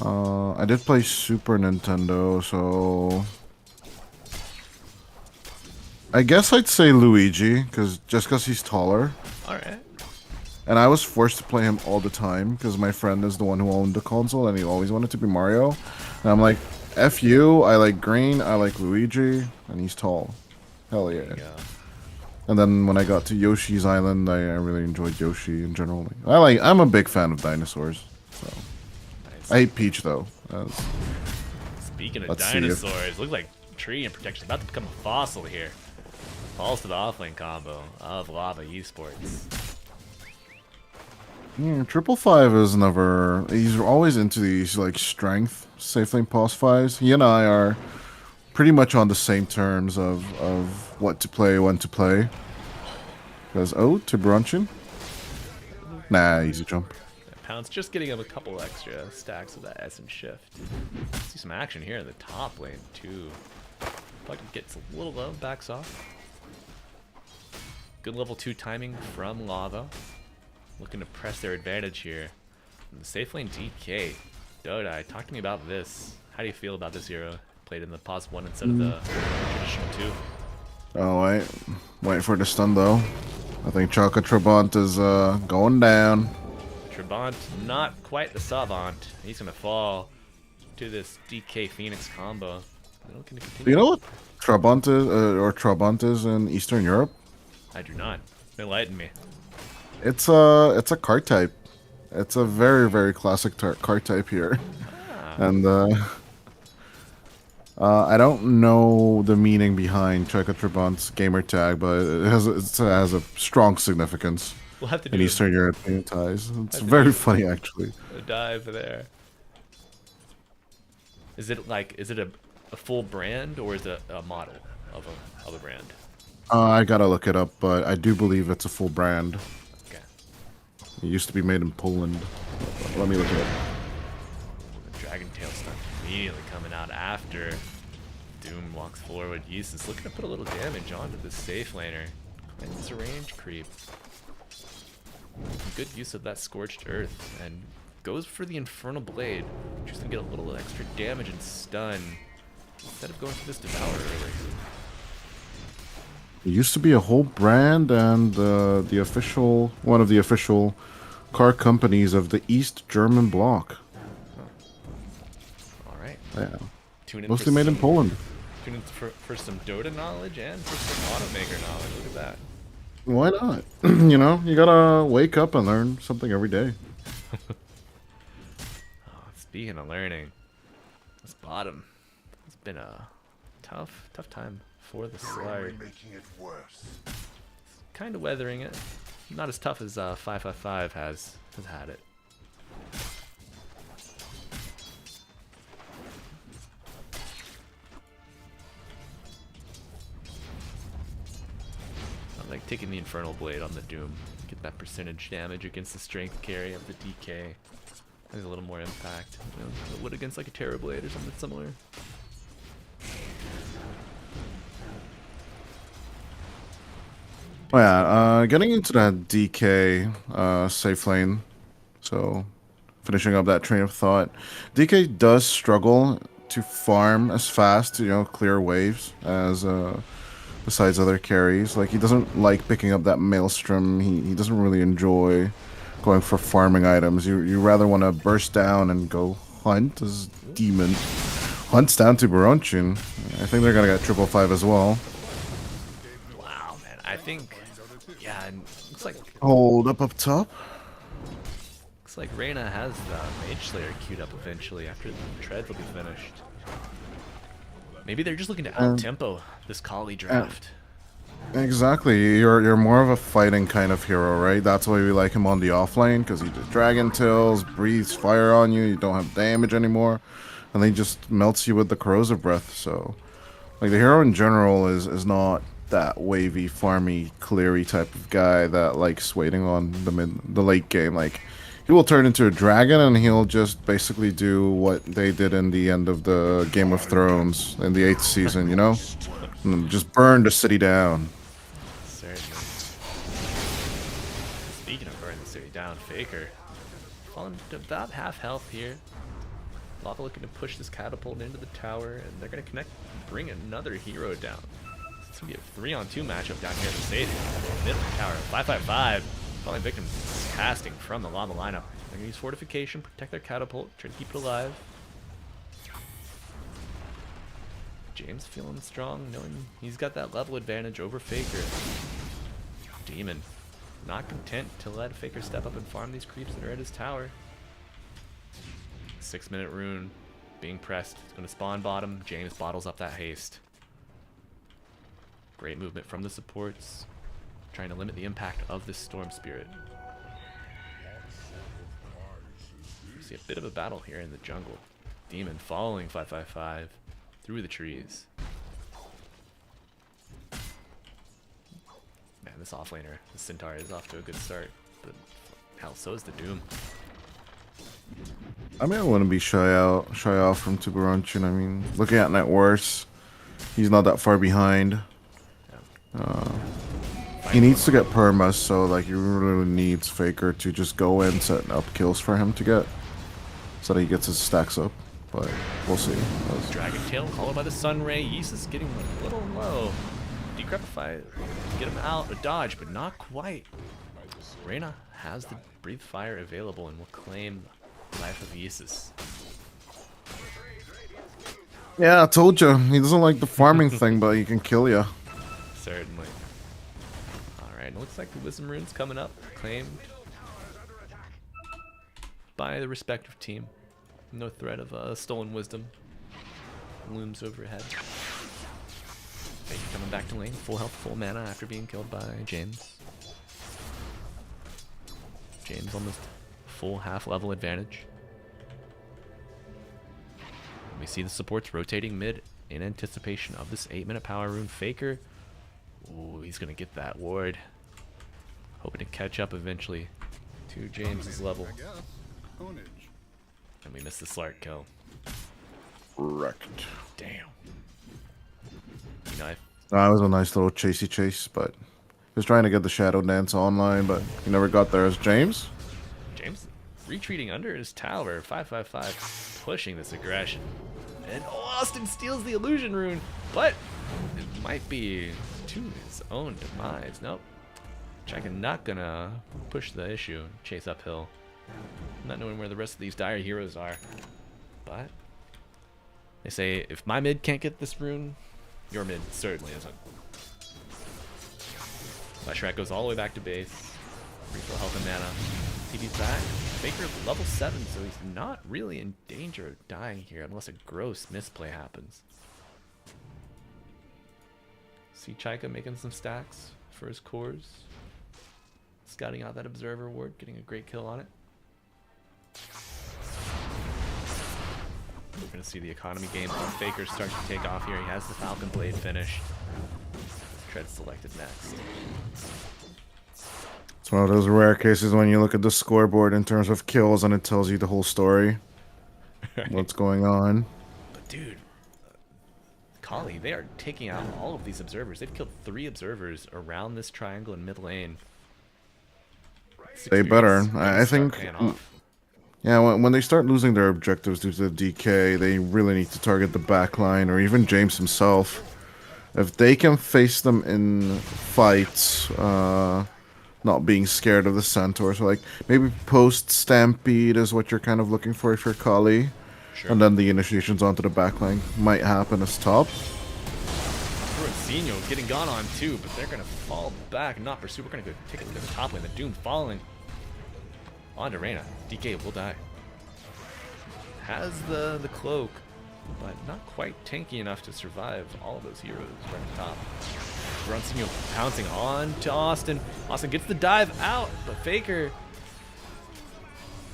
I did play Super Nintendo, so I guess I'd say Luigi, just because he's taller. Alright. And I was forced to play him all the time because my friend is the one who owned the console and he always wanted to be Mario. And I'm like, F you, I like green, I like Luigi, and he's tall. Hell yeah. Yeah. And then when I got to Yoshi's Island, I really enjoyed Yoshi in general. I'm a big fan of dinosaurs. So Nice. I hate Peach though. Speaking of Let's see if- dinosaurs, looks like Tree and Protection about to become a fossil here. Falls to the offlane combo of Lava Esports. Yeah, 555 is never. He's always into these like strength safe lane pos fives. He and I are pretty much on the same terms of what to play, when to play. Because to Brunchin. Nah, easy jump. Pounce just getting him a couple extra stacks of that Essence Shift. See some action here in the top lane too. Fucking gets a little low, backs off. Good level 2 timing from Lava. Looking to press their advantage here. And the safe lane DK. Dodai, talk to me about this. How do you feel about this hero? Played in the pos 1 instead of the traditional 2. Oh, wait for the stun though. I think Chaka Trabant is going down. Trabant, not quite the Savant. He's gonna fall to this DK Phoenix combo. They're looking to continue. You know what Trabant is in Eastern Europe? I do not. Enlighten me. It's a card type. It's a very classic card type here. And I don't know the meaning behind Cheka Trabant's gamer tag, but it has a strong significance We'll have to do in a- Eastern European ties. It's to very do- funny actually. a dive there. Is it a full brand or is it a model of a brand? I gotta look it up, but I do believe it's a full brand. Okay. It used to be made in Poland. Let me look it up. The Dragon Tail stuff immediately coming out after Doom walks forward. Yeast is looking to put a little damage onto the safe laner. Cleanses a range creep. Good use of that Scorched Earth and goes for the Infernal Blade. Just gonna get a little extra damage and stun instead of going for this Devourer early. It used to be a whole brand and one of the official car companies of the East German bloc. Alright. Yeah. Tune in Mostly for made in some- Poland. Tune in for some Dota knowledge and for some Automaker knowledge. Look at that. Why not? You know, you gotta wake up and learn something every day. Oh, speaking of learning, this bottom has been a tough time for the Slard. Making it worse. Kind of weathering it. Not as tough as 555 has had it. Not like taking the Infernal Blade on the Doom. Get that percentage damage against the strength carry of the DK. There's a little more impact. You know, it would against like a Terror Blade or something similar. Oh yeah, getting into that DK safe lane. So, finishing up that train of thought. DK does struggle to farm as fast, clear waves as besides other carries. Like, he doesn't like picking up that Maelstrom. He doesn't really enjoy going for farming items. You rather want to burst down and go hunt as Demon. Hunts down to Baronchin. I think they're going to get 555 as well. Wow, man. I think, yeah, and looks like Hold up top. looks like Reyna has the Mage Slayer queued up eventually after the treads will be finished. Maybe they're just looking to out-tempo this Kali draft. Exactly. You're more of a fighting kind of hero, right? That's why we like him on the offlane, because he just Dragon Tails, breathes fire on you, you don't have damage anymore, and he just melts you with the corrosive breath. So, like, the hero in general is not that wavy, farmy, cleary type of guy that likes waiting on the late game. Like, he will turn into a dragon and he'll just basically do what they did in the end of the Game of Thrones in the 8th season, and just burn the city down. Certainly. Speaking of burning the city down, Faker falling to about half health here. Lava looking to push this catapult into the tower, and they're going to connect, bring another hero down. It's going to be a 3-on-2 matchup down here at the stadium. Middle of the tower, 555. Falling victim casting from the lava lineup. They're going to use fortification, protect their catapult, try to keep it alive. James feeling strong, knowing he's got that level advantage over Faker. Demon not content to let Faker step up and farm these creeps that are at his tower. 6-minute rune being pressed. It's going to spawn bottom. James bottles up that haste. Great movement from the supports, trying to limit the impact of this Storm Spirit. We see a bit of a battle here in the jungle. Demon following 555 through the trees. Man, this offlaner, the Centaur, is off to a good start, but hell, so is the Doom. I mean, I wouldn't be shy off from Tuberonchin. I mean, looking at net worth, he's not that far behind. He needs to get permas, so like he really needs Faker to just go in, set up kills for him to get, so that he gets his stacks up. But we'll see. Dragon Tail followed by the Sun Ray. Yeezus getting a little low. Decrepify, get him out, a dodge, but not quite. Reyna has the Breathe Fire available and will claim the life of Yeezus. Yeah, I told you. He doesn't like the farming thing, but he can kill you. Certainly. Alright, looks like the Wisdom Rune's coming up. Claimed by the respective team. No threat of stolen wisdom looms overhead. Faker coming back to lane, full health, full mana after being killed by James. James almost full half level advantage. We see the supports rotating mid in anticipation of this 8-minute power rune. Faker, ooh, he's gonna get that ward. Hoping to catch up eventually to James's level. And we missed the Slark kill. Wrecked. Damn. You know, That was a nice little chasey chase, but he was trying to get the Shadow Dance online, but he never got there as James. James retreating under his tower. 555 pushing this aggression. And Austin steals the illusion rune, but it might be to his own demise. Nope. Chaka not gonna push the issue, chase uphill. Not knowing where the rest of these dire heroes are. But they say if my mid can't get this rune, your mid certainly isn't. Shrek goes all the way back to base. Refill health and mana. TV's back. Faker level 7, so he's not really in danger of dying here unless a gross misplay happens. See Chaika making some stacks for his cores. Scouting out that observer ward, getting a great kill on it. We're going to see the economy game on Faker start to take off here. He has the Falcon Blade finished. Tread selected next. It's one of those rare cases when you look at the scoreboard in terms of kills and it tells you the whole story. What's going on. But dude, Kali, they are taking out all of these observers. They've killed 3 observers around this triangle in mid lane. They better. Experience I really start think. paying off. Yeah, when they start losing their objectives due to the DK, they really need to target the backline or even James himself. If they can face them in fights, not being scared of the Centaur, so like maybe post Stampede is what you're kind of looking for if you're Kali. Sure. And then the initiations onto the backline might happen as top. Rosinho getting gone on too, but they're gonna fall back, not pursue. We're gonna go take a look at the top lane. The Doom falling onto Reyna. DK will die. Has the cloak, but not quite tanky enough to survive all of those heroes right at the top. Rosinho pouncing on to Austin. Austin gets the dive out, but Faker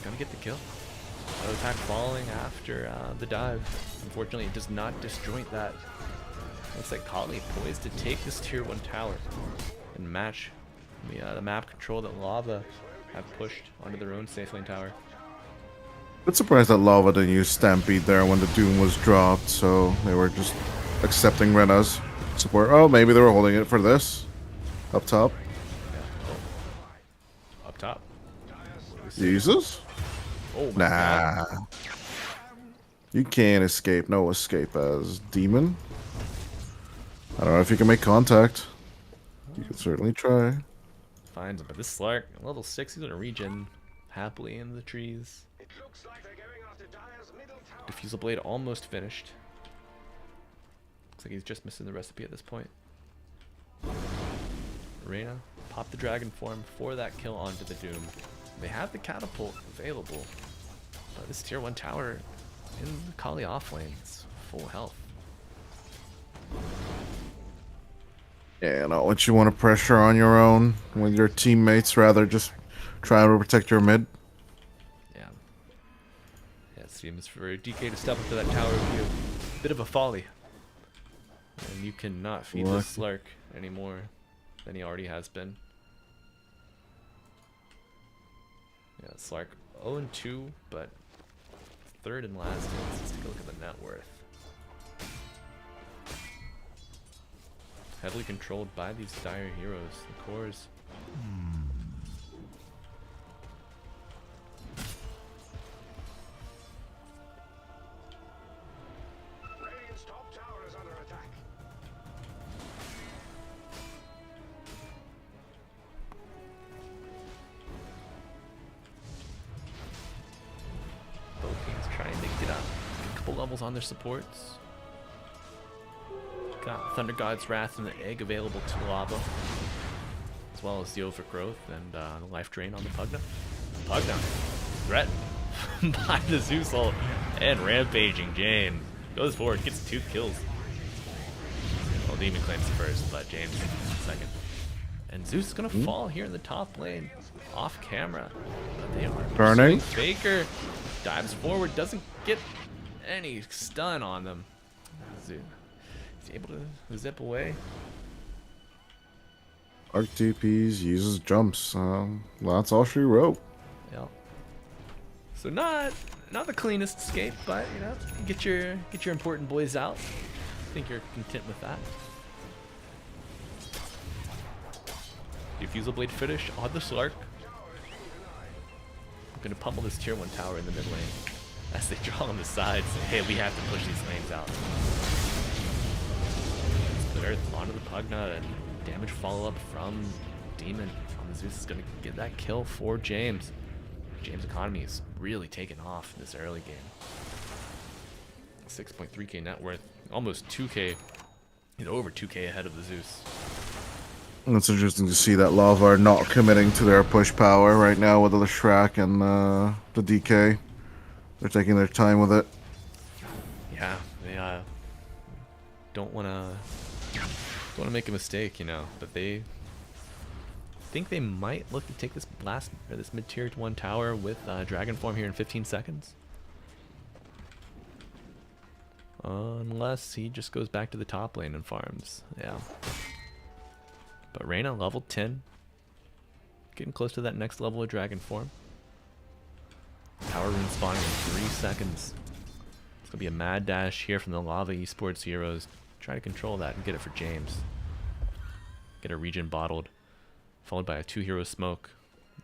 gonna get the kill. Auto attack falling after the dive. Unfortunately, it does not disjoint that. Looks like Kali poised to take this tier 1 tower and match the map control that Lava have pushed onto their own safe lane tower. Bit surprised that Lava didn't use Stampede there when the Doom was dropped, so they were just accepting Rena's support. Oh, maybe they were holding it for this. Up top. Yeah. Oh. Up top. Jesus? Oh my god. Nah. You can't escape. No escape as Demon. I don't know if you can make contact. You can certainly try. Finds him, but this Slark, level 6, he's gonna regen happily in the trees. It looks like they're going after Dire's middle tower. Diffusal Blade almost finished. Looks like he's just missing the recipe at this point. Reyna popped the dragon form for that kill onto the Doom. They have the catapult available, but this tier 1 tower in the Kali off lane is full health. Yeah, not what you want to pressure on your own with your teammates, rather just try to protect your mid. Yeah. Yeah, it seems for DK to step up to that tower would be a bit of a folly. And you cannot feed What? this Slark any more than he already has been. Yeah, Slark 0-2, but 3rd and last. Let's take a look at the net worth. Heavily controlled by these dire heroes, the cores. Radiant's top tower is under attack. Both teams trying to get up a couple levels on their supports. Got Thunder God's Wrath and the Egg available to Lava, as well as the Overgrowth and the Life Drain on the Pugna. Pugna, threat by the Zeus ult and Rampaging James. Goes forward, gets 2 kills. Well, Demon claims first, but James second. And Zeus is gonna fall here in the top lane, off camera. But they are Burning. pursuing. Faker dives forward, doesn't get any stun on them. Zeus is able to zip away. Arc TPs, uses jumps. That's all she wrote. Yep. So not the cleanest escape, but you know, get your important boys out. I think you're content with that. Diffusal Blade finish on the Slark. I'm gonna pummel this tier 1 tower in the mid lane as they draw on the sides. Hey, we have to push these lanes out. Split Earth onto the Pugna and damage follow up from Demon on the Zeus is gonna get that kill for James. James' economy is really taking off in this early game. 6.3k net worth, almost 2k. He's over 2k ahead of the Zeus. It's interesting to see that Lava are not committing to their push power right now with the Shrek and the DK. They're taking their time with it. Yeah, they don't want to make a mistake, you know, but they think they might look to take this this mid-tier 1 tower with Dragon Form here in 15 seconds. Unless he just goes back to the top lane and farms. Yeah. But Reyna, level 10. Getting close to that next level of dragon form. Power rune spawning in 3 seconds. It's gonna be a mad dash here from the Lava Esports heroes. Try to control that and get it for James. Get a regen bottled. Followed by a 2-hero smoke.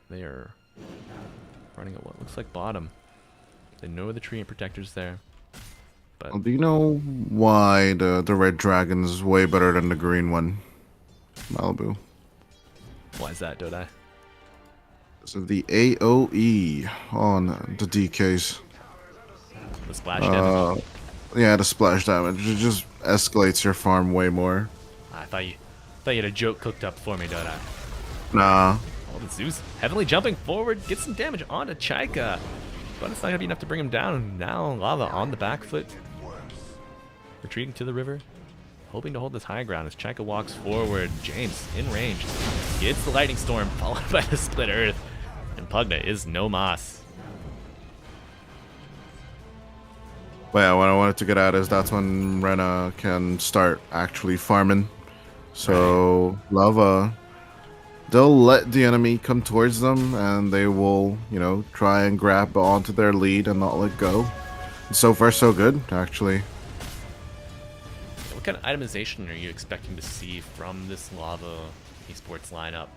They are running at what looks like bottom. They know the tree and protector's there. But Do you know why the red dragon is way better than the green one? Malibu. why is that, Dodai? So the AOE on the DKs. The splash damage. Yeah, the splash damage. It just escalates your farm way more. I thought you had a joke cooked up for me, Dodai. Nah. Oh, the Zeus heavily jumping forward, gets some damage onto Chaika. But it's not going to be enough to bring him down. Now Lava on the back foot. Retreating to the river. Hoping to hold this high ground as Chaika walks forward. James in range. Gets the lightning storm followed by the split earth. And Pugna is no mas. But yeah, what I wanted to get at is that's when Rena can start actually farming. So Lava, they'll let the enemy come towards them and they will, you know, try and grab onto their lead and not let go. So far so good, actually. What kind of itemization are you expecting to see from this Lava Esports lineup?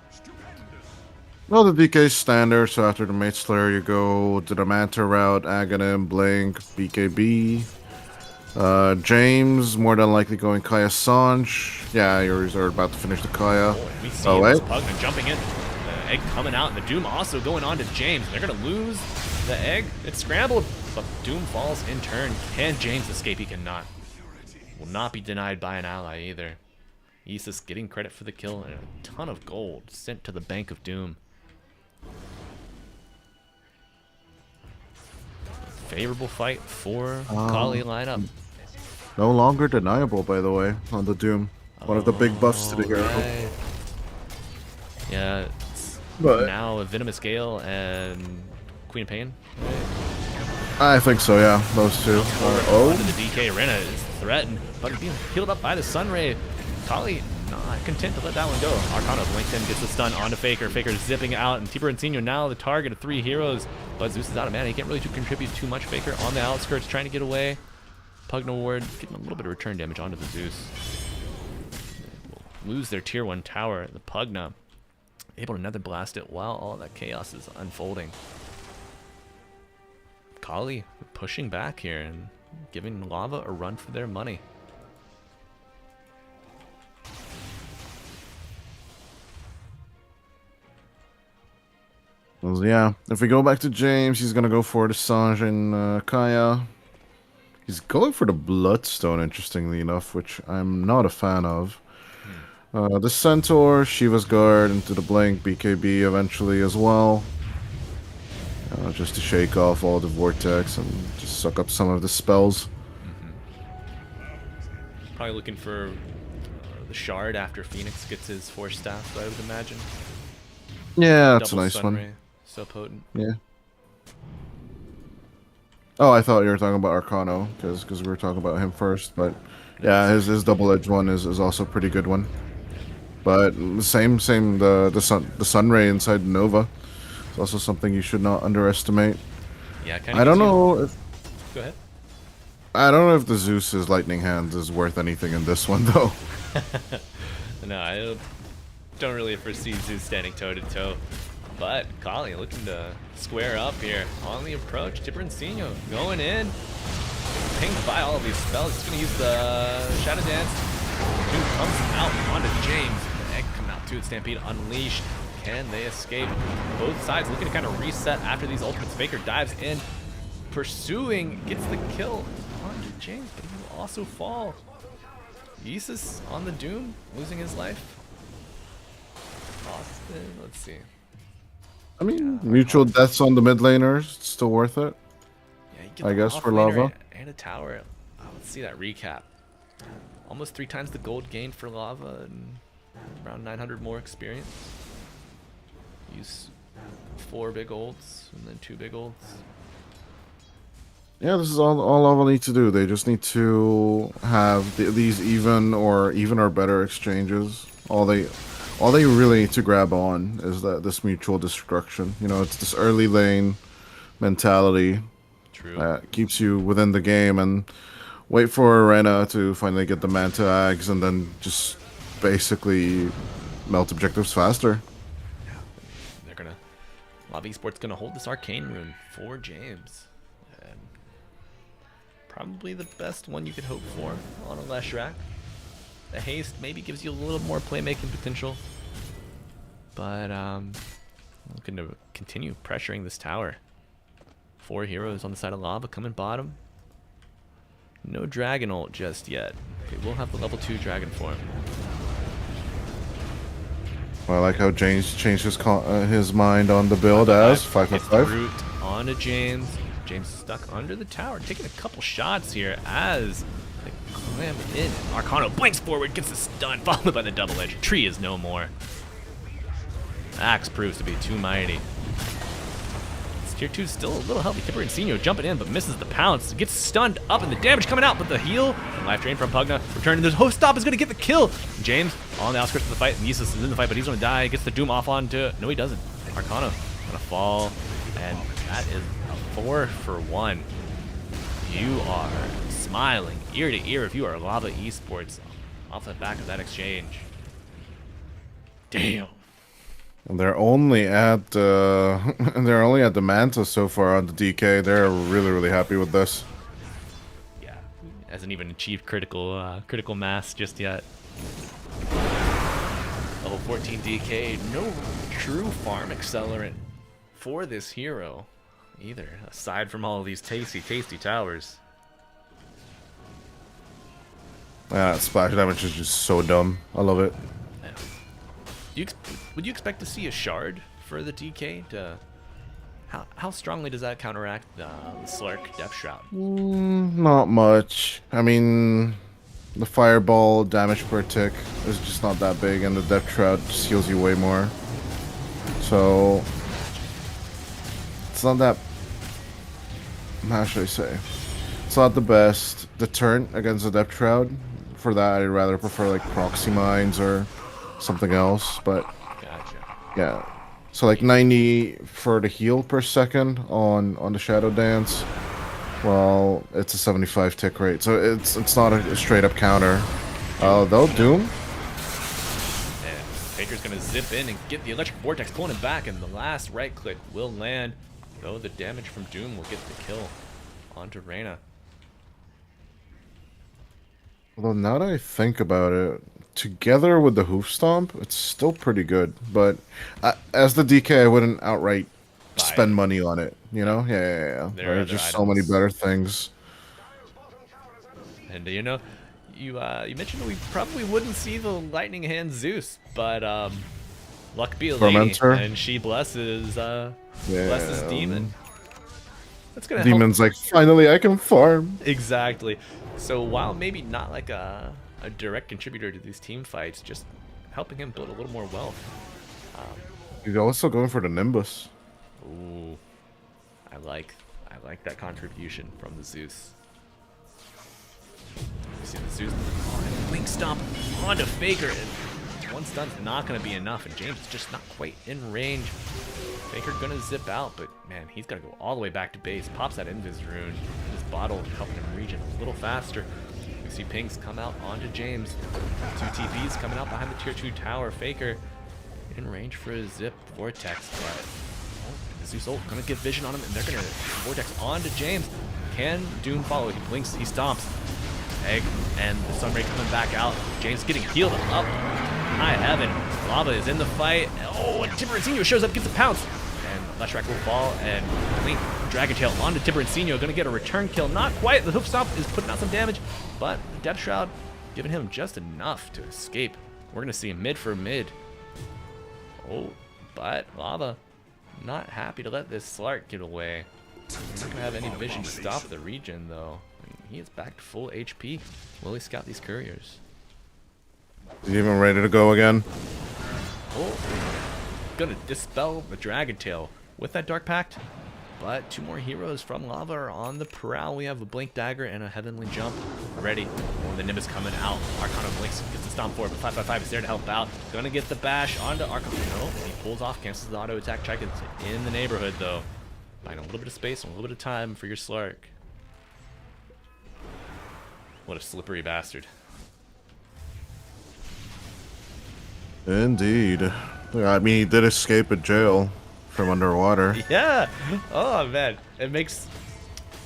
Well, the DK standard, so after the Mate Slayer you go to the Manta route, Aghanim, Blink, BKB. James, more than likely going Kaya Sanj. Yeah, you're about to finish the Kaya. Oh, we see Oh, wait. Pugna jumping in. The egg coming out, and the Doom also going on to James. They're going to lose the egg. It's scrambled, but Doom falls in turn. Can James escape? He cannot. Will not be denied by an ally either. Isis getting credit for the kill and a ton of gold sent to the Bank of Doom. Favorable fight for Kali lineup. No longer deniable, by the way, on the Doom. One of the big buffs to the hero. Right. Yeah, it's But- now a Venomous Gale and Queen of Pain. I think so, yeah. Those two. Onto the DK. Rena is threatened, but being healed up by the Sunray. Kali not content to let that one go. Arcana of LinkedIn gets the stun onto Faker. Faker zipping out, and Tiber Insigno now the target of 3 heroes. But Zeus is out of mana. He can't really contribute too much. Faker on the outskirts trying to get away. Pugna Ward getting a little bit of return damage onto the Zeus. They will lose their tier 1 tower. The Pugna able to nether blast it while all that chaos is unfolding. Kali pushing back here and giving Lava a run for their money. Well, yeah, if we go back to James, he's gonna go for the Sanj and Kaya. He's going for the Bloodstone, interestingly enough, which I'm not a fan of. The Centaur, Shiva's Guard, into the Blink, BKB eventually as well. Just to shake off all the Vortex and just suck up some of the spells. Probably looking for the Shard after Phoenix gets his Force Staff, I would imagine. Yeah, that's Double a nice Sunray, one. so potent. Yeah. Oh, I thought you were talking about Arcano, because we were talking about him first, but yeah, his double-edged one is also a pretty good one. But same the Sunray inside Nova. It's also something you should not underestimate. Yeah, kind of. I don't know if Go ahead. I don't know if the Zeus's Lightning Hands is worth anything in this one though. No, I don't really foresee Zeus standing toe to toe. But Kali looking to square up here on the approach. Tipper and Sino going in. Pinged by all of these spells. He's going to use the Shadow Dance. Dude comes out onto James. The egg coming out too. Stampede unleashed. Can they escape? Both sides looking to kind of reset after these ultimates. Faker dives in. Pursuing. Gets the kill onto James. But he will also fall. Isis on the Doom. Losing his life. Austin. Let's see. I mean, mutual deaths on the mid laners, it's still worth it. Yeah, you get I the guess off for laner Lava. and a tower. Let's see that recap. Almost 3 times the gold gained for Lava and around 900 more experience. Use 4 big ults and then 2 big ults. Yeah, this is all Lava need to do. They just need to have these even or better exchanges. All all they really need to grab on is that this mutual destruction. You know, it's this early lane mentality True. that keeps you within the game, and wait for Arena to finally get the Manta Ags and then just basically melt objectives faster. They're gonna. Lava Esports gonna hold this arcane rune for James. And probably the best one you could hope for on a Leshrac. The haste maybe gives you a little more playmaking potential. But looking to continue pressuring this tower. 4 heroes on the side of Lava coming bottom. No Dragon ult just yet. They will have the level 2 Dragon form. Well, I like how James changed his mind on the build as 5/5. Root onto James. James is stuck under the tower, taking a couple shots here as they clam in. Arcano blinks forward, gets the stun, followed by the double edge. Tree is no more. Axe proves to be too mighty. Tier 2 is still a little healthy. Tipper and Senior jumping in, but misses the pounce. Gets stunned up, and the damage coming out, but the heal and life drain from Pugna. Returning, there's Host Stop is going to get the kill. James on the outskirts of the fight. Niesus is in the fight, but he's going to die. Gets the Doom off onto. No, he doesn't. Arcana going to fall, and that is a 4 for 1. You are smiling ear to ear if you are Lava Esports off the back of that exchange. Damn. And they're only at the Manta so far on the DK. They're really happy with this. Yeah, hasn't even achieved critical mass just yet. Level 14 DK, no true farm accelerant for this hero either, aside from all of these tasty towers. That splash damage is just so dumb. I love it. Would you expect to see a shard for the DK? How strongly does that counteract the Slurk Depth Shroud? Not much. I mean, the fireball damage per tick is just not that big, and the Depth Shroud just heals you way more. So it's not that. How should I say? It's not the best deterrent against the Depth Shroud. For that, I'd rather prefer like proxy mines or something else, but Gotcha. yeah. So like 90 for the heal per second on the Shadow Dance. Well, it's a 75 tick rate, so it's not a straight up counter. They'll Doom. And Faker's gonna zip in and get the Electric Vortex, pulling him back, and the last right click will land. Though the damage from Doom will get the kill onto Reyna. Although now that I think about it, together with the Hoof Stomp, it's still pretty good. But as the DK, I wouldn't outright spend money on it. You know? Yeah. There are just so many better things. And you know, you mentioned we probably wouldn't see the Lightning Hand Zeus, but luck be a lady, and she blesses Demon. That's gonna Demon's like, finally I can farm. Exactly. So while maybe not like a direct contributor to these team fights, just helping him build a little more wealth. He's also going for the Nimbus. Ooh, I like that contribution from the Zeus. You see the Zeus, and Blink Stomp onto Faker, and one stun's not going to be enough, and James is just not quite in range. Faker gonna zip out, but man, he's gotta go all the way back to base. Pops that Invis rune, this bottle helping him regen a little faster. We see pings come out onto James. 2 TPs coming out behind the tier 2 tower. Faker in range for a zip vortex, but the Zeus ult gonna get vision on him, and they're gonna vortex onto James. Can Doom follow? He blinks, he stomps. Egg and the Sunray coming back out. James getting healed up. High heaven. Lava is in the fight. Oh, and Tipper and Senior shows up, gets a pounce. And Leshrac will fall, and Blink Dragon Tail onto Tipper and Senior. Gonna get a return kill. Not quite. The Hoof Stomp is putting out some damage, but the Depth Shroud giving him just enough to escape. We're gonna see a mid for mid. Oh, but Lava not happy to let this Slark get away. Not gonna have any vision to stop the regen though. He is back to full HP. Will he scout these couriers? He's even ready to go again. Oh, gonna dispel the Dragon Tail with that Dark Pact. But 2 more heroes from Lava are on the prowl. We have a Blink Dagger and a Heavenly Jump ready. Oh, the Nimbus coming out. Arcana blinks, gets the stomp forward, but 555 is there to help out. Gonna get the bash onto Arcana. No, he pulls off, cancels the auto attack. Try gets in the neighborhood though. Buying a little bit of space and a little bit of time for your Slark. What a slippery bastard. Indeed. I mean, he did escape a jail from underwater. Yeah. Oh man, it makes,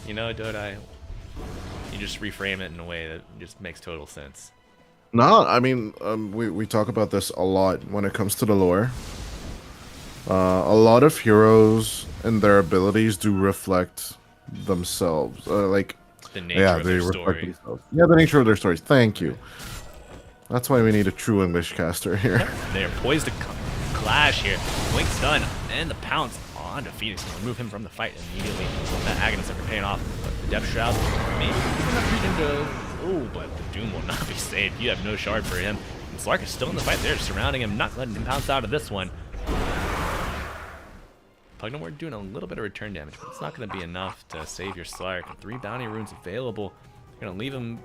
you know, Dodai, you just reframe it in a way that just makes total sense. No, I mean, we talk about this a lot when it comes to the lore. A lot of heroes and their abilities do reflect themselves. Like, The nature of they their reflect story. themselves. Yeah, the nature of their stories. Thank you. That's why we need a true English caster here. They are poised to clash here. Blink's done, and the pounce onto Phoenix to remove him from the fight immediately. That Aghanis are paying off, but the Depth Shroud maybe enough read him to. Oh, but the Doom will not be saved. You have no shard for him. And Slark is still in the fight. They're surrounding him, not letting him pounce out of this one. Pugnamore doing a little bit of return damage, but it's not going to be enough to save your Slark. 3 bounty runes available. You're going to leave him.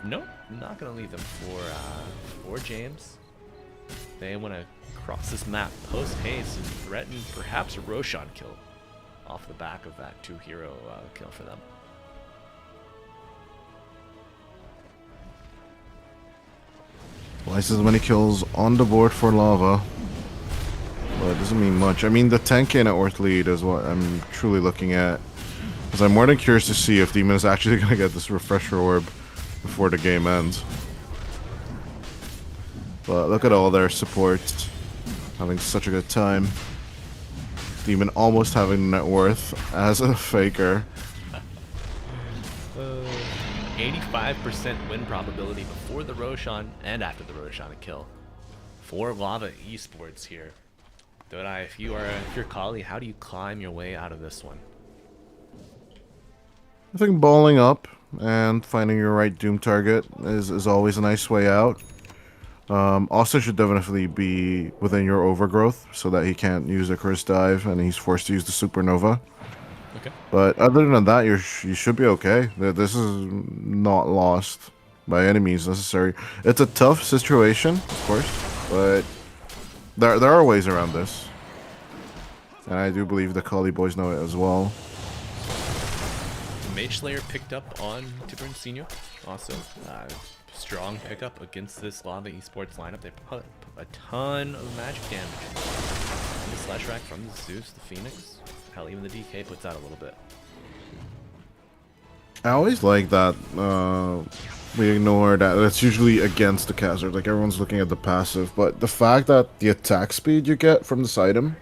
Nope, not going to leave them for James. They want to cross this map post-haste and threaten perhaps a Roshan kill off the back of that 2-hero kill for them. Twice as many kills on the board for Lava. But it doesn't mean much. I mean, the 10k net worth lead is what I'm truly looking at. Because I'm more than curious to see if Demon is actually going to get this refresher orb before the game ends. But look at all their supports having such a good time. Demon almost having net worth as a faker. 85% win probability before the Roshan and after the Roshan kill for Lava Esports here. Dodai, if you're Kali, how do you climb your way out of this one? I think balling up and finding your right Doom target is always a nice way out. Austin should definitely be within your overgrowth so that he can't use a curse dive and he's forced to use the supernova. Okay. But other than that, you should be okay. This is not lost by any means necessary. It's a tough situation, of course, but there are ways around this. And I do believe the Kali boys know it as well. Mage Slayer picked up on Tiburcio. Also, strong pickup against this Lava Esports lineup. They put a ton of magic damage. And the slash rack from the Zeus, the Phoenix. Hell, even the DK puts out a little bit. I always like that we ignore that. That's usually against the caster. Like, everyone's looking at the passive. But the fact that the attack speed you get from this item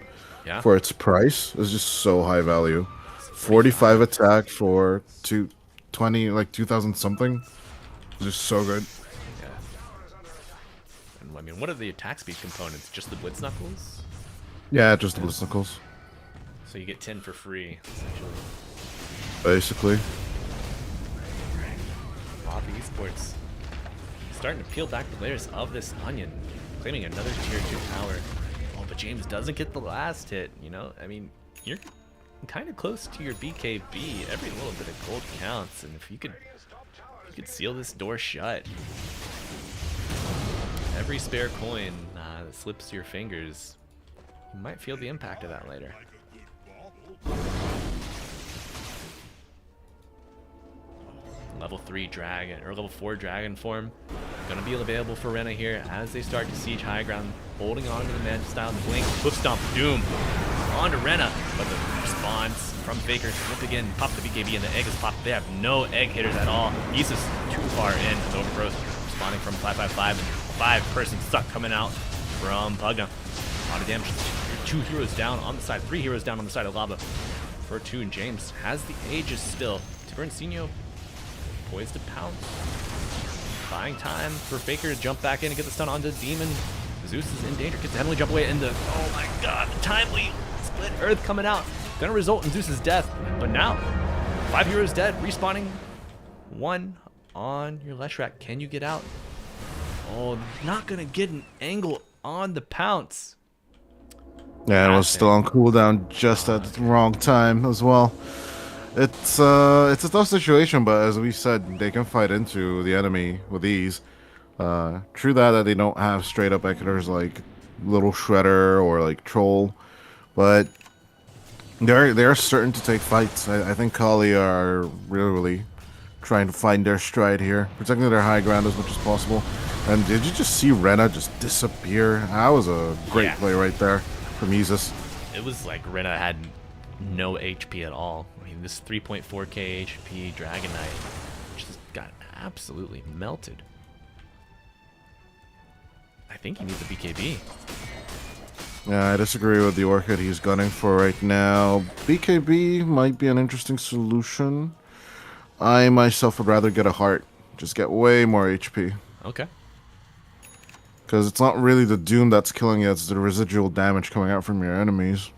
for its price is just so high value. 45 attack for 220, like 2,000 something. Just so good. Yeah. And I mean, what are the attack speed components? Just the Blitz Knuckles? Yeah, just the Blitz Knuckles. So you get 10 for free, essentially. Basically. Lava Esports starting to peel back the layers of this onion, claiming another tier 2 tower. Oh, but James doesn't get the last hit, you know? I mean, you're kind of close to your BKB. Every little bit of gold counts, and if you could seal this door shut. Every spare coin that slips through your fingers, you might feel the impact of that later. Level 3 dragon, or level 4 dragon form, gonna be available for Rena here as they start to siege high ground, holding on to the Manta style, the blink, hoof stomp, Doom, on to Rena, but the response from Faker, slip again, pop the BKB, and the egg is popped. They have no egg hitters at all. He's just too far in. The overgrowth responding from 555, and 5-person suck coming out from Pugna. A lot of damage. 2 heroes down on the side, 3 heroes down on the side of Lava. For 2, and James has the Aegis still. Tiburcio poised to pounce. Buying time for Faker to jump back in and get the stun onto Demon. Zeus is in danger, gets the heavenly jump away into, oh my god, the timely split earth coming out. Gonna result in Zeus's death, but now 5 heroes dead, respawning 1 on your Leshrac. Can you get out? Oh, not gonna get an angle on the pounce. Yeah, it was still on cooldown just at the wrong time as well. It's a tough situation, but as we said, they can fight into the enemy with ease. True that they don't have straight up Ekators like Little Shredder or like Troll, but they're certain to take fights. I think Kali are really trying to find their stride here, protecting their high ground as much as possible. And did you just see Rena just disappear? That was a great play right there from Yeezus. It was like Rena had no HP at all. I mean, this 3.4k HP Dragon Knight just got absolutely melted. I think he needs a BKB. Yeah, I disagree with the Orchid he's gunning for right now. BKB might be an interesting solution. I myself would rather get a heart. Just get way more HP. Okay. Because it's not really the Doom that's killing you, it's the residual damage coming out from your enemies.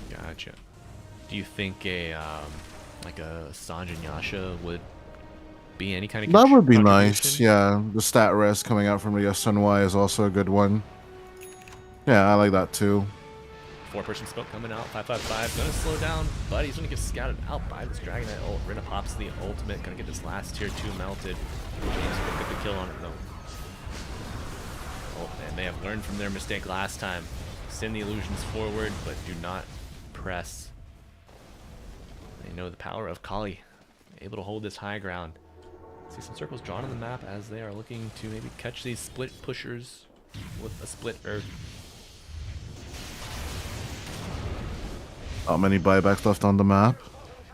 Gotcha. Do you think a like a Sanj and Yasha would be any kind of That would be nice, contribution? yeah. The stat res coming out from the SNY is also a good one. Yeah, I like that too. 4-person smoke coming out, 555, gonna slow down, but he's gonna get scouted out by this Dragon Knight ult. Rena pops the ultimate, gonna get this last tier 2 melted. James will get the kill on it though. Oh man, they have learned from their mistake last time. Send the illusions forward, but do not press. They know the power of Kali, able to hold this high ground. See some circles drawn on the map as they are looking to maybe catch these split pushers with a split earth. Not many buybacks left on the map.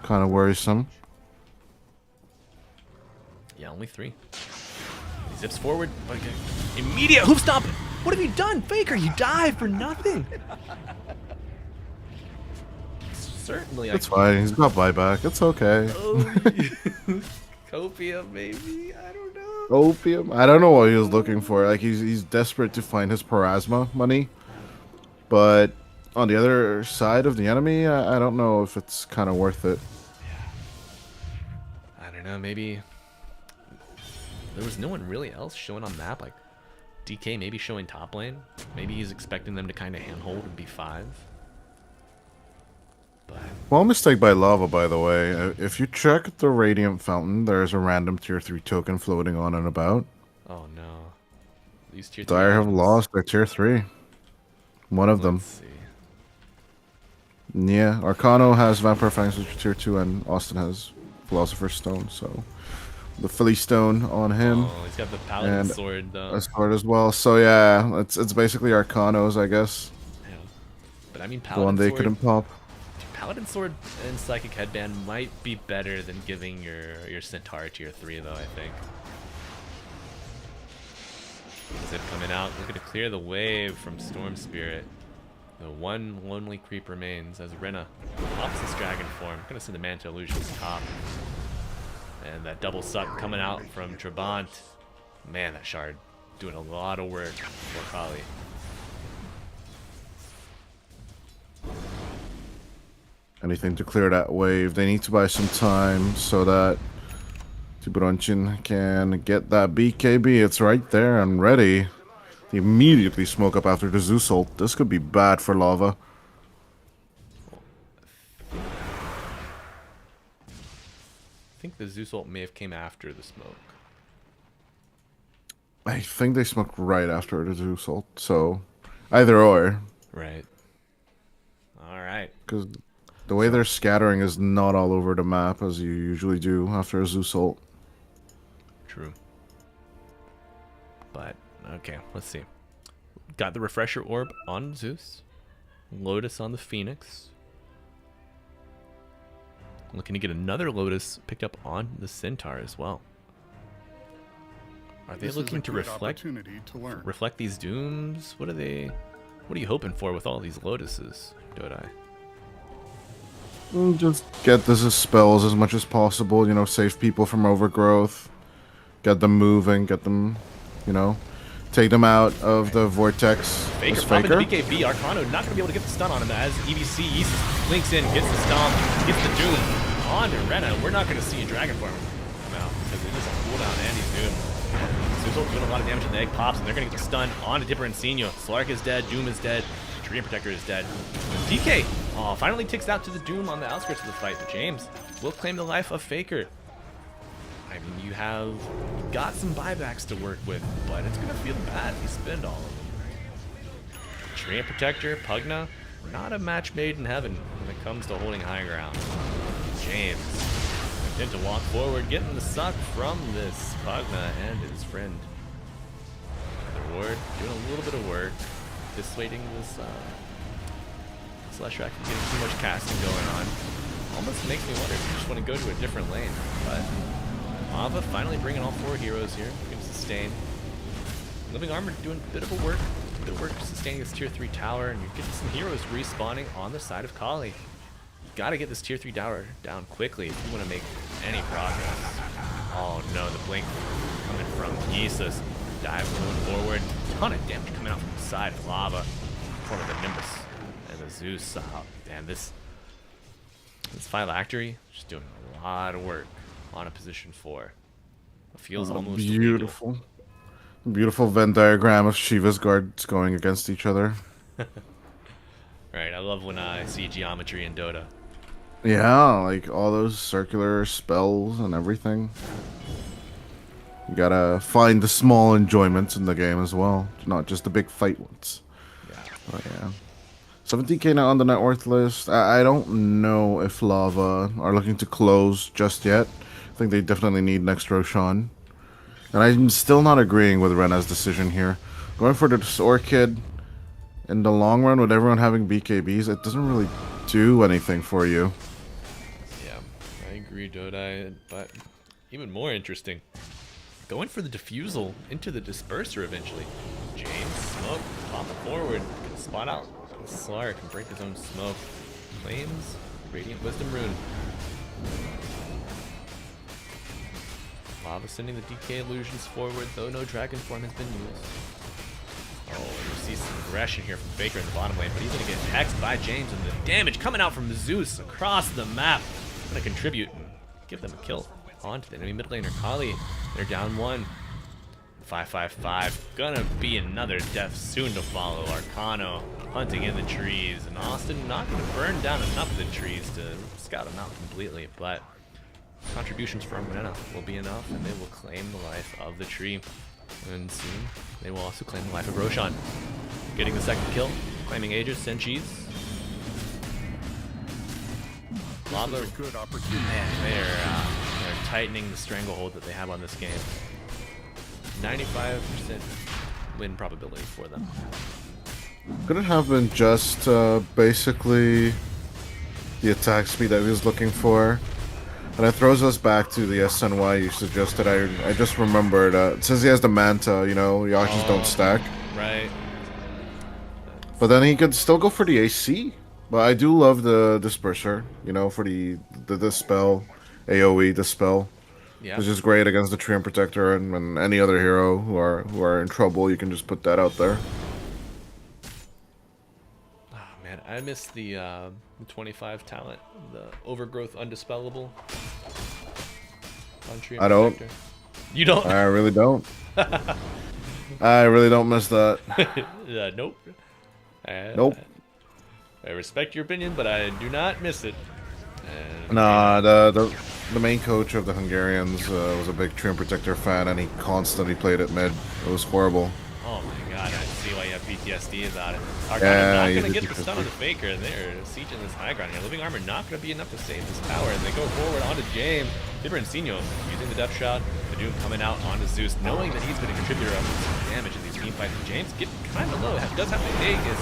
Kind of worrisome. Yeah, only 3. He zips forward. Okay. Immediate hoof stomp. What have you done, Faker? You died for nothing. Certainly. It's fine. He's got buyback. It's okay. Oh, Copium, maybe. I don't know. Opium? I don't know what he was looking for. Like, he's desperate to find his Parasma money. But on the other side of the enemy, I don't know if it's kind of worth it. I don't know. Maybe there was no one really else showing on map. Like DK maybe showing top lane. Maybe he's expecting them to kind of handhold and be 5. But Well, mistake by Lava, by the way. If you check the Radiant Fountain, there's a random tier 3 token floating on and about. oh no, these tier 3 Dire have items. lost their tier 3. One of them. Let's see. Yeah, Arcano has Vampire Fangs, which is tier 2, and Austin has Philosopher's Stone, so the Philly Stone on him. Oh, he's got the Paladin and sword though. a sword as well. So yeah, it's basically Arcanos, I guess. Yeah. But I mean, The Paladin one they sword. couldn't pop. Paladin sword and Psychic Headband might be better than giving your Centaur tier 3 though. I think. Zip coming out, looking to clear the wave from Storm Spirit. The one lonely creep remains as Rena pops this dragon form. Gonna send the Manta Illusions top. And that double suck coming out from Trabant. Man, that shard doing a lot of work for Kali. Anything to clear that wave. They need to buy some time so that Tiburonchin can get that BKB. It's right there and ready. They immediately smoke up after the Zeus ult. This could be bad for Lava. I think the Zeus ult may have came after the smoke. I think they smoked right after the Zeus ult, so either or. Right. Alright. Because the way they're scattering is not all over the map as you usually do after a Zeus ult. True. But, okay, let's see. Got the Refresher Orb on Zeus. Lotus on the Phoenix. Looking to get another Lotus picked up on the Centaur as well. Are they This is looking a to good reflect opportunity to learn. these dooms? What are you hoping for with all these Lotuses, Dodai? Just get this as spells as much as possible, you know, save people from overgrowth. Get them moving, get them, you know, take them out of the vortex. Faker As popping the Faker. BKB. Arcano not going to be able to get the stun on him as EBC Yeezus links in, gets the stomp, gets the doom on to Rena. We're not going to see a Dragon Form come out because it is a cooldown and he's doomed. Zeus doing a lot of damage, and the egg pops, and they're going to get the stun onto Dipper and Senior. Slark is dead, Doom is dead, Treant Protector is dead. And DK finally takes out to the Doom on the outskirts of the fight, but James will claim the life of Faker. I mean, you got some buybacks to work with, but it's going to feel bad if you spend all of them. Treant Protector, Pugna, not a match made in heaven when it comes to holding high ground. James tend to walk forward, getting the suck from this Pugna and his friend. The Ward doing a little bit of work, dissuading this Celestia from getting too much casting going on. Almost makes me wonder if you just want to go to a different lane, but Lava finally bringing all 4 heroes here. Going to sustain. Living Armor doing a bit of work sustaining this tier 3 tower, and you're getting some heroes respawning on the side of Kali. You gotta get this tier 3 tower down quickly if you want to make any progress. Oh no, the blink coming from Jesus. Dive going forward. Ton of damage coming out from the side of Lava. Form of the Nimbus and the Zeus. Damn, this Phylactery just doing a lot of work on a position 4. It feels almost beautiful. Illegal. Beautiful Venn diagram of Shiva's guards going against each other. Right, I love when I see geometry in Dota. Yeah, like all those circular spells and everything. You gotta find the small enjoyments in the game as well, not just the big fight ones. Yeah. Oh yeah. 17k now on the net worth list. I don't know if Lava are looking to close just yet. I think they definitely need next Roshan. And I'm still not agreeing with Rena's decision here. Going for this Orchid, in the long run, with everyone having BKBs, it doesn't really do anything for you. Yeah, I agree, Dodai, but even more interesting. Going for the Diffusal into the Disperser eventually. James, smoke, pop forward, can spot out Slark and break his own smoke. Claims Radiant Wisdom Rune. Lava sending the DK illusions forward, though no Dragon Form has been used. Oh, and we see some aggression here from Faker in the bottom lane, but he's going to get hexed by James, and the damage coming out from Zeus across the map. Going to contribute and give them a kill onto the enemy mid laner. Kali, they're down 1. 5-5-5. Gonna be another death soon to follow. Arcano hunting in the trees, and Austin not going to burn down enough of the trees to scout them out completely, but contributions from Rena will be enough, and they will claim the life of the tree. And soon, they will also claim the life of Roshan. Getting the second kill, claiming Aegis and Cheese. Lava, a good opportunity. man, they're tightening the stranglehold that they have on this game. 95% win probability for them. Could it have been just basically the attack speed that he was looking for? And it throws us back to the SNY you suggested. I just remembered, since he has the Manta, you know, Yashis don't stack. Right. But then he could still go for the AC. But I do love the Disperser, you know, for the Dispel, AoE Dispel. Yeah. Which is great against the Treant Protector and any other hero who are in trouble. You can just put that out there. Oh, man, I miss the 25 talent, the Overgrowth Undispellable. On Treant I don't. Protector. You don't? I really don't. I really don't miss that. Nope. Nope. I respect your opinion, but I do not miss it. And Nah, the main coach of the Hungarians was a big Treant Protector fan, and he constantly played it mid. It was horrible. oh my god, I see why you have PTSD about it. Arcana Yeah, not you going to did get the stun on the Faker. They're sieging this high ground here. Living Armor not going to be enough to save this tower. And they go forward onto James. Dipper and Senior using the depth shot. The Doom coming out onto Zeus, knowing that he's going to contribute some damage in these team fights. And James getting kind of low. Does have the Aegis.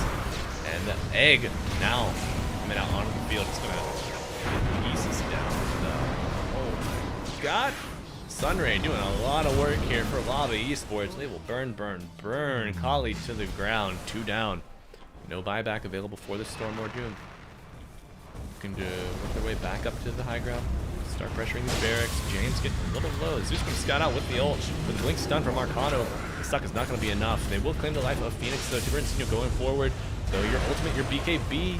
And the egg now coming out onto the field. It's going to get pieces down. Oh my god. Sunray doing a lot of work here for Lava Esports. They will burn Kali to the ground. 2 down. No buyback available for the Storm or Doom. Looking to work their way back up to the high ground. Start pressuring these barracks. James getting a little low. Zeus can scout out with the ult. With the blink stun from Arcano. The stuck is not going to be enough. They will claim the life of Phoenix though. Tipper and Senior going forward. So your ultimate, your BKB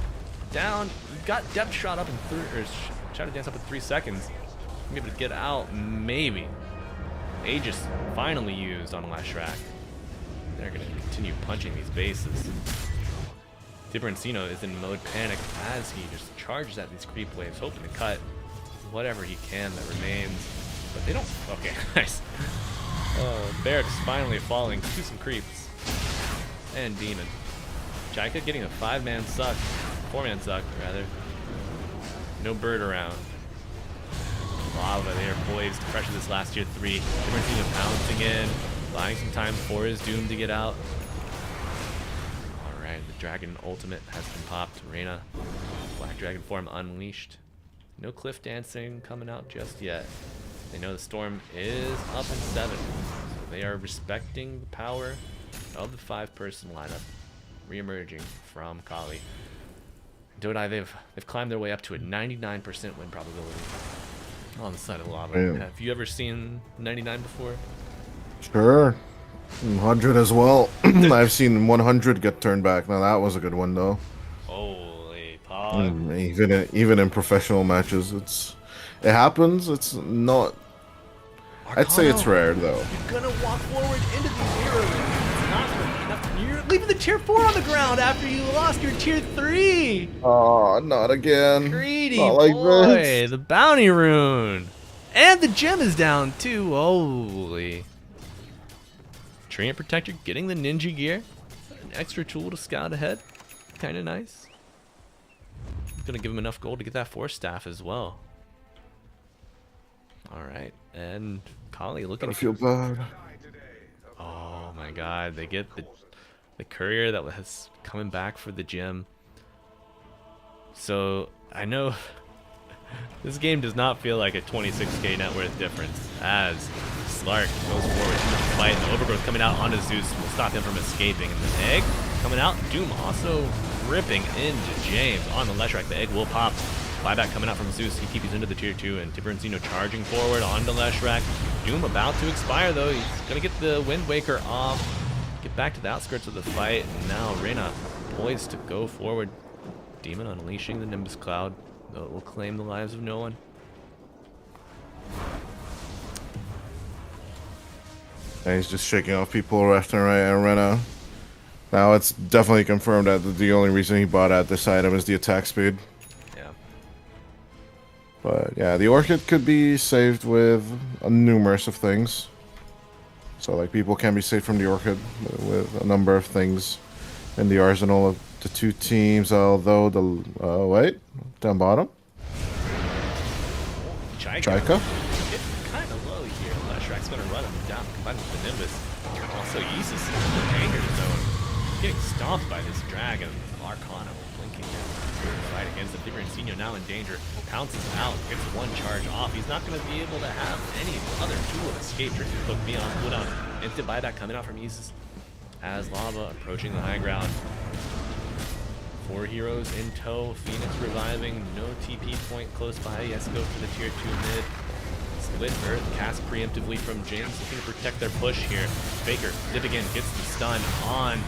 down. You got depth shot up in Shadow Dance up in 3 seconds. Be able to get out, maybe. Aegis finally used on Leshrac. They're going to continue punching these bases. Tiberencino is in mode panic as he just charges at these creep waves, hoping to cut whatever he can that remains. But they don't. Okay, nice. Barracks finally falling to some creeps. And Demon. Jaika getting a 5-man suck. 4-man suck, rather. No bird around. Lava there poised to pressure this last tier 3. Tiberencino pouncing in, buying some time for his Doom to get out. Alright, the Dragon ultimate has been popped. Reyna, Black Dragon form unleashed. No cliff dancing coming out just yet. They know the storm is up in 7, so they are respecting the power of the 5-person lineup, re-emerging from Kali. Dodai, they've climbed their way up to a 99% win probability on the side of lava. Yeah. Have you ever seen 99 before? Sure. 100 as well. I've seen 100 get turned back. Now that was a good one though. Holy pog. Even in professional matches, it happens. It's not. I'd say it's rare though. You're gonna walk forward into the heroes. It's not gonna be enough. You're leaving the tier 4 on the ground after you lost your tier 3. Oh, not again. Greedy Not like boy. this. The bounty rune. And the gem is down too. Holy. Treant Protector getting the ninja gear. An extra tool to scout ahead. Kind of nice. Gonna give him enough gold to get that Force Staff as well. Alright. And Kali looking I feel bad. Oh my god, they get the courier that was coming back for the gym. So I know this game does not feel like a 26k net worth difference as Slark goes forward into the fight. The overgrowth coming out onto Zeus will stop him from escaping. And the egg coming out. Doom also ripping into James on the Leshrac. The egg will pop. Buyback coming out from Zeus. He keeps into the tier 2, and Tiberencino charging forward onto Leshrac. Doom about to expire though. He's gonna get the Wind Waker off. Get back to the outskirts of the fight. And now Reyna poised to go forward. Demon unleashing the Nimbus Cloud. Though it will claim the lives of no one. And he's just shaking off people left and right and Reyna. Now it's definitely confirmed that the only reason he bought out this item is the attack speed. Yeah. But yeah, the Orchid could be saved with a numerous of things. So like people can be saved from the Orchid with a number of things in the arsenal of the two teams. Although the wait, down bottom, Jaika. Getting kind of low here. Leshrac's gonna run him down, combined with the Nimbus. Also, Isis is in the danger zone, getting stomped by this dragon. Arcana blinking down. Fight against the Tiberencino now in danger. Pounces out, gets one charge off. He's not going to be able to have any other tool of escape. Tricky Cloak beyond cooldown. Instant buyback coming out from Isis as Lava approaching the high ground. 4 heroes in tow. Phoenix reviving. No TP point close by. Yesco for the tier 2 mid. Split Earth cast preemptively from James, looking to protect their push here. Faker, dip again, gets the stun on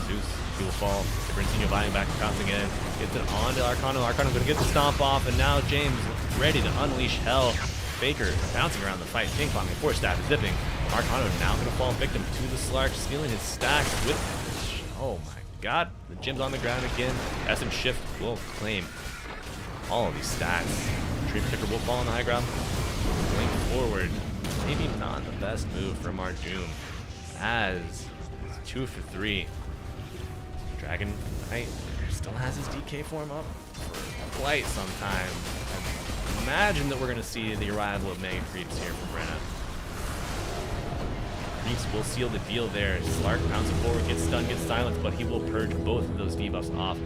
Zeus. He will fall. Tiberencino buying back, pouncing in. Gets it on to Arcano. Arcano's going to get the stomp off, and now James ready to unleash hell. Faker bouncing around the fight, ping ponging, Force Staff zipping. Arcano now going to fall victim to the Slark, stealing his stacks with. Oh my god, the gem's on the ground again. SM Shift will claim all of these stats. Tree Protector will fall on the high ground. Blink forward. Maybe not the best move from our Doom. As it's 2 for 3. Dragon Knight still has his DK form up for quite some time. I imagine that we're going to see the arrival of Mega Creeps here from Reyna. Creeps will seal the deal there. Slark bouncing forward, gets stunned, gets silenced, but he will purge both of those debuffs off.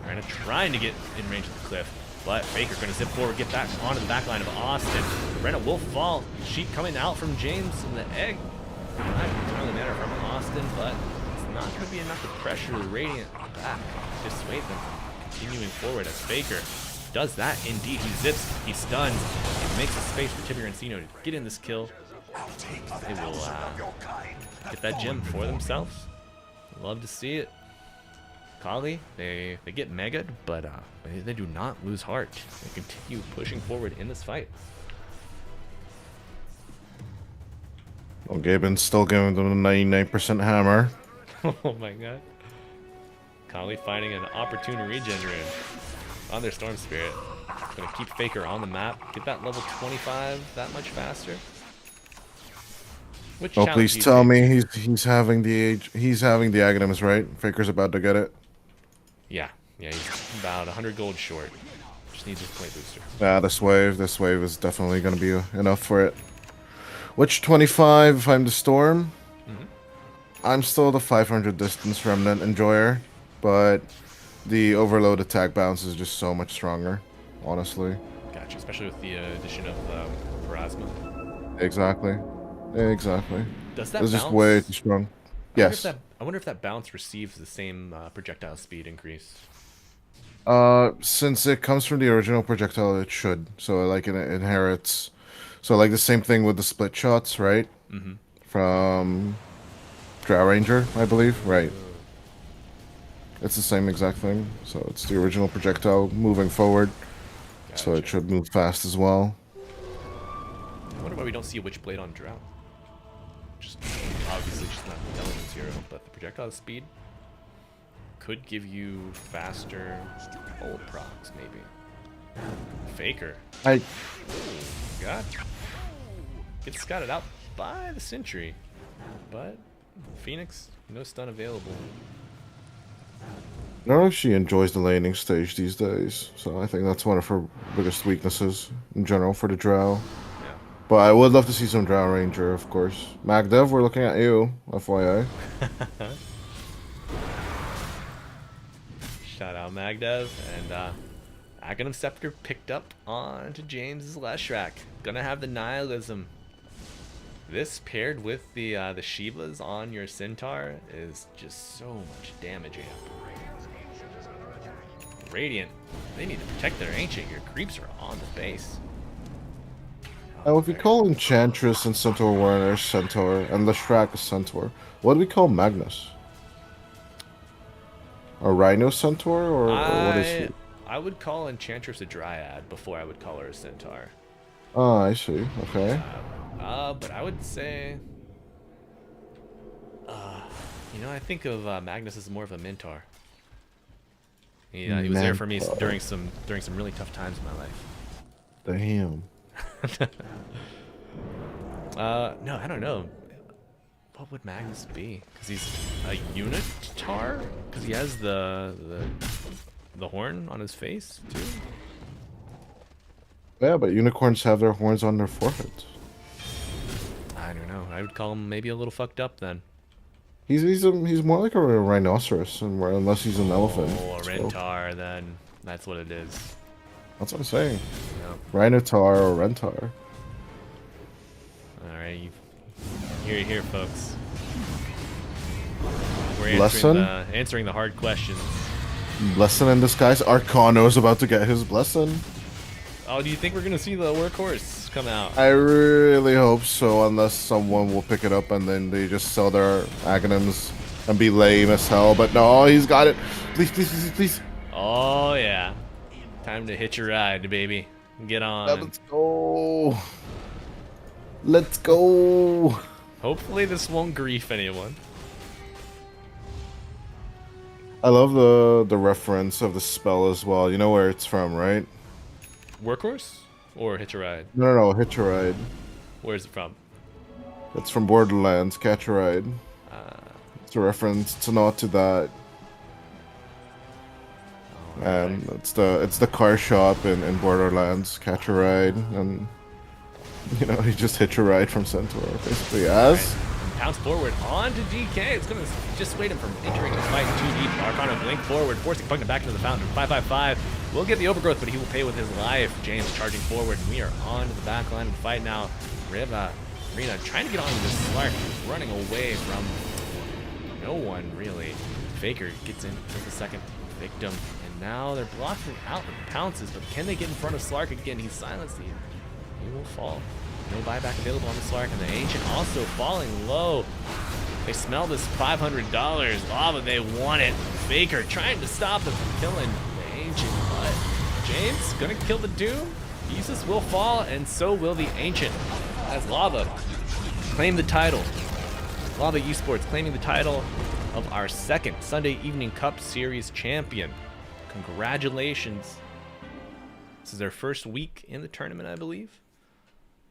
Reyna trying to get in range of the cliff. But Faker going to zip forward, get back onto the back line of Austin. Reyna will fall. Sheet coming out from James and the egg. Not entirely matter from Austin, but it's not going to be enough to pressure the Radiant back. Dissuade them from continuing forward as Faker does that. Indeed, he zips, he stuns, he makes a space for Tiberencino to get in this kill. They will get that gem for themselves. Love to see it. Kali, they get megaed, but they do not lose heart. They continue pushing forward in this fight. Oh, Gaben's still giving them the 99% hammer. Oh my god. Conley finding an opportune regen rune on their Storm Spirit. Gonna keep Faker on the map, get that level 25 that much faster. Which Oh, challenge please do you tell take? me he's having the Aghanims, right? Faker's about to get it. Yeah, he's about 100 gold short. Just needs his point booster. Yeah, this wave is definitely gonna be enough for it. Which 25 if I'm the Storm? I'm still the 500 distance remnant enjoyer, but the overload attack bounce is just so much stronger, honestly. Gotcha, especially with the addition of Pharasma. Exactly. Does that It's bounce? just way too strong. Yes. I wonder if that bounce receives the same projectile speed increase. Since it comes from the original projectile, it should. So like it inherits. So like the same thing with the split shots, right? Mm-hmm. From Drow Ranger, I believe. Right. It's the same exact thing. So it's the original projectile moving forward. Gotcha. So it should move fast as well. I wonder why we don't see a Witchblade on Drow. Just obviously just not intelligence hero, but the projectile speed could give you faster old procs, maybe. Faker. God. Gets scouted out by the Sentry. But Phoenix, no stun available. I don't know if she enjoys the laning stage these days. So I think that's one of her biggest weaknesses in general for the Drow. Yeah. But I would love to see some Drow Ranger, of course. MacDev, we're looking at you, FYI. Shout out Magdev, and Aghanim Scepter picked up onto James's Leshrac. Gonna have the Nihilism. This paired with the Shivas on your Centaur is just so much damage amp. Radiant, they need to protect their Ancient. Your creeps are on the base. Now, if we call Enchantress and Centaur Warrior Centaur, and Leshrac a Centaur, what do we call Magnus? A Rhino Centaur, or what is he? I would call Enchantress a Dryad before I would call her a Centaur. Oh, I see. Okay. But I would say, I think of Magnus as more of a Mentor. He was there for me during some really tough times in my life. Damn. No, I don't know. What would Magnus be? Because he's a Unitar? Because he has the horn on his face too. Yeah, but unicorns have their horns on their foreheads. I don't know. I would call him maybe a little fucked up then. He's more like a rhinoceros, unless he's an elephant. Oh, a so. Rentar then. That's what it is. That's what I'm saying. Yep. Rhinotar or Rentar. Alright, here, folks. We're answering the hard questions. Blessing in disguise. Arcano's about to get his blessing. Oh, do you think we're gonna see the workhorse come out? I really hope so, unless someone will pick it up and then they just sell their Aghanims and be lame as hell. But no, he's got it. Please, please, please, please. Oh yeah, time to hitch a ride, baby. Get on. Let's go. Let's go. Hopefully this won't grief anyone. I love the reference of the spell as well. You know where it's from, right? Workhorse or hitch a ride? No, Hitch a Ride. Where's it from? It's from Borderlands, Catch a Ride. It's a reference. It's a nod to that. And it's the car shop in Borderlands, Catch a Ride, and you just hitch a ride from Centaur, basically. As Pounce forward onto DK. It's gonna dissuade him from entering the fight too deep. Arcana blink forward, forcing Pugna back into the fountain. 5-5-5. Will get the overgrowth, but he will pay with his life. James charging forward, and we are on to the back line of the fight now. Rina trying to get onto this Slark, who's running away from no one really. Faker gets into the second victim, and now they're blocking out the pounces, but can they get in front of Slark again? He's silenced. He will fall. No buyback available on the Slark, and the Ancient also falling low. They smell this $500. Lava, they want it. Faker trying to stop them from killing the Ancient, but James gonna kill the Doom. Jesus will fall, and so will the Ancient. As Lava claim the title. Lava Esports claiming the title of our second Sunday Evening Cup Series champion. Congratulations. This is their first week in the tournament, I believe.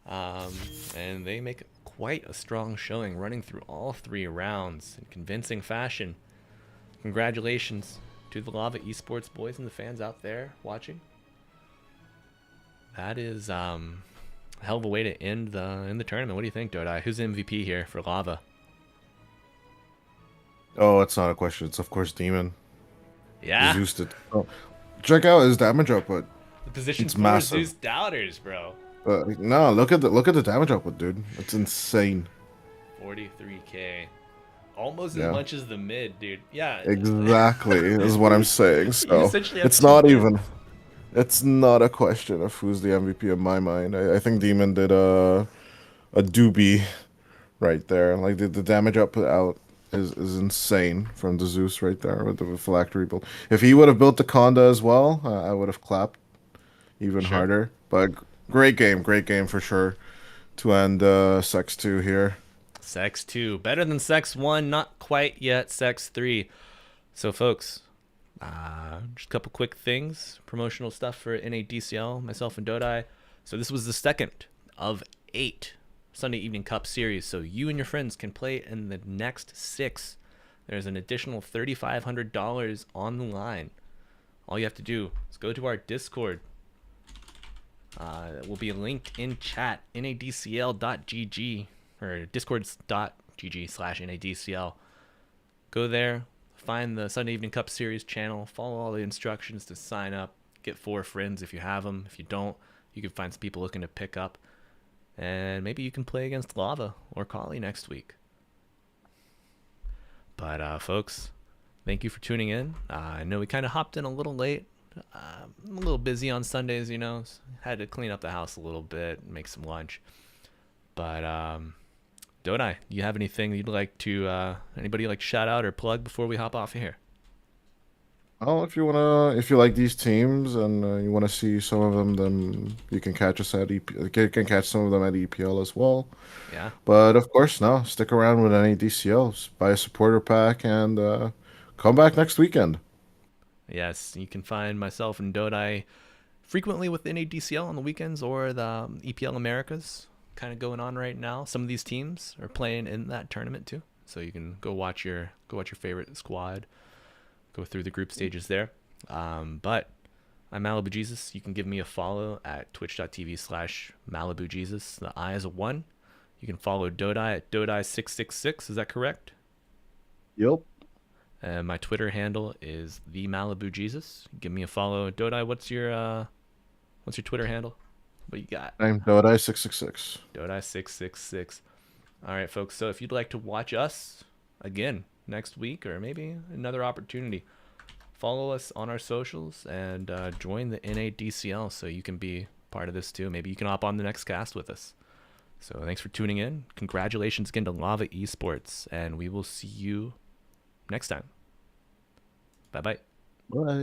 And they make quite a strong showing, running through all 3 rounds in convincing fashion. Congratulations to the Lava Esports boys and the fans out there watching. That is a hell of a way to end the tournament. What do you think, Dodai? Who's the MVP here for Lava? Oh, it's not a question. It's of course Demon. Yeah. Zeus did. Oh, check out his damage output. The position It's 4 massive. Zeus doubters, bro. No, look at the damage output, dude. It's insane. 43k. Almost Yeah. as much as the mid, dude. Yeah. Exactly is what I'm saying. So essentially have it's 2 not mids. even. It's not a question of who's the MVP in my mind. I think Demon did a doobie right there. Like the damage output out is insane from the Zeus right there with the phylactery build. If he would have built the Conda as well, I would have clapped even Sure. harder. But great game for sure to end Sex 2 here. Sex 2. Better than Sex 1. Not quite yet. Sex 3. So, folks, just a couple quick things. Promotional stuff for NADCL, myself and Dodai. So this was the second of 8 Sunday Evening Cup series. So you and your friends can play in the next 6. There's an additional $3,500 on the line. All you have to do is go to our Discord. It will be linked in chat, nadcl.gg or discords.gg/nadcl. Go there, find the Sunday Evening Cup Series channel, follow all the instructions to sign up, get 4 friends if you have them. If you don't, you can find some people looking to pick up, and maybe you can play against Lava or Kali next week. But folks, thank you for tuning in. I know we kind of hopped in a little late. I'm a little busy on Sundays, you know. So had to clean up the house a little bit, make some lunch. But Dodai, you have anything you'd like to anybody like shout out or plug before we hop off of here? Oh, if you like these teams and you wanna see some of them, then you can catch us at EP. You can catch some of them at EPL as well. Yeah. But of course, no, stick around with any DCLs, buy a supporter pack, and come back next weekend. Yes, you can find myself and Dodai frequently with NADCL on the weekends or the EPL Americas kind of going on right now. Some of these teams are playing in that tournament too, so you can go watch your favorite squad, go through the group stages there. But I'm Malibu Jesus. You can give me a follow at twitch.tv/Malibu Jesus. The I is a 1. You can follow Dodai at Dodai666. Is that correct? Yep. And my Twitter handle is the Malibu Jesus. Give me a follow. Dodai, what's your Twitter handle? What you got? I'm Dodai666. Dodai666. All right, folks. So if you'd like to watch us again next week or maybe another opportunity, follow us on our socials and join the NADCL so you can be part of this too. Maybe you can hop on the next cast with us. So thanks for tuning in. Congratulations again to Lava Esports, and we will see you next time. Bye-bye. Bye.